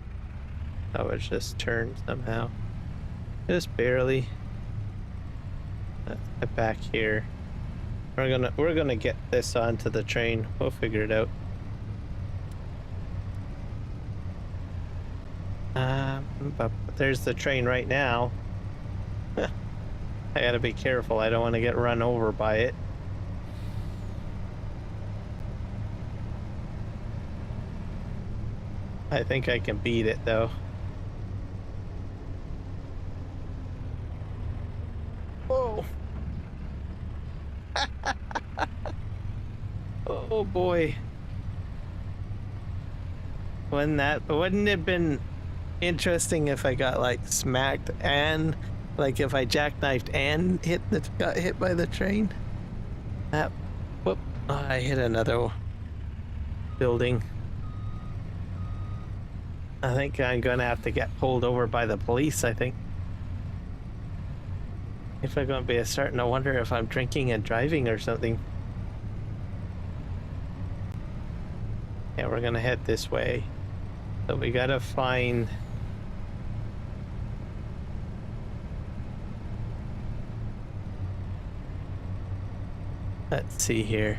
Oh, it's just turned somehow. Just barely. Let's get back here. We're gonna get this onto the train. We'll figure it out. But there's the train right now. I gotta be careful. I don't want to get run over by it. I think I can beat it though. Whoa. Oh boy. Wouldn't it have been interesting if I got like smacked and like if I jackknifed and got hit by the train? Whoop. Oh, I hit another building. I think I'm gonna have to get pulled over by the police, I think. If I'm gonna be starting to wonder if I'm drinking and driving or something. Yeah, we're gonna head this way. So we gotta find... Let's see here.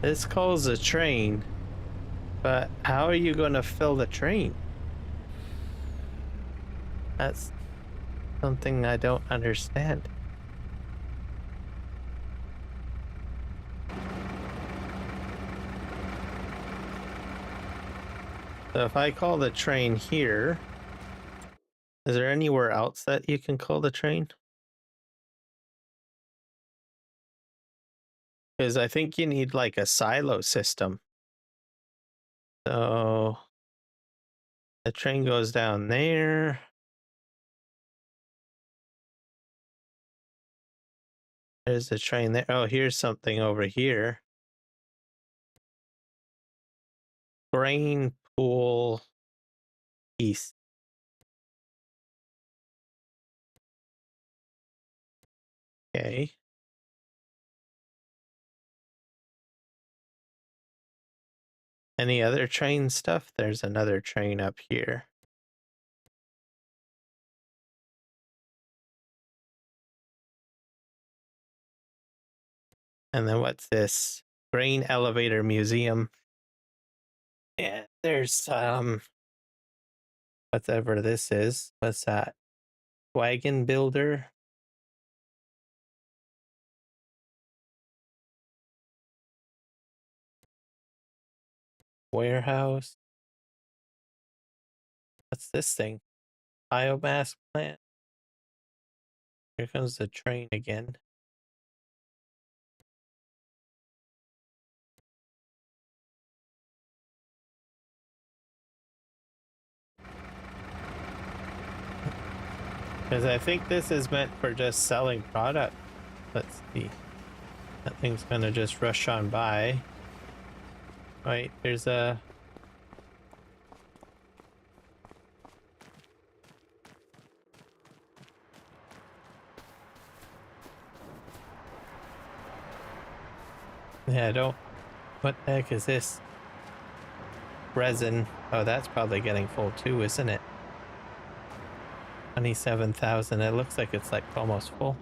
This calls a train, but how are you gonna fill the train? That's something I don't understand. So if I call the train here, is there anywhere else that you can call the train? Because I think you need like a silo system. So the train goes down there. There's the train there. Oh, here's something over here. Grain pool east. Okay. Any other train stuff? There's another train up here. And then what's this? Grain Elevator Museum. Yeah, there's whatever this is. What's that? Wagon builder. Warehouse. What's this thing? Biomass plant. Here comes the train again. Because I think this is meant for just selling product. Let's see. That thing's gonna just rush on by. Right, there's a... Yeah, I don't... What the heck is this? Resin. Oh, that's probably getting full too, isn't it? 27,000. It looks like it's like almost full.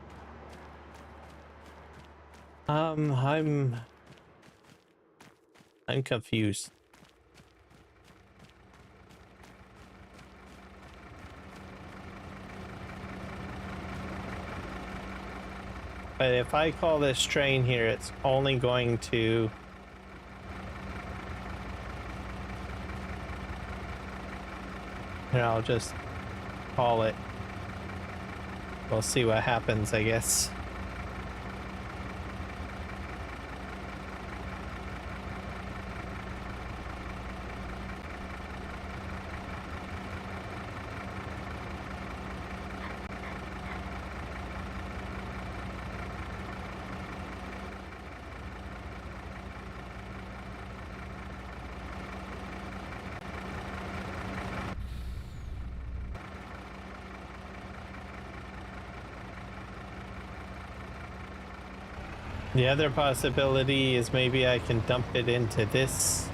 I'm confused. But if I call this train here, it's only going to... Here, I'll just call it. We'll see what happens, I guess. The other possibility is maybe I can dump it into this.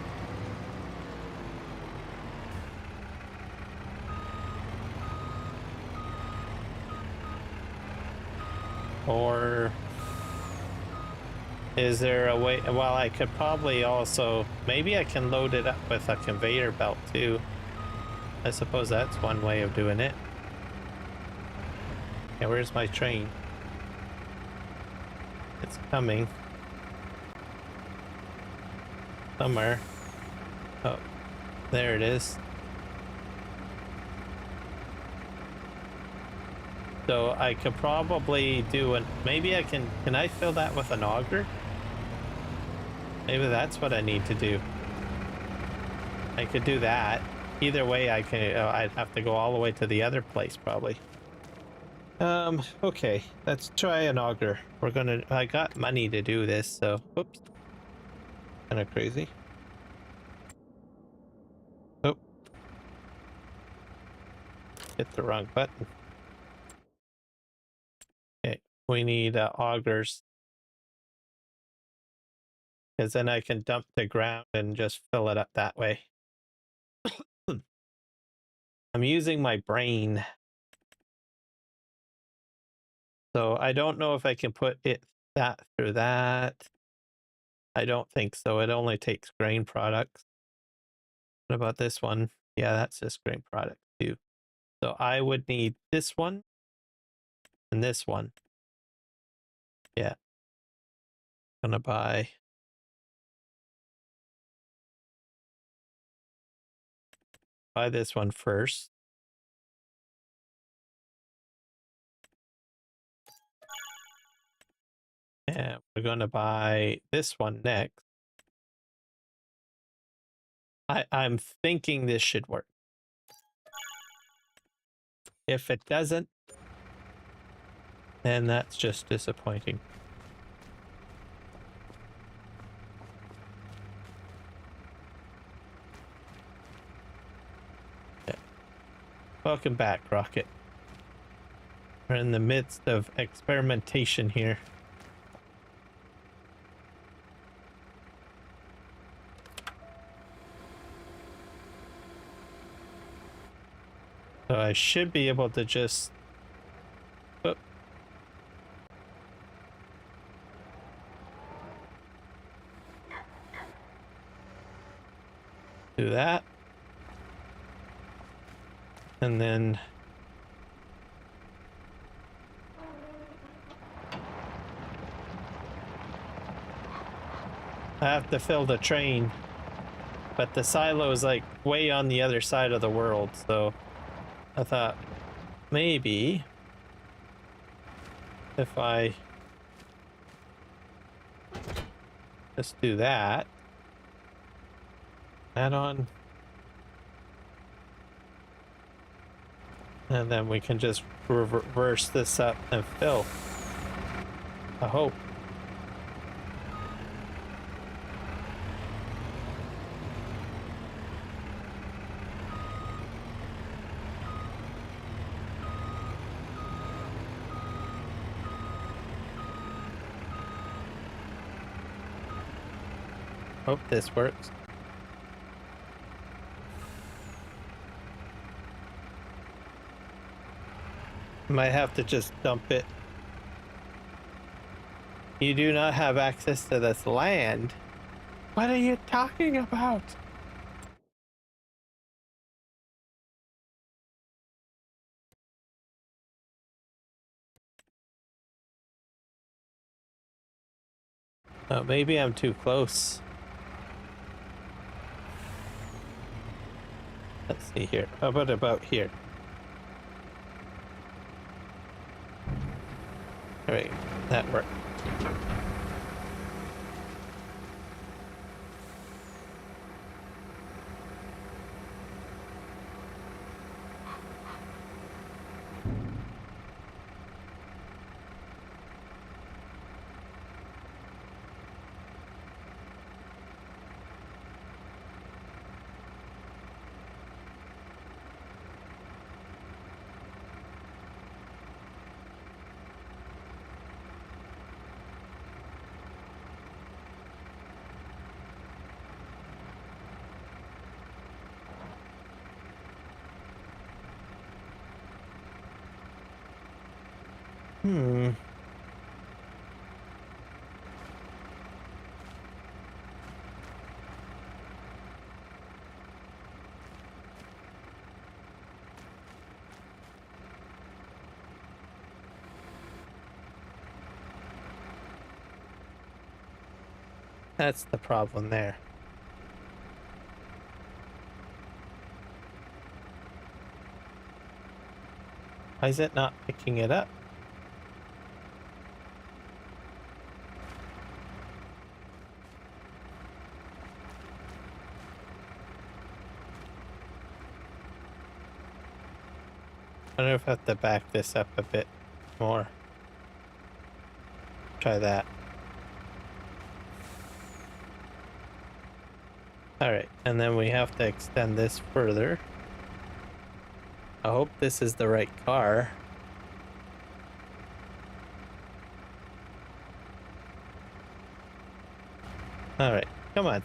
Or is there a way? Well, I could probably also, maybe I can load it up with a conveyor belt too. I suppose that's one way of doing it. Yeah, where's my train? It's coming. Somewhere. Oh, there it is. So I could probably do an, maybe I can I fill that with an auger? Maybe that's what I need to do. I could do that. Either way, I can, I'd have to go all the way to the other place probably. Okay, let's try an auger. I got money to do this, so, whoops. Kind of crazy. Oh. Hit the wrong button. Okay, we need augers. Because then I can dump the ground and just fill it up that way. I'm using my brain. So I don't know if I can put that through that. I don't think so. It only takes grain products. What about this one? Yeah, that's just grain product too. So I would need this one and this one. Yeah. Gonna buy this one first. And we're gonna buy this one next. I'm thinking this should work. If it doesn't, then that's just disappointing. Yeah. Welcome back, Rocket. We're in the midst of experimentation here. So I should be able to just do that. And then I have to fill the train, but the silo is like way on the other side of the world, so I thought maybe if I just do that, add on, and then we can just reverse this up and fill. I hope. Hope this works. Might have to just dump it. You do not have access to this land. What are you talking about? Oh, maybe I'm too close. Let's see here. How about here? All right, that worked. That's the problem there. Why is it not picking it up? I wonder if I have to back this up a bit more. Try that. All right, and then we have to extend this further. I hope this is the right car. All right, come on.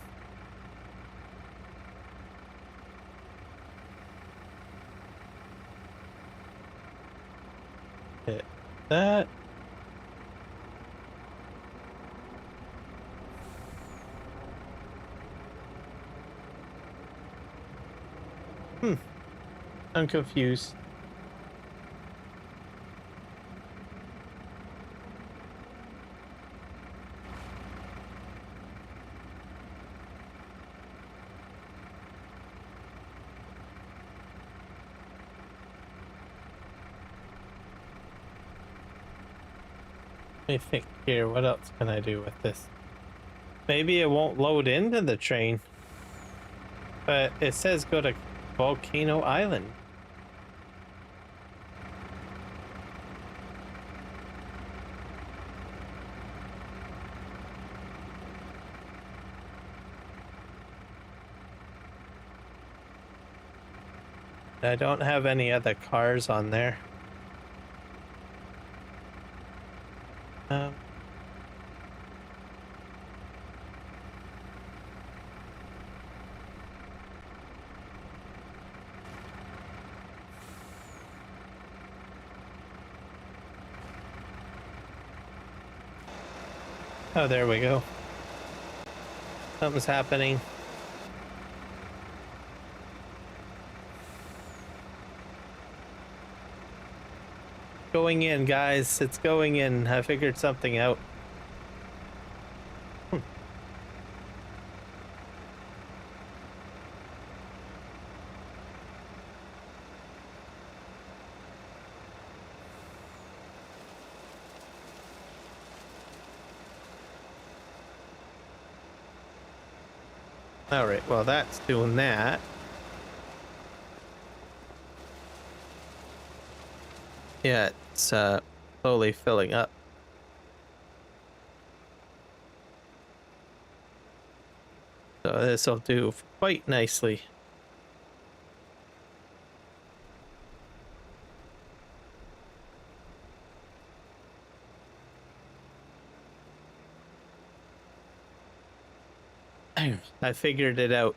Hit that. I'm confused. Let me think here, what else can I do with this? Maybe it won't load into the train. But it says go to Volcano Island. I don't have any other cars on there. Oh, there we go. Something's happening. Going in, guys. It's going in. I figured something out. All right, well, that's doing that. Yeah, it's slowly filling up. So this will do quite nicely. I figured it out.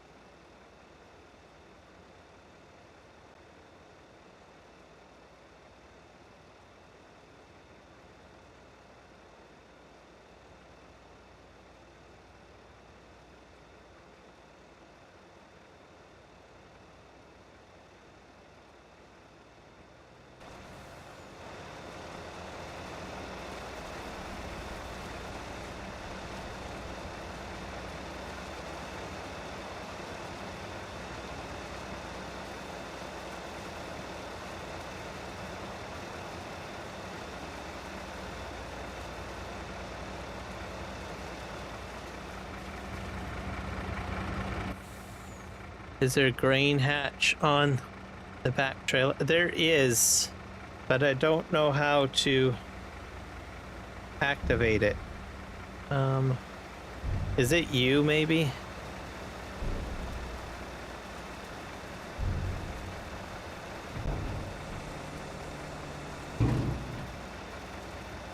Is there a grain hatch on the back trailer? There is, but I don't know how to activate it. Is it you, maybe?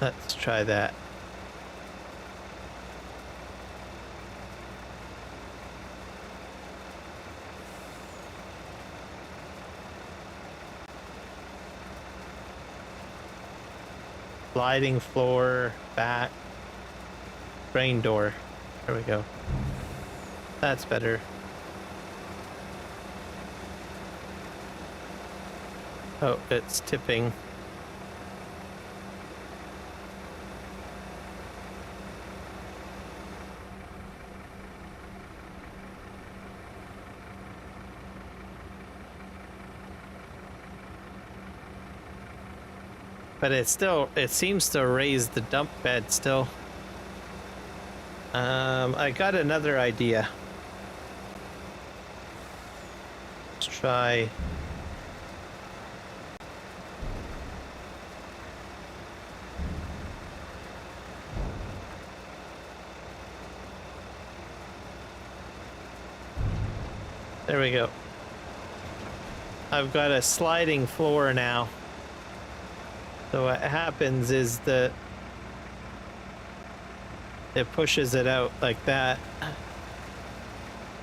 Let's try that. Sliding floor, back, rain door. There we go. That's better. Oh, it's tipping. But it seems to raise the dump bed still. I got another idea. Let's try. There we go. I've got a sliding floor now. So what happens is that it pushes it out like that.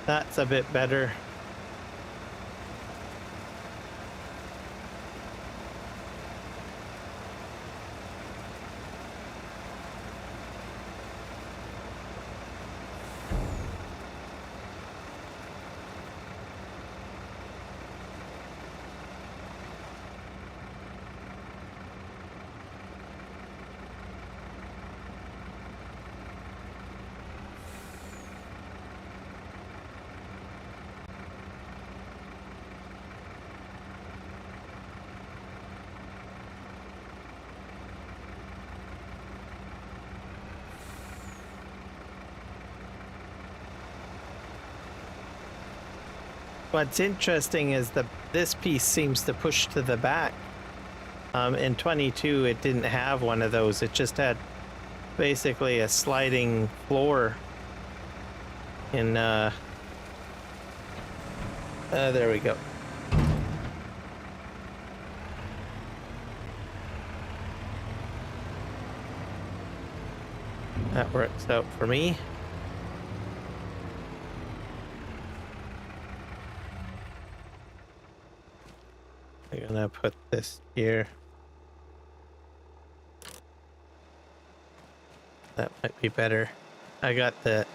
That's a bit better. What's interesting is this piece seems to push to the back. In 22, it didn't have one of those. It just had basically a sliding floor. In there we go. That works out for me. I'm gonna put this here. That might be better. I got the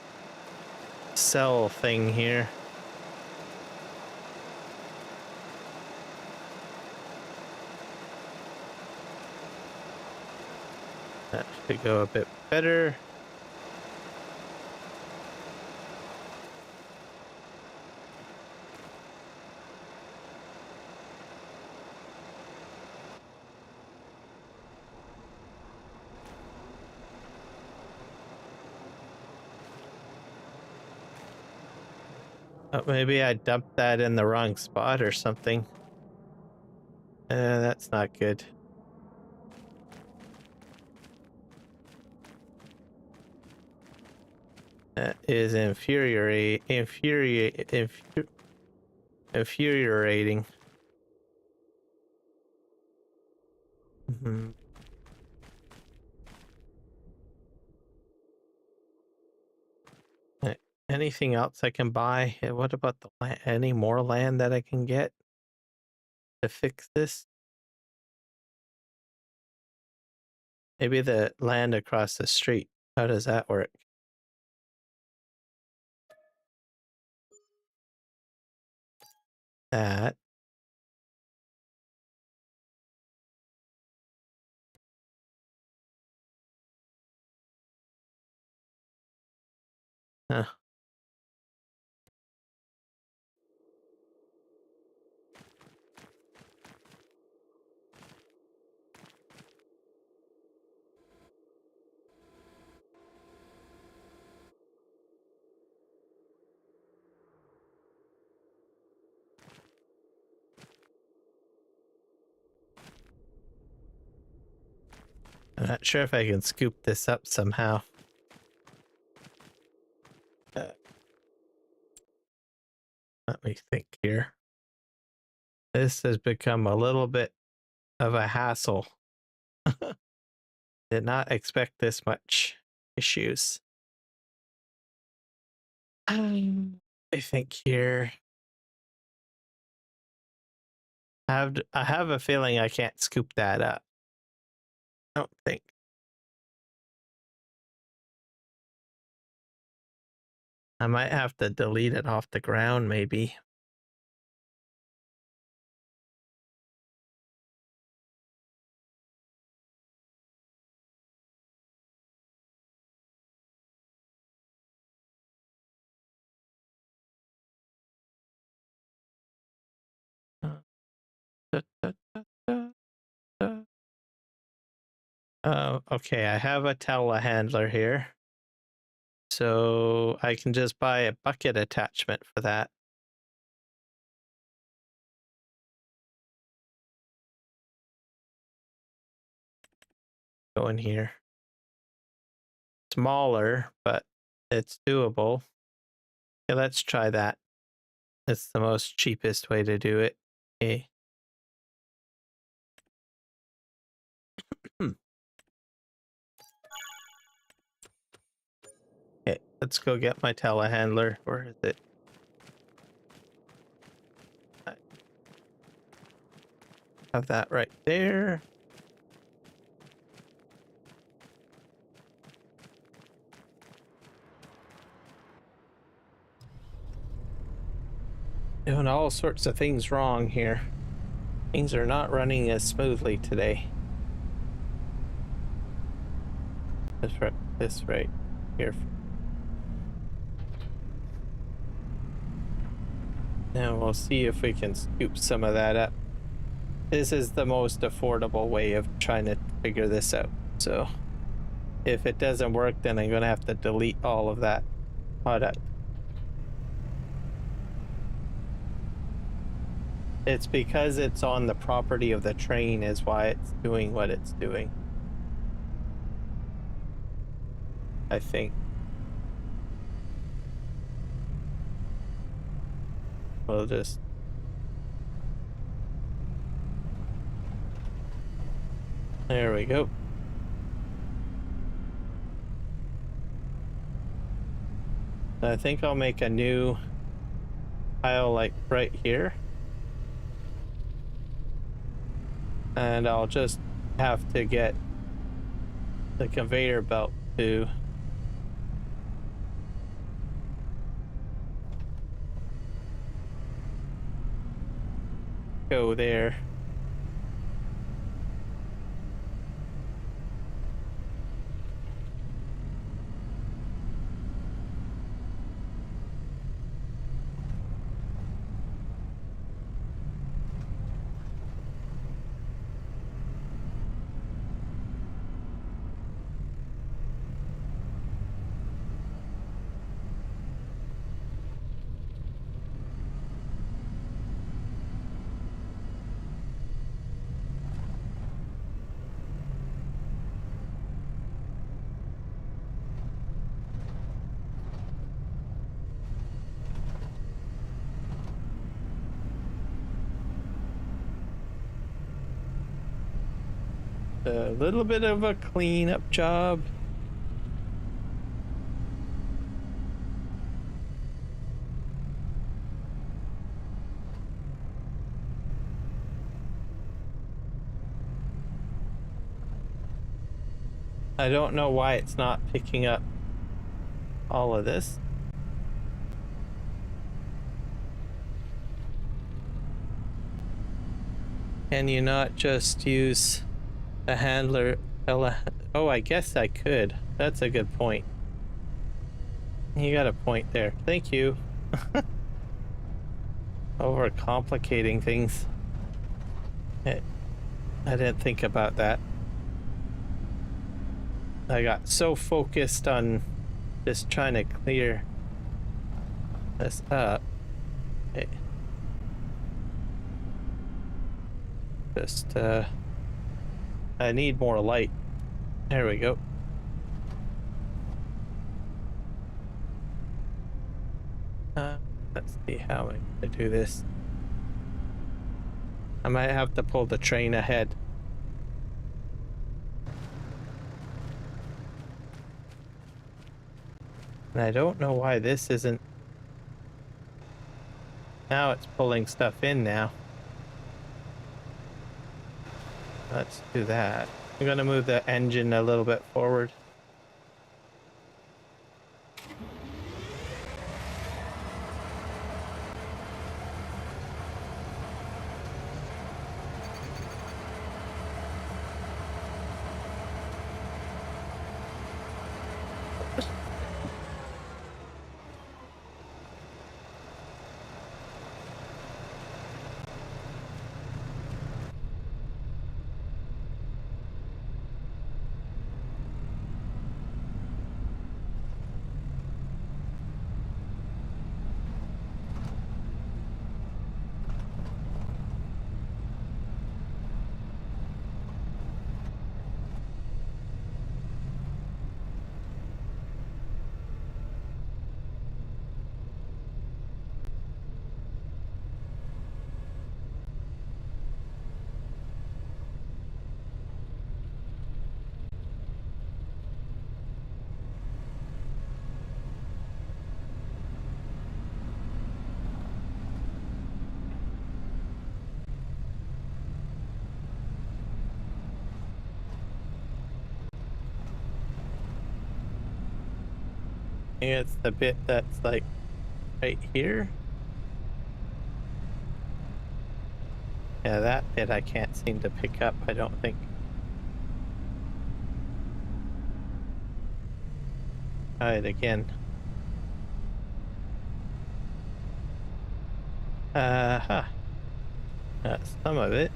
cell thing here. That should go a bit better. Oh, maybe I dumped that in the wrong spot or something. That's not good. That is infuriating. Mm-hmm. Anything else I can buy? What about the land? Any more land that I can get to fix this? Maybe the land across the street. How does that work? That. Huh. I'm not sure if I can scoop this up somehow. Let me think here. This has become a little bit of a hassle. Did not expect this much issues. I think here. I have a feeling I can't scoop that up. I don't think. I might have to delete it off the ground, maybe. Okay, I have a telehandler here. So I can just buy a bucket attachment for that. Go in here. Smaller, but it's doable. Yeah, let's try that. It's the most cheapest way to do it. Okay. Okay, let's go get my telehandler. Where is it? I have that right there. Doing all sorts of things wrong here. Things are not running as smoothly today. This right here. And we'll see if we can scoop some of that up. This is the most affordable way of trying to figure this out. So if it doesn't work, then I'm going to have to delete all of that product. It's because it's on the property of the train is why it's doing what it's doing. I think. We'll just... There we go. I think I'll make a new pile like right here. And I'll just have to get the conveyor belt to go there. A little bit of a cleanup job. I don't know why it's not picking up all of this. Can you not just use a handler? Oh, I guess I could. That's a good point. You got a point there. Thank you. Overcomplicating things. I didn't think about that. I got so focused on just trying to clear this up. Okay. Just, I need more light. There we go. Let's see how I'm gonna do this. I might have to pull the train ahead. And I don't know why this isn't. Now it's pulling stuff in now. Let's do that. I'm gonna move the engine a little bit forward. It's the bit that's like right here. Yeah, that bit I can't seem to pick up, I don't think. Try it again. That's some of it.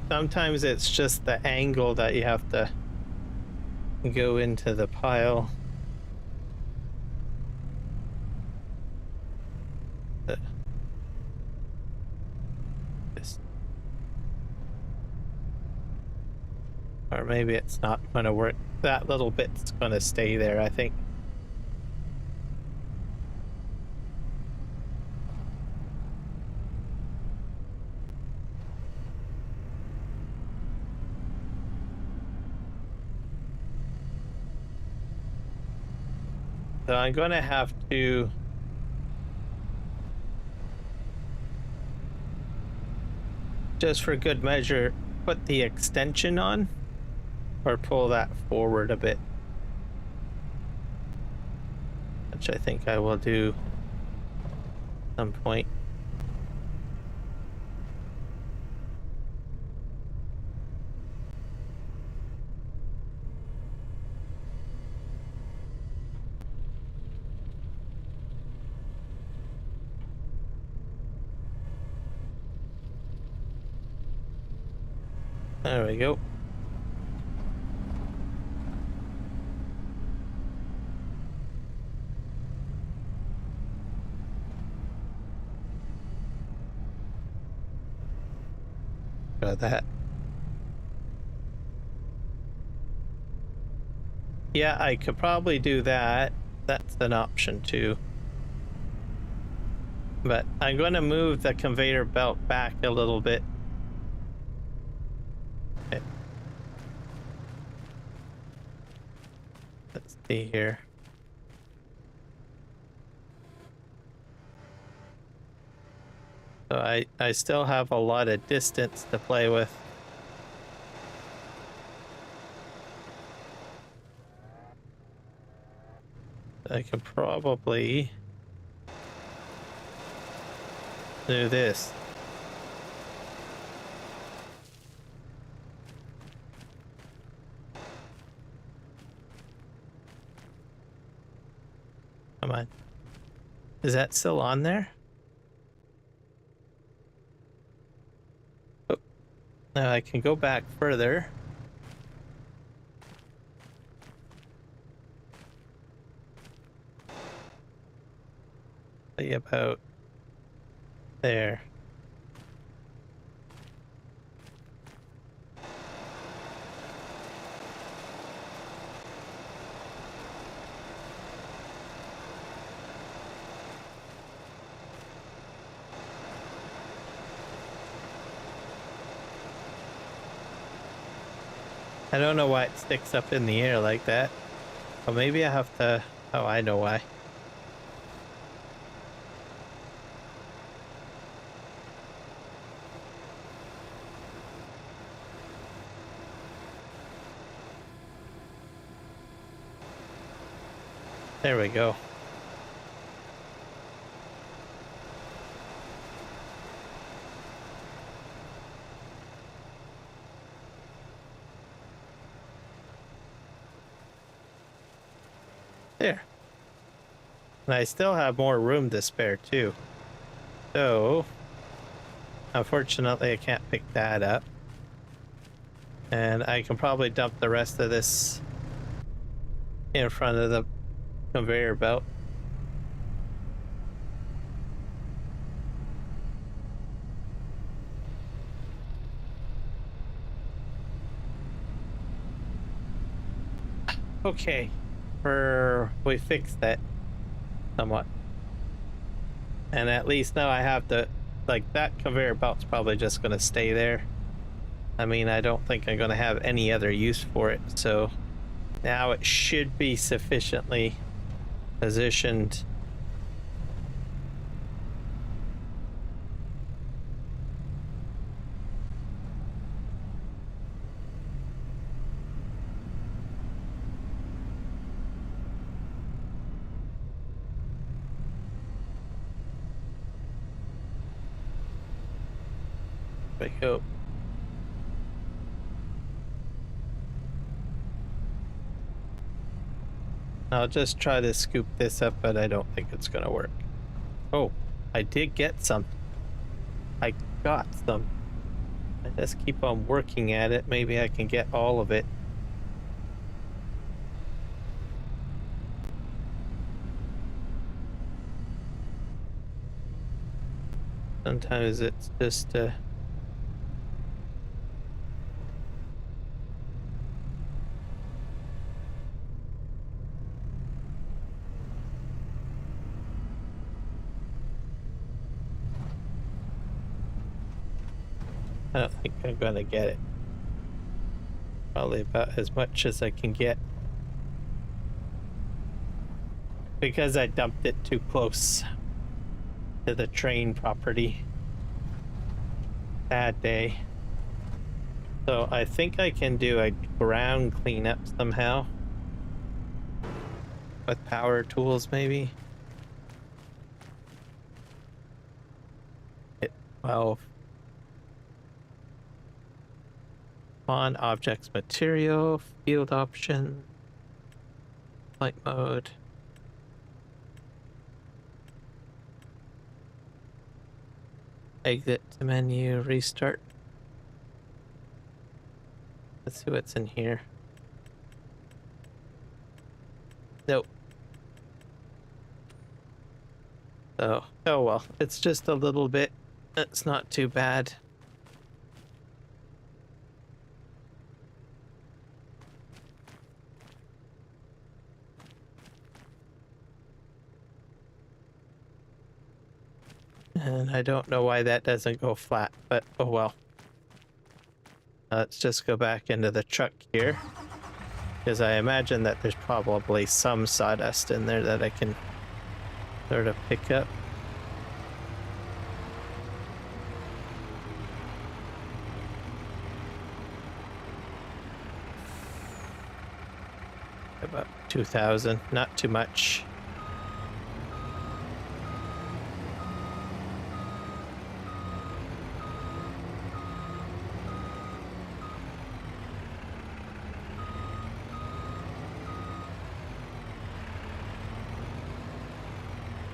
Sometimes it's just the angle that you have to go into the pile. Or maybe it's not going to work. That little bit's going to stay there, I think. So I'm going to have to just for good measure put the extension on or pull that forward a bit, which I think I will do at some point. There we go. Got that. Yeah, I could probably do that. That's an option too. But I'm going to move the conveyor belt back a little bit. Okay. Let's see here. So I still have a lot of distance to play with. I can probably do this. Come on. Is that still on there? Oh. Now I can go back further. See about there. I don't know why it sticks up in the air like that. Or maybe I have to... Oh, I know why. There we go. There. And I still have more room to spare too. So, unfortunately I can't pick that up. And I can probably dump the rest of this in front of the conveyor belt. Okay, we fixed that somewhat. And at least now I have to, like, that conveyor belt's probably just gonna stay there. I mean, I don't think I'm gonna have any other use for it, so now it should be sufficiently positioned. There we go. I'll just try to scoop this up, but I don't think it's gonna work. Oh, I did get some. I got some. I Let's keep on working at it. Maybe I can get all of it. Sometimes it's just I don't think I'm gonna get it. Probably about as much as I can get. Because I dumped it too close to the train property. Bad day. So I think I can do a ground cleanup somehow. With power tools, maybe. Hit 12. On objects, material, field option, flight mode. Exit to menu, restart. Let's see what's in here. Nope. Oh well, it's just a little bit. It's not too bad. And I don't know why that doesn't go flat, but oh well. Let's just go back into the truck here, because I imagine that there's probably some sawdust in there that I can sort of pick up. About 2,000, not too much.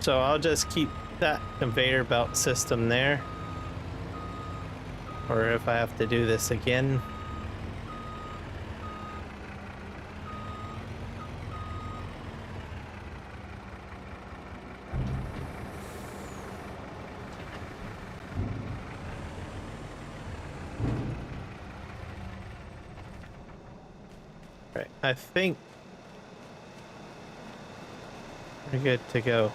So I'll just keep that conveyor belt system there. Or if I have to do this again. Right, I think we're good to go.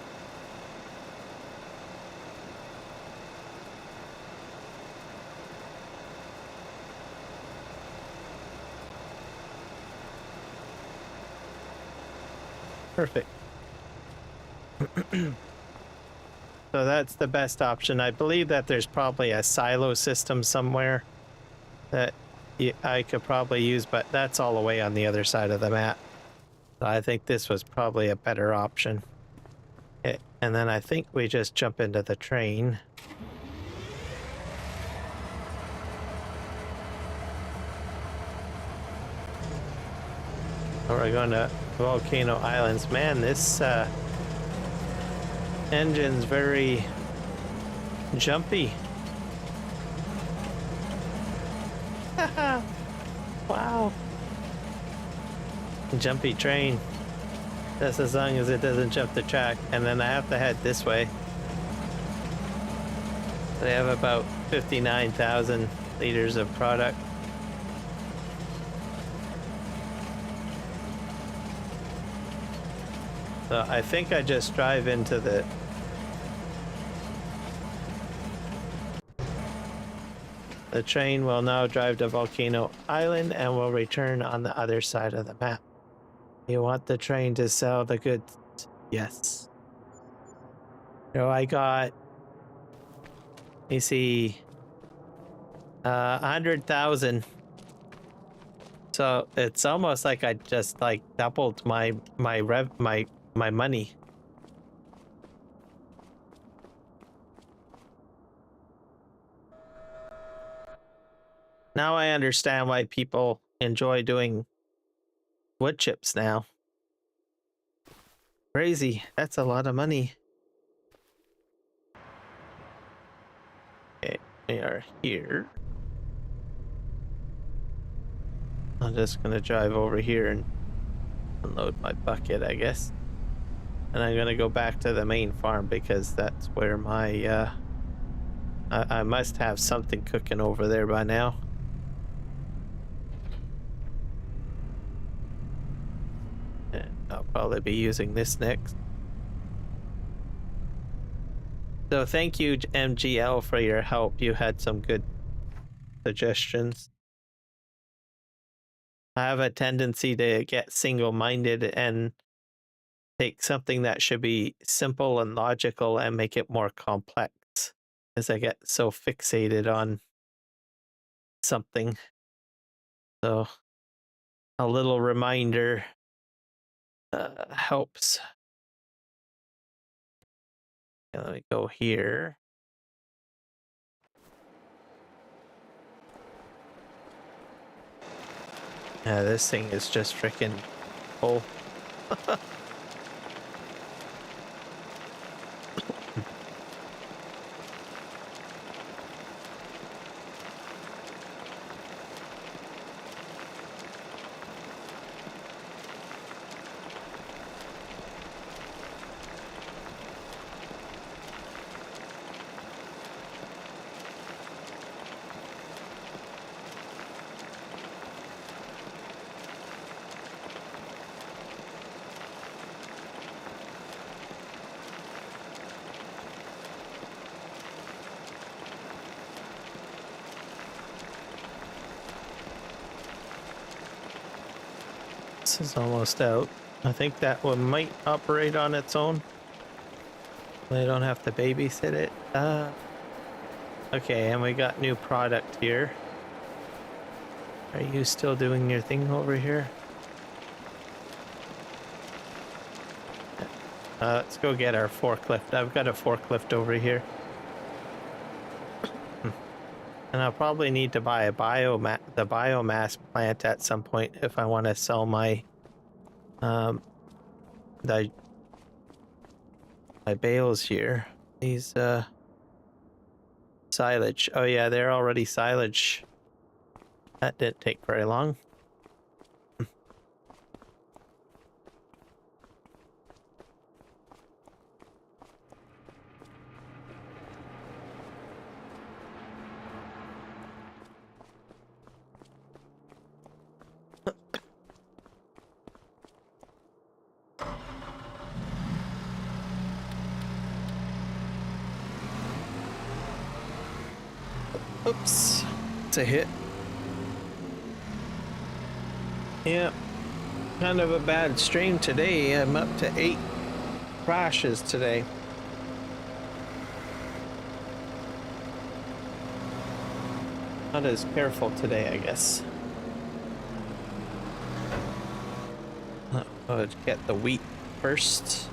Perfect. So that's the best option. I believe that there's probably a silo system somewhere that I could probably use, but that's all the way on the other side of the map. So I think this was probably a better option. Okay, and then I think we just jump into the train. We're going to Volcano Islands. Man, this engine's very jumpy. Wow. Jumpy train. That's as long as it doesn't jump the track. And then I have to head this way. They have about 59,000 liters of product. So I think I just drive into the train will now drive to Volcano Island and will return on the other side of the map. You want the train to sell the goods? Yes. So I got, you see, 100,000. So it's almost like I just like doubled my money. Now I understand why people enjoy doing wood chips now. Crazy. That's a lot of money. Okay, we are here. I'm just gonna drive over here and unload my bucket, I guess. And I'm gonna go back to the main farm because that's where my I must have something cooking over there by now. And I'll probably be using this next. So thank you, MGL, for your help. You had some good suggestions. I have a tendency to get single-minded and take something that should be simple and logical and make it more complex, as I get so fixated on something. So a little reminder helps. Okay, let me go here. Yeah, this thing is just freaking full. This is almost out. I think that one might operate on its own. I don't have to babysit it. Okay, and we got new product here. Are you still doing your thing over here? Let's go get our forklift. I've got a forklift over here. And I'll probably need to buy a the biomass plant at some point if I want to sell my my bales here. These silage. Oh yeah, they're already silage. That didn't take very long. Oops, it's a hit. Yeah, kind of a bad stream today. I'm up to 8 crashes today. Not as careful today, I guess. Let's get the wheat first.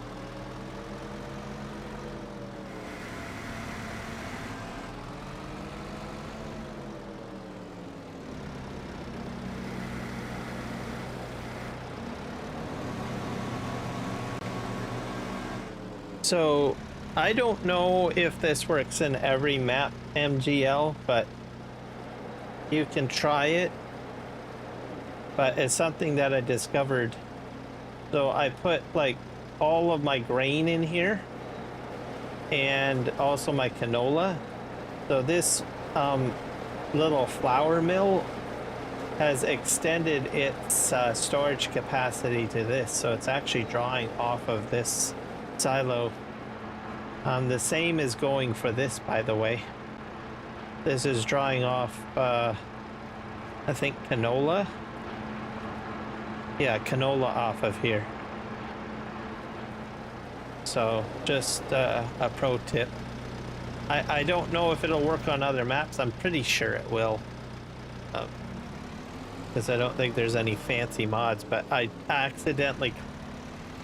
So I don't know if this works in every map MGL, but you can try it. But it's something that I discovered. So I put like all of my grain in here and also my canola. So this little flour mill has extended its storage capacity to this. So it's actually drawing off of this silo. The same is going for this, by the way. This is drawing off, I think, canola. Yeah, canola off of here. So just a pro tip. I don't know if it'll work on other maps. I'm pretty sure it will. Because I don't think there's any fancy mods, but I accidentally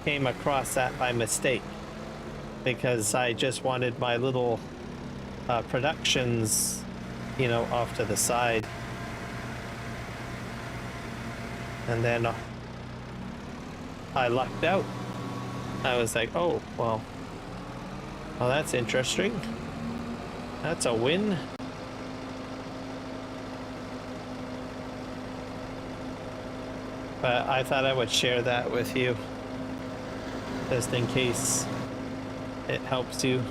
came across that by mistake because I just wanted my little productions, you know, off to the side. And then I lucked out. I was like, oh, well, that's interesting. That's a win. But I thought I would share that with you, just in case it helps you.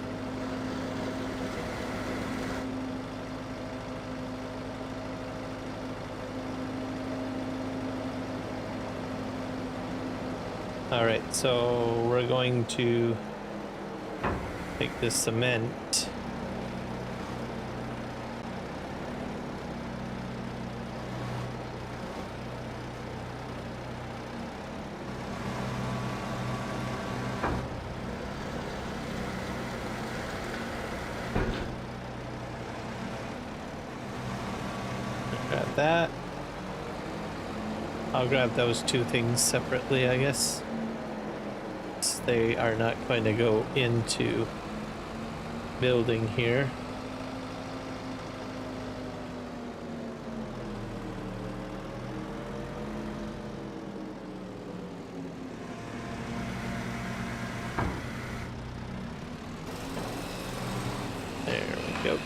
All right, so we're going to take this cement. Grab that. I'll grab those two things separately, I guess. They are not going to go into building here. There we go.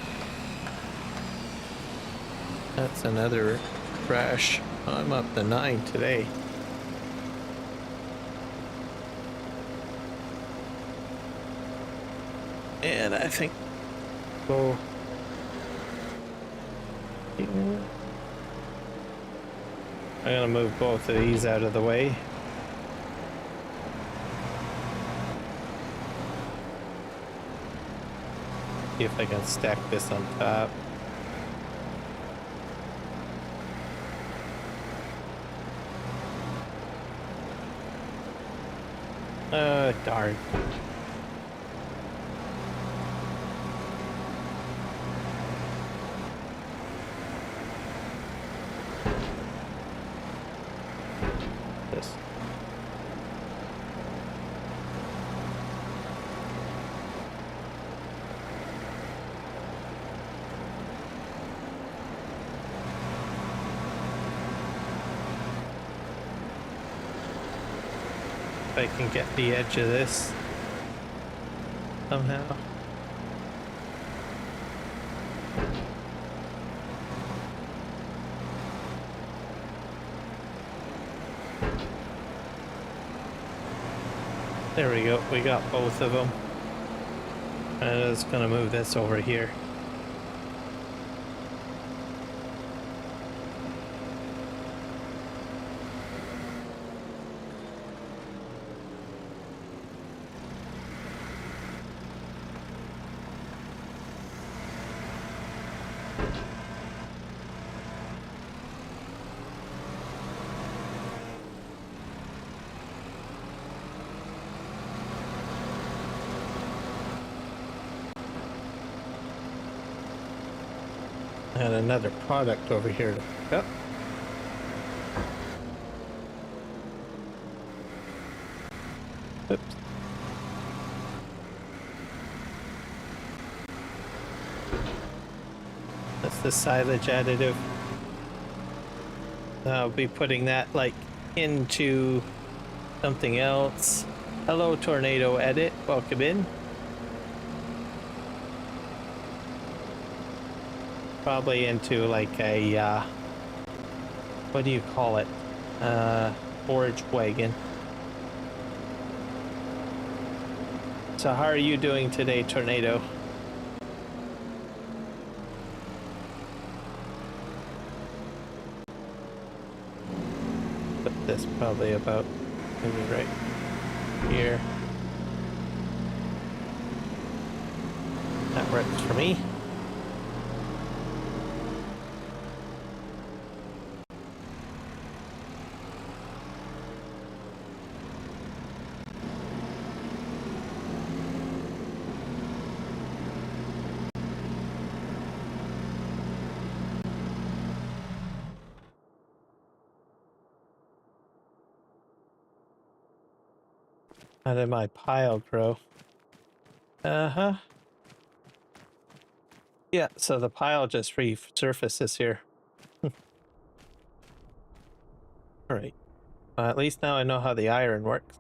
That's another crash. I'm up to 9 today. And I think go here. I'm gonna move both of these out of the way. See if I can stack this on top. Darn. This. If I can get the edge of this somehow. There we go, we got both of them. And I'm just gonna move this over here. And another product over here to pick up. Oops. That's the silage additive. I'll be putting that like into something else. Hello, Tornado Edit. Welcome in. Probably into like a, what do you call it? Forage wagon. So how are you doing today, Tornado? Put this probably about maybe right here. That works for me. How did my pile grow? Uh-huh. Yeah, so the pile just resurfaces here. All right. At least now I know how the iron works.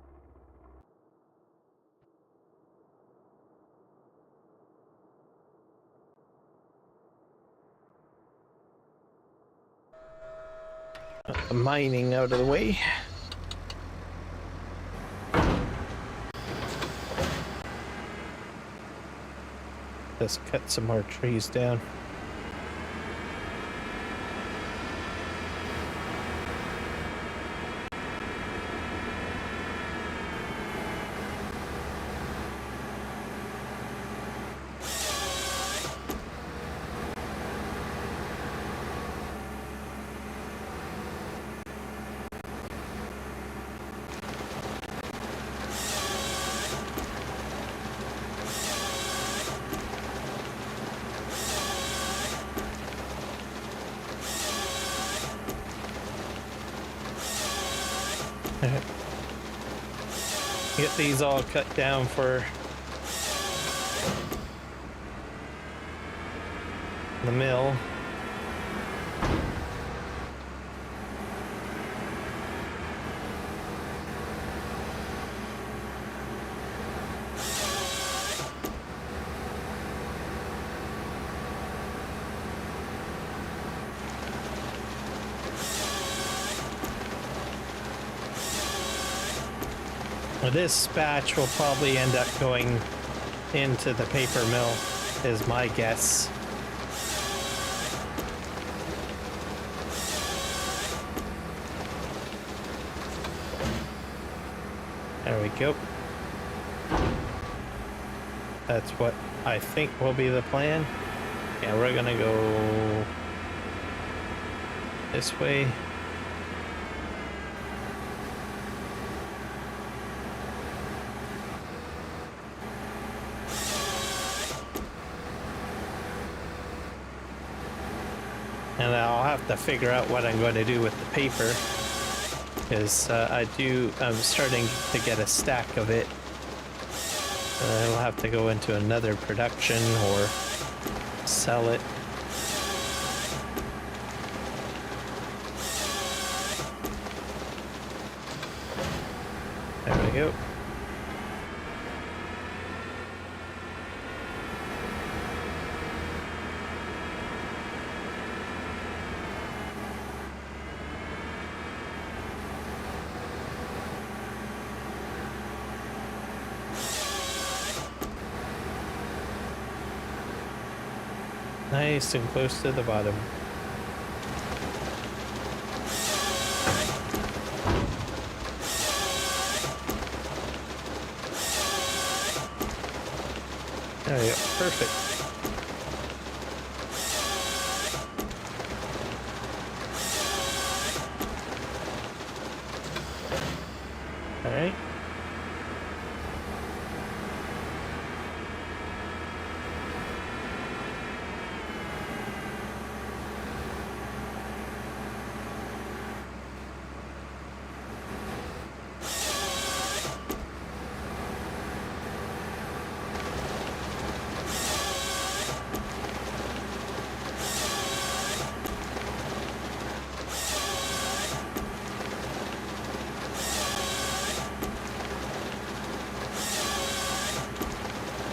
The mining out of the way. Just cut some more trees down. Get these all cut down for the mill. This batch will probably end up going into the paper mill, is my guess. There we go. That's what I think will be the plan. Yeah, we're gonna go this way. And I'll have to figure out what I'm going to do with the paper, because I'm starting to get a stack of it. I'll have to go into another production or sell it. There we go. Nice and close to the bottom. There we go. Perfect. All right.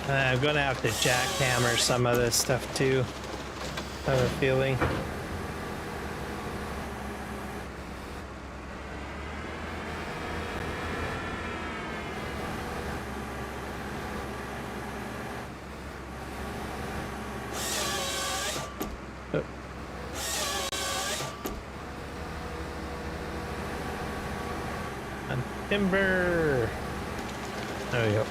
I'm gonna have to jackhammer some of this stuff too, I have a feeling. Oh. And timber. There we go.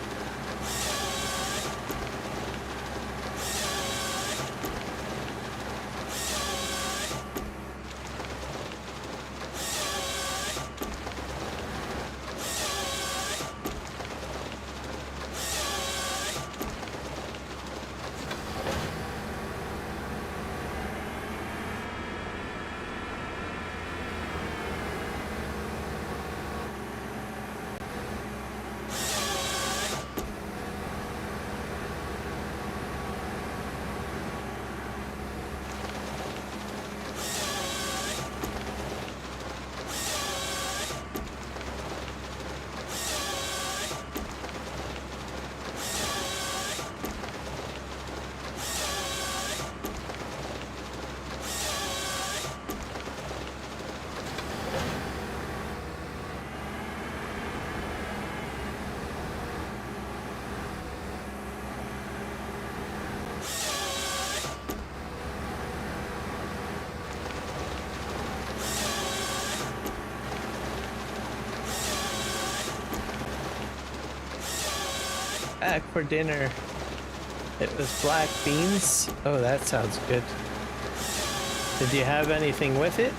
back for dinner. It was black beans. Oh, that sounds good. Did you have anything with it?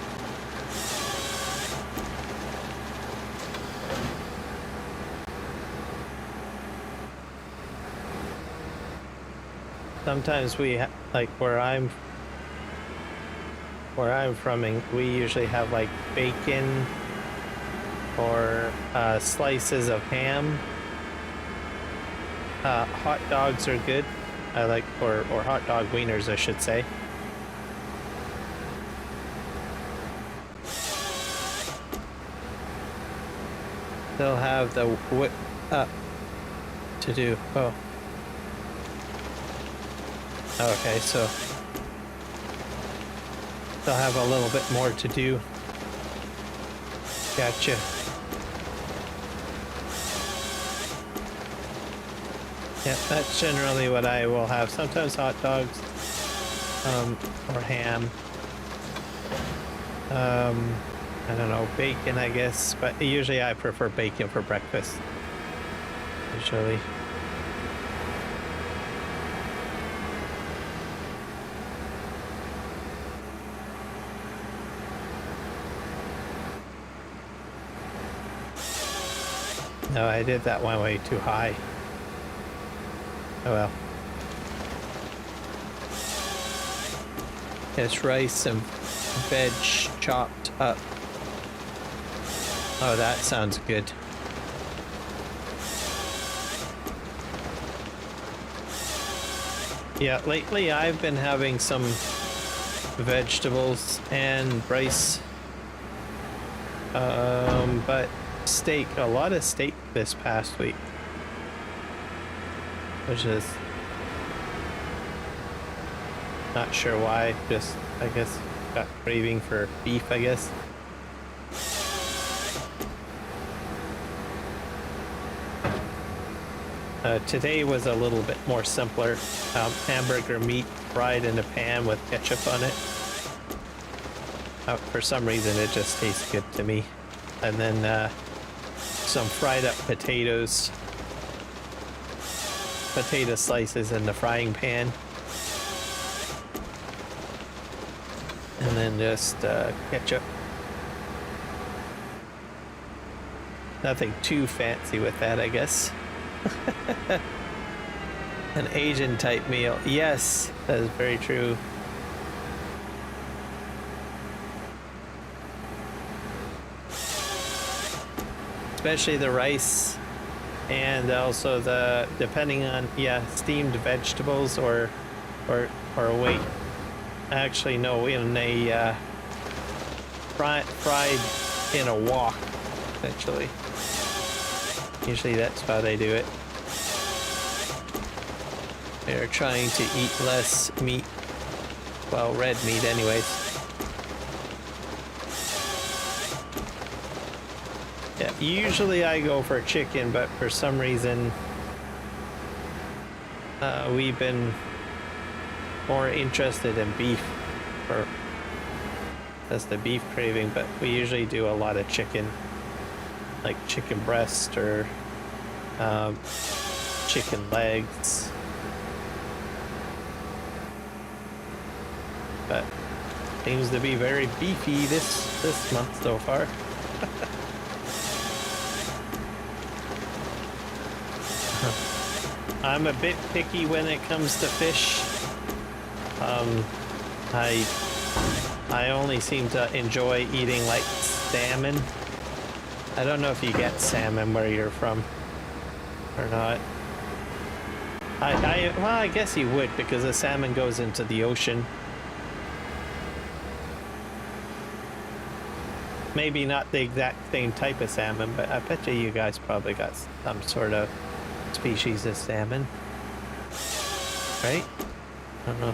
Sometimes we like where I'm from, and we usually have like bacon or slices of ham. Hot dogs are good. I like, or hot dog wieners, I should say. They'll have the whip up to do. Oh. Okay, so they'll have a little bit more to do. Gotcha. Yeah, that's generally what I will have. Sometimes hot dogs, or ham. I don't know, bacon, I guess, but usually I prefer bacon for breakfast. Usually. No, I did that one way too high. Oh well. It's rice and veg chopped up. Oh, that sounds good. Yeah, lately I've been having some vegetables and rice. But steak, a lot of steak this past week. Which is not sure why, just I guess got craving for beef, I guess. Today was a little bit more simpler. Hamburger meat fried in a pan with ketchup on it. For some reason it just tastes good to me. And then some fried up potatoes. Potato slices in the frying pan. And then just ketchup. Nothing too fancy with that, I guess. An Asian type meal. Yes, that is very true. Especially the rice, and also the, depending on, yeah, steamed vegetables or wait, actually no, in a fried in a wok, essentially. Usually that's how they do it. They're trying to eat less meat, well, red meat anyways. Yeah, usually I go for chicken, but for some reason we've been more interested in beef, or that's the beef craving, but we usually do a lot of chicken, like chicken breast or chicken legs. But seems to be very beefy this month so far. I'm a bit picky when it comes to fish. I only seem to enjoy eating like salmon. I don't know if you get salmon where you're from or not. Well, I guess you would, because the salmon goes into the ocean. Maybe not the exact same type of salmon, but I bet you guys probably got some sort of species of salmon, right? I don't know.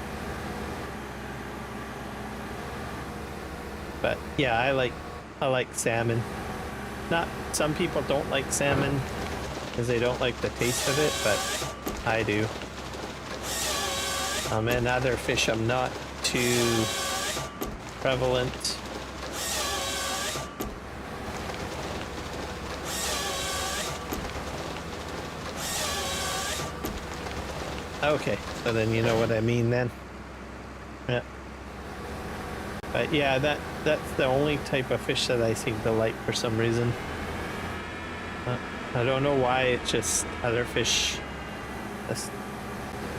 But yeah, I like salmon. Not, some people don't like salmon because they don't like the taste of it, but I do. And other fish I'm not too prevalent. Okay, so then you know what I mean then. Yeah. But yeah, that's the only type of fish that I seem to like for some reason. I don't know why, it's just other fish just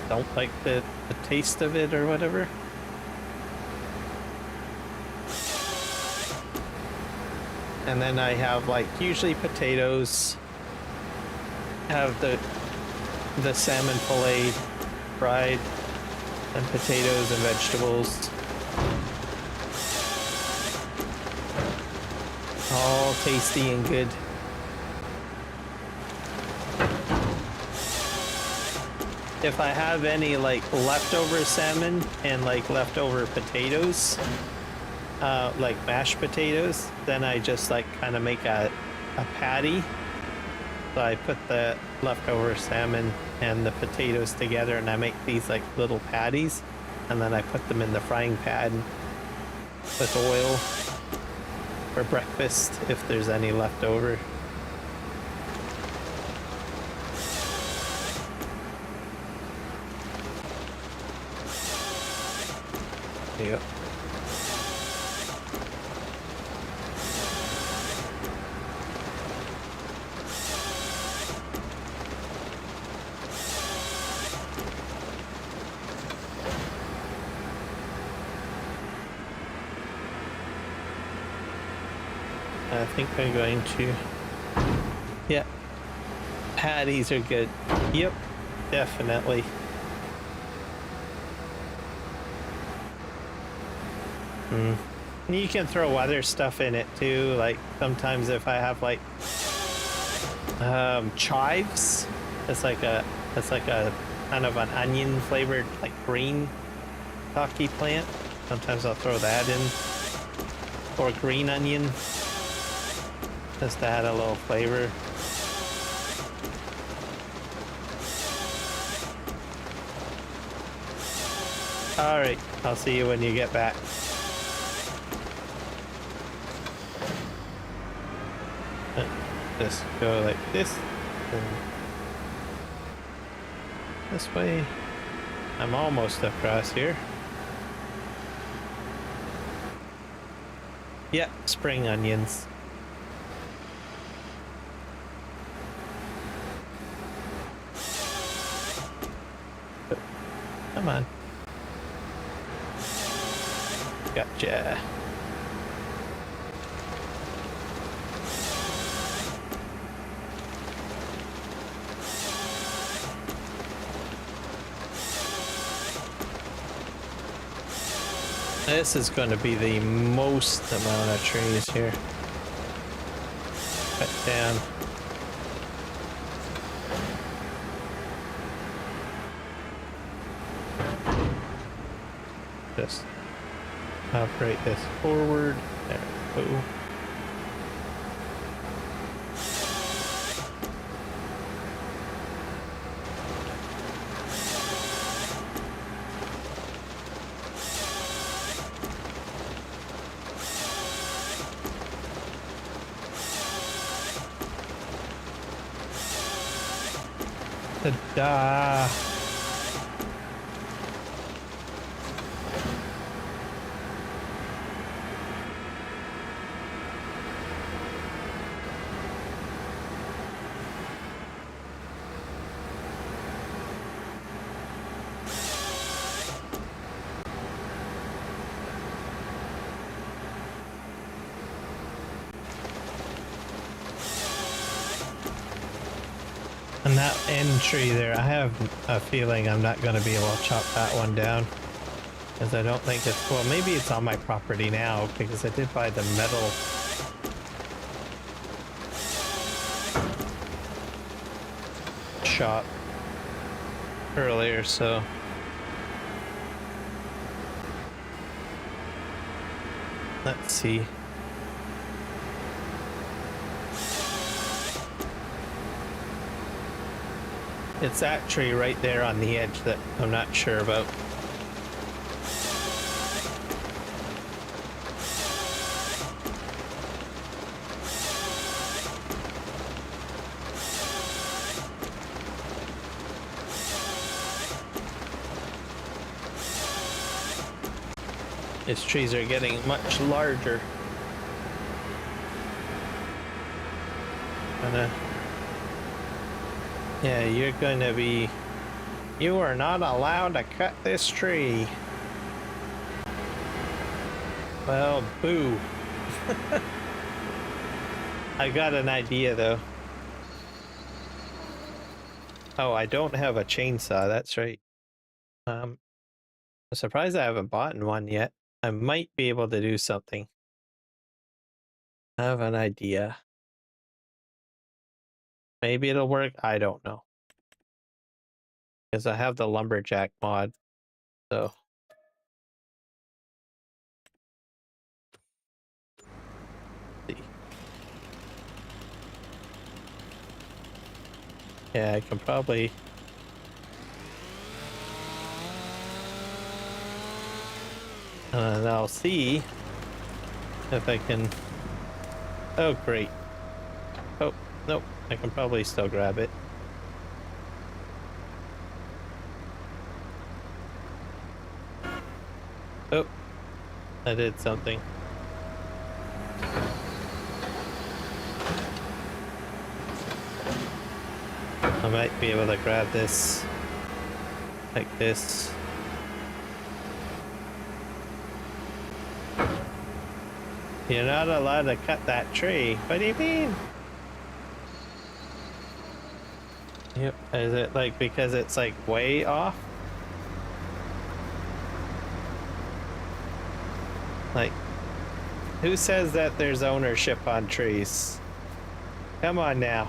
don't like the taste of it or whatever. And then I have like usually potatoes, have the salmon fillet fried, and potatoes and vegetables. All tasty and good. If I have any like leftover salmon and like leftover potatoes, like mashed potatoes, then I just like kind of make a patty. So I put the leftover salmon and the potatoes together and I make these like little patties, and then I put them in the frying pan with oil for breakfast if there's any left over. Yep. I think I'm going to, yeah, patties are good. Yep, definitely. You can throw other stuff in it too, like sometimes if I have like chives, it's like a kind of an onion flavored like green taki plant. Sometimes I'll throw that in, or green onion, just to add a little flavor. All right, I'll see you when you get back. Just go like this, and this way. I'm almost across here. Yeah, spring onions. Come on. Gotcha. This is going to be the most amount of trees here. Cut down. Just operate this forward. There we go. Ta-da! And that end tree there, I have a feeling I'm not going to be able to chop that one down, because I don't think it's, well, maybe it's on my property now because I did buy the metal shop earlier, so let's see. It's that tree right there on the edge that I'm not sure about. Its trees are getting much larger. Yeah, you're gonna be... You are not allowed to cut this tree. Well, boo. I got an idea though. Oh, I don't have a chainsaw, that's right. I'm surprised I haven't bought one yet. I might be able to do something. I have an idea. Maybe it'll work, I don't know. Because I have the lumberjack mod, so. Let's see. Yeah, I can probably... And I'll see if I can... Oh, great. Oh, nope. I can probably still grab it. Oh, I did something. I might be able to grab this like this. You're not allowed to cut that tree. What do you mean? Yep. Is it like because it's like way off? Like, who says that there's ownership on trees? Come on now.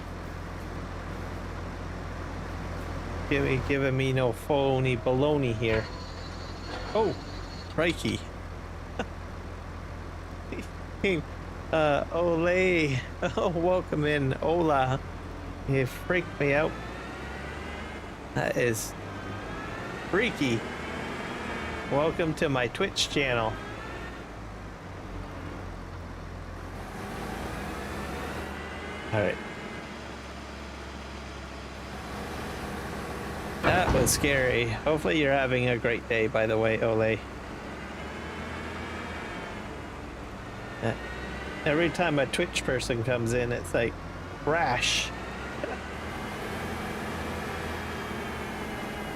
Giving me no phony baloney here. Oh, crikey. Ole. Oh, welcome in, Ola. You freaked me out. That is freaky. Welcome to my Twitch channel. Alright. That was scary. Hopefully you're having a great day, by the way, Ole. Every time a Twitch person comes in, it's like, crash.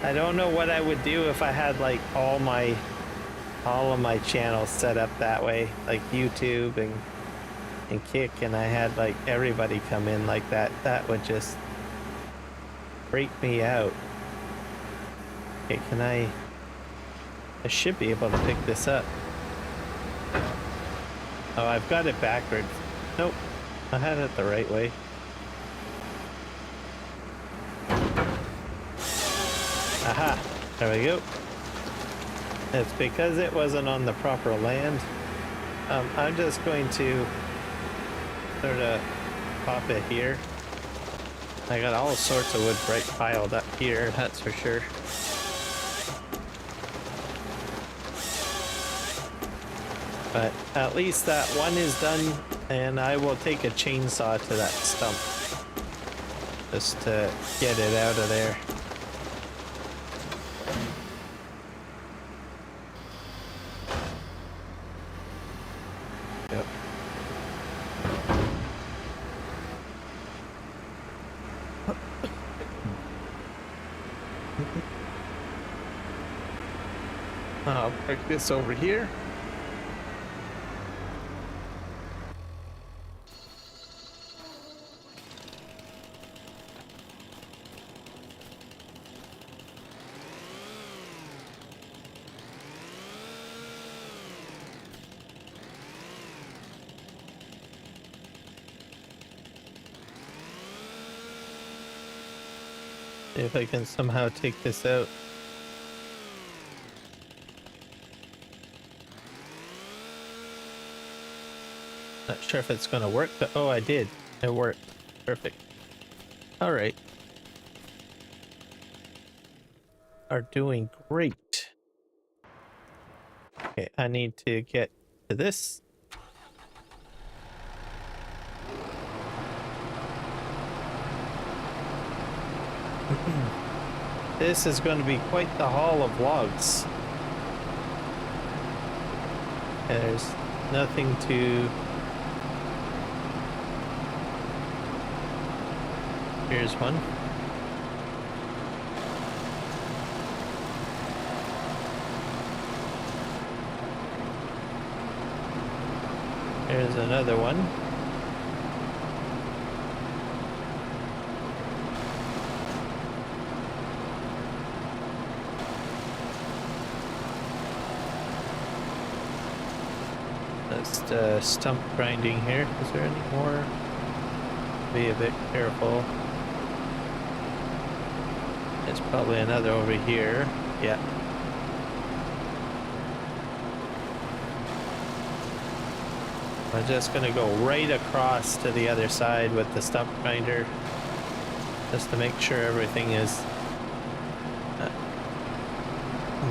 I don't know what I would do if I had like all of my channels set up that way, like YouTube and Kick, and I had like everybody come in like that. That would just freak me out. Okay, I should be able to pick this up. Oh, I've got it backwards. Nope, I had it the right way. Aha, there we go. It's because it wasn't on the proper land. I'm just going to sort of pop it here. I got all sorts of wood right piled up here, that's for sure. But at least that one is done, and I will take a chainsaw to that stump just to get it out of there. Yep. I'll pick this over here. See if I can somehow take this out. Not sure if it's gonna work, but oh, I did. It worked. Perfect. All right. Are doing great. Okay, I need to get to this. This is going to be quite the haul of logs. There's nothing to... Here's one. Here's another one. Just stump grinding here. Is there any more? Be a bit careful. There's probably another over here. Yeah. I'm just gonna go right across to the other side with the stump grinder, just to make sure everything is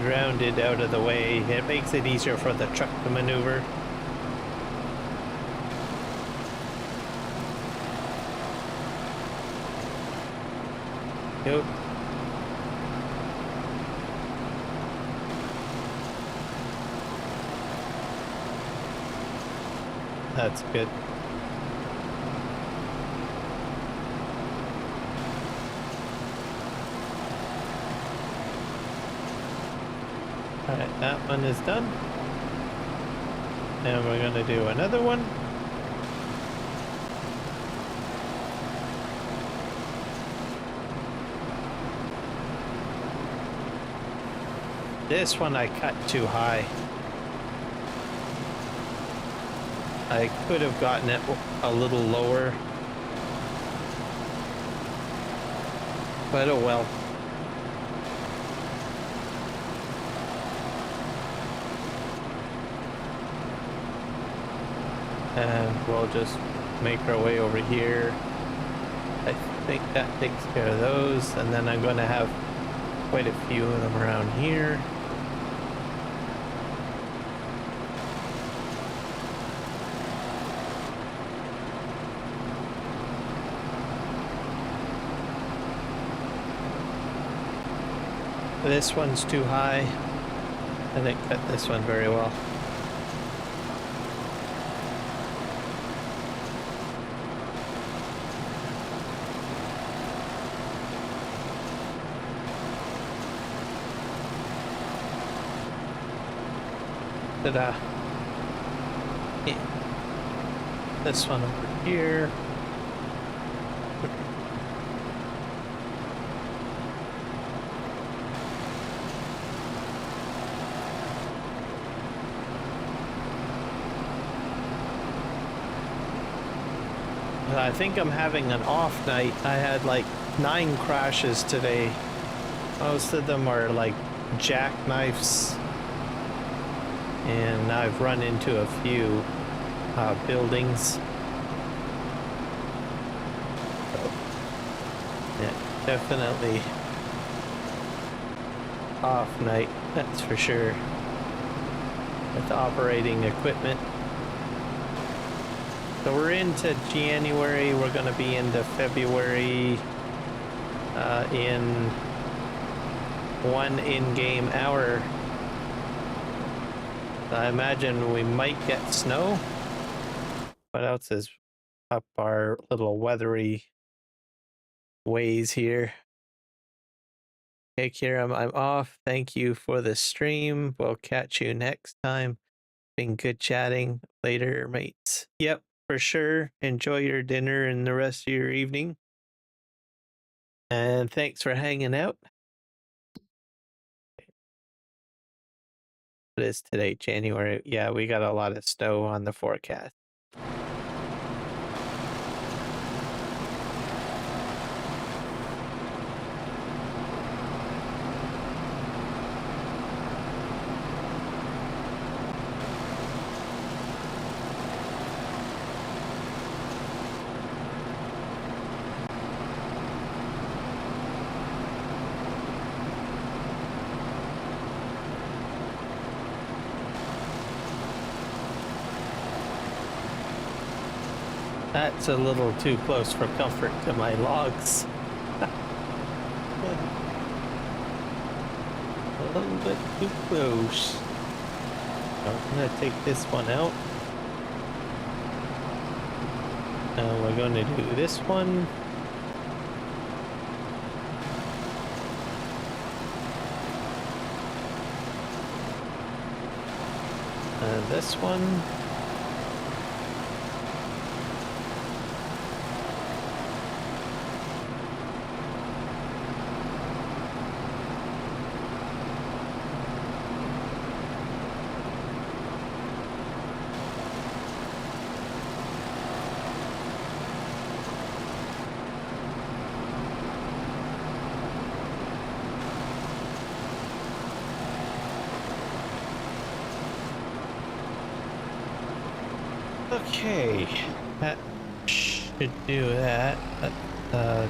grounded out of the way. It makes it easier for the truck to maneuver. Yep. That's good. Alright, that one is done. And we're gonna do another one. This one I cut too high. I could have gotten it a little lower. But oh well. And we'll just make our way over here. I think that takes care of those. And then I'm going to have quite a few of them around here. This one's too high. I didn't cut this one very well. Ta-da. Yeah. This one over here. I think I'm having an off night. I had like 9 crashes today. Most of them are like jackknifes. And I've run into a few buildings. So, yeah, definitely off night, that's for sure. With operating equipment. So we're into January, we're going to be into February in 1 in-game hour. I imagine we might get snow. What else is up our little weathery ways here? Okay, Kiram, I'm off. Thank you for the stream. We'll catch you next time. Been good chatting. Later, mates. Yep. For sure. Enjoy your dinner and the rest of your evening. And thanks for hanging out. It is today, January. Yeah, we got a lot of snow on the forecast. That's a little too close for comfort to my logs. A little bit too close. I'm gonna take this one out. And we're going to do this one. And this one. Okay, that should do that.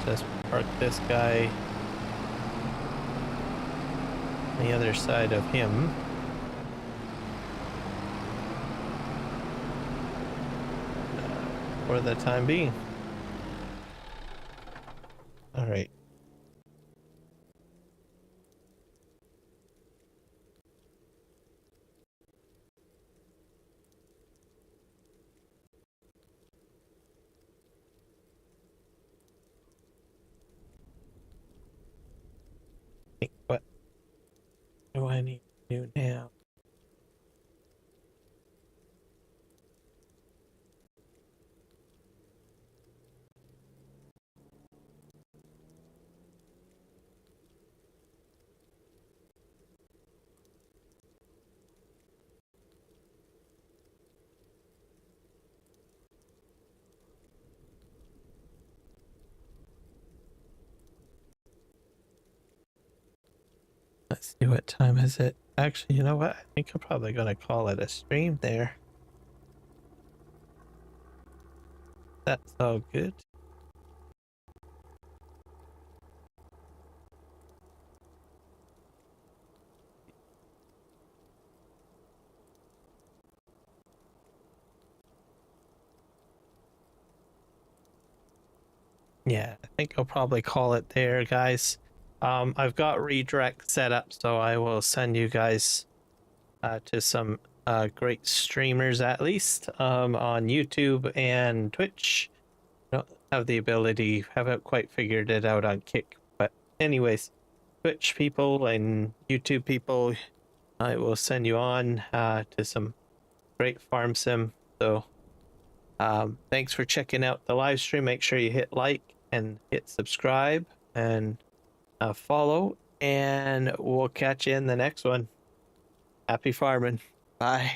Just park this guy on the other side of him. For the time being. All right. What do I need to do now? Let's see, what time is it? Actually, you know what? I think I'm probably going to call it a stream there. That's all good. Yeah, I think I'll probably call it there, guys. I've got redirect set up, so I will send you guys to some great streamers, at least on YouTube and Twitch. I don't have the ability, haven't quite figured it out on Kick, but anyways, Twitch people and YouTube people, I will send you on to some great farm sim. So thanks for checking out the live stream. Make sure you hit like and hit subscribe and follow, and we'll catch you in the next one. Happy farming. Bye.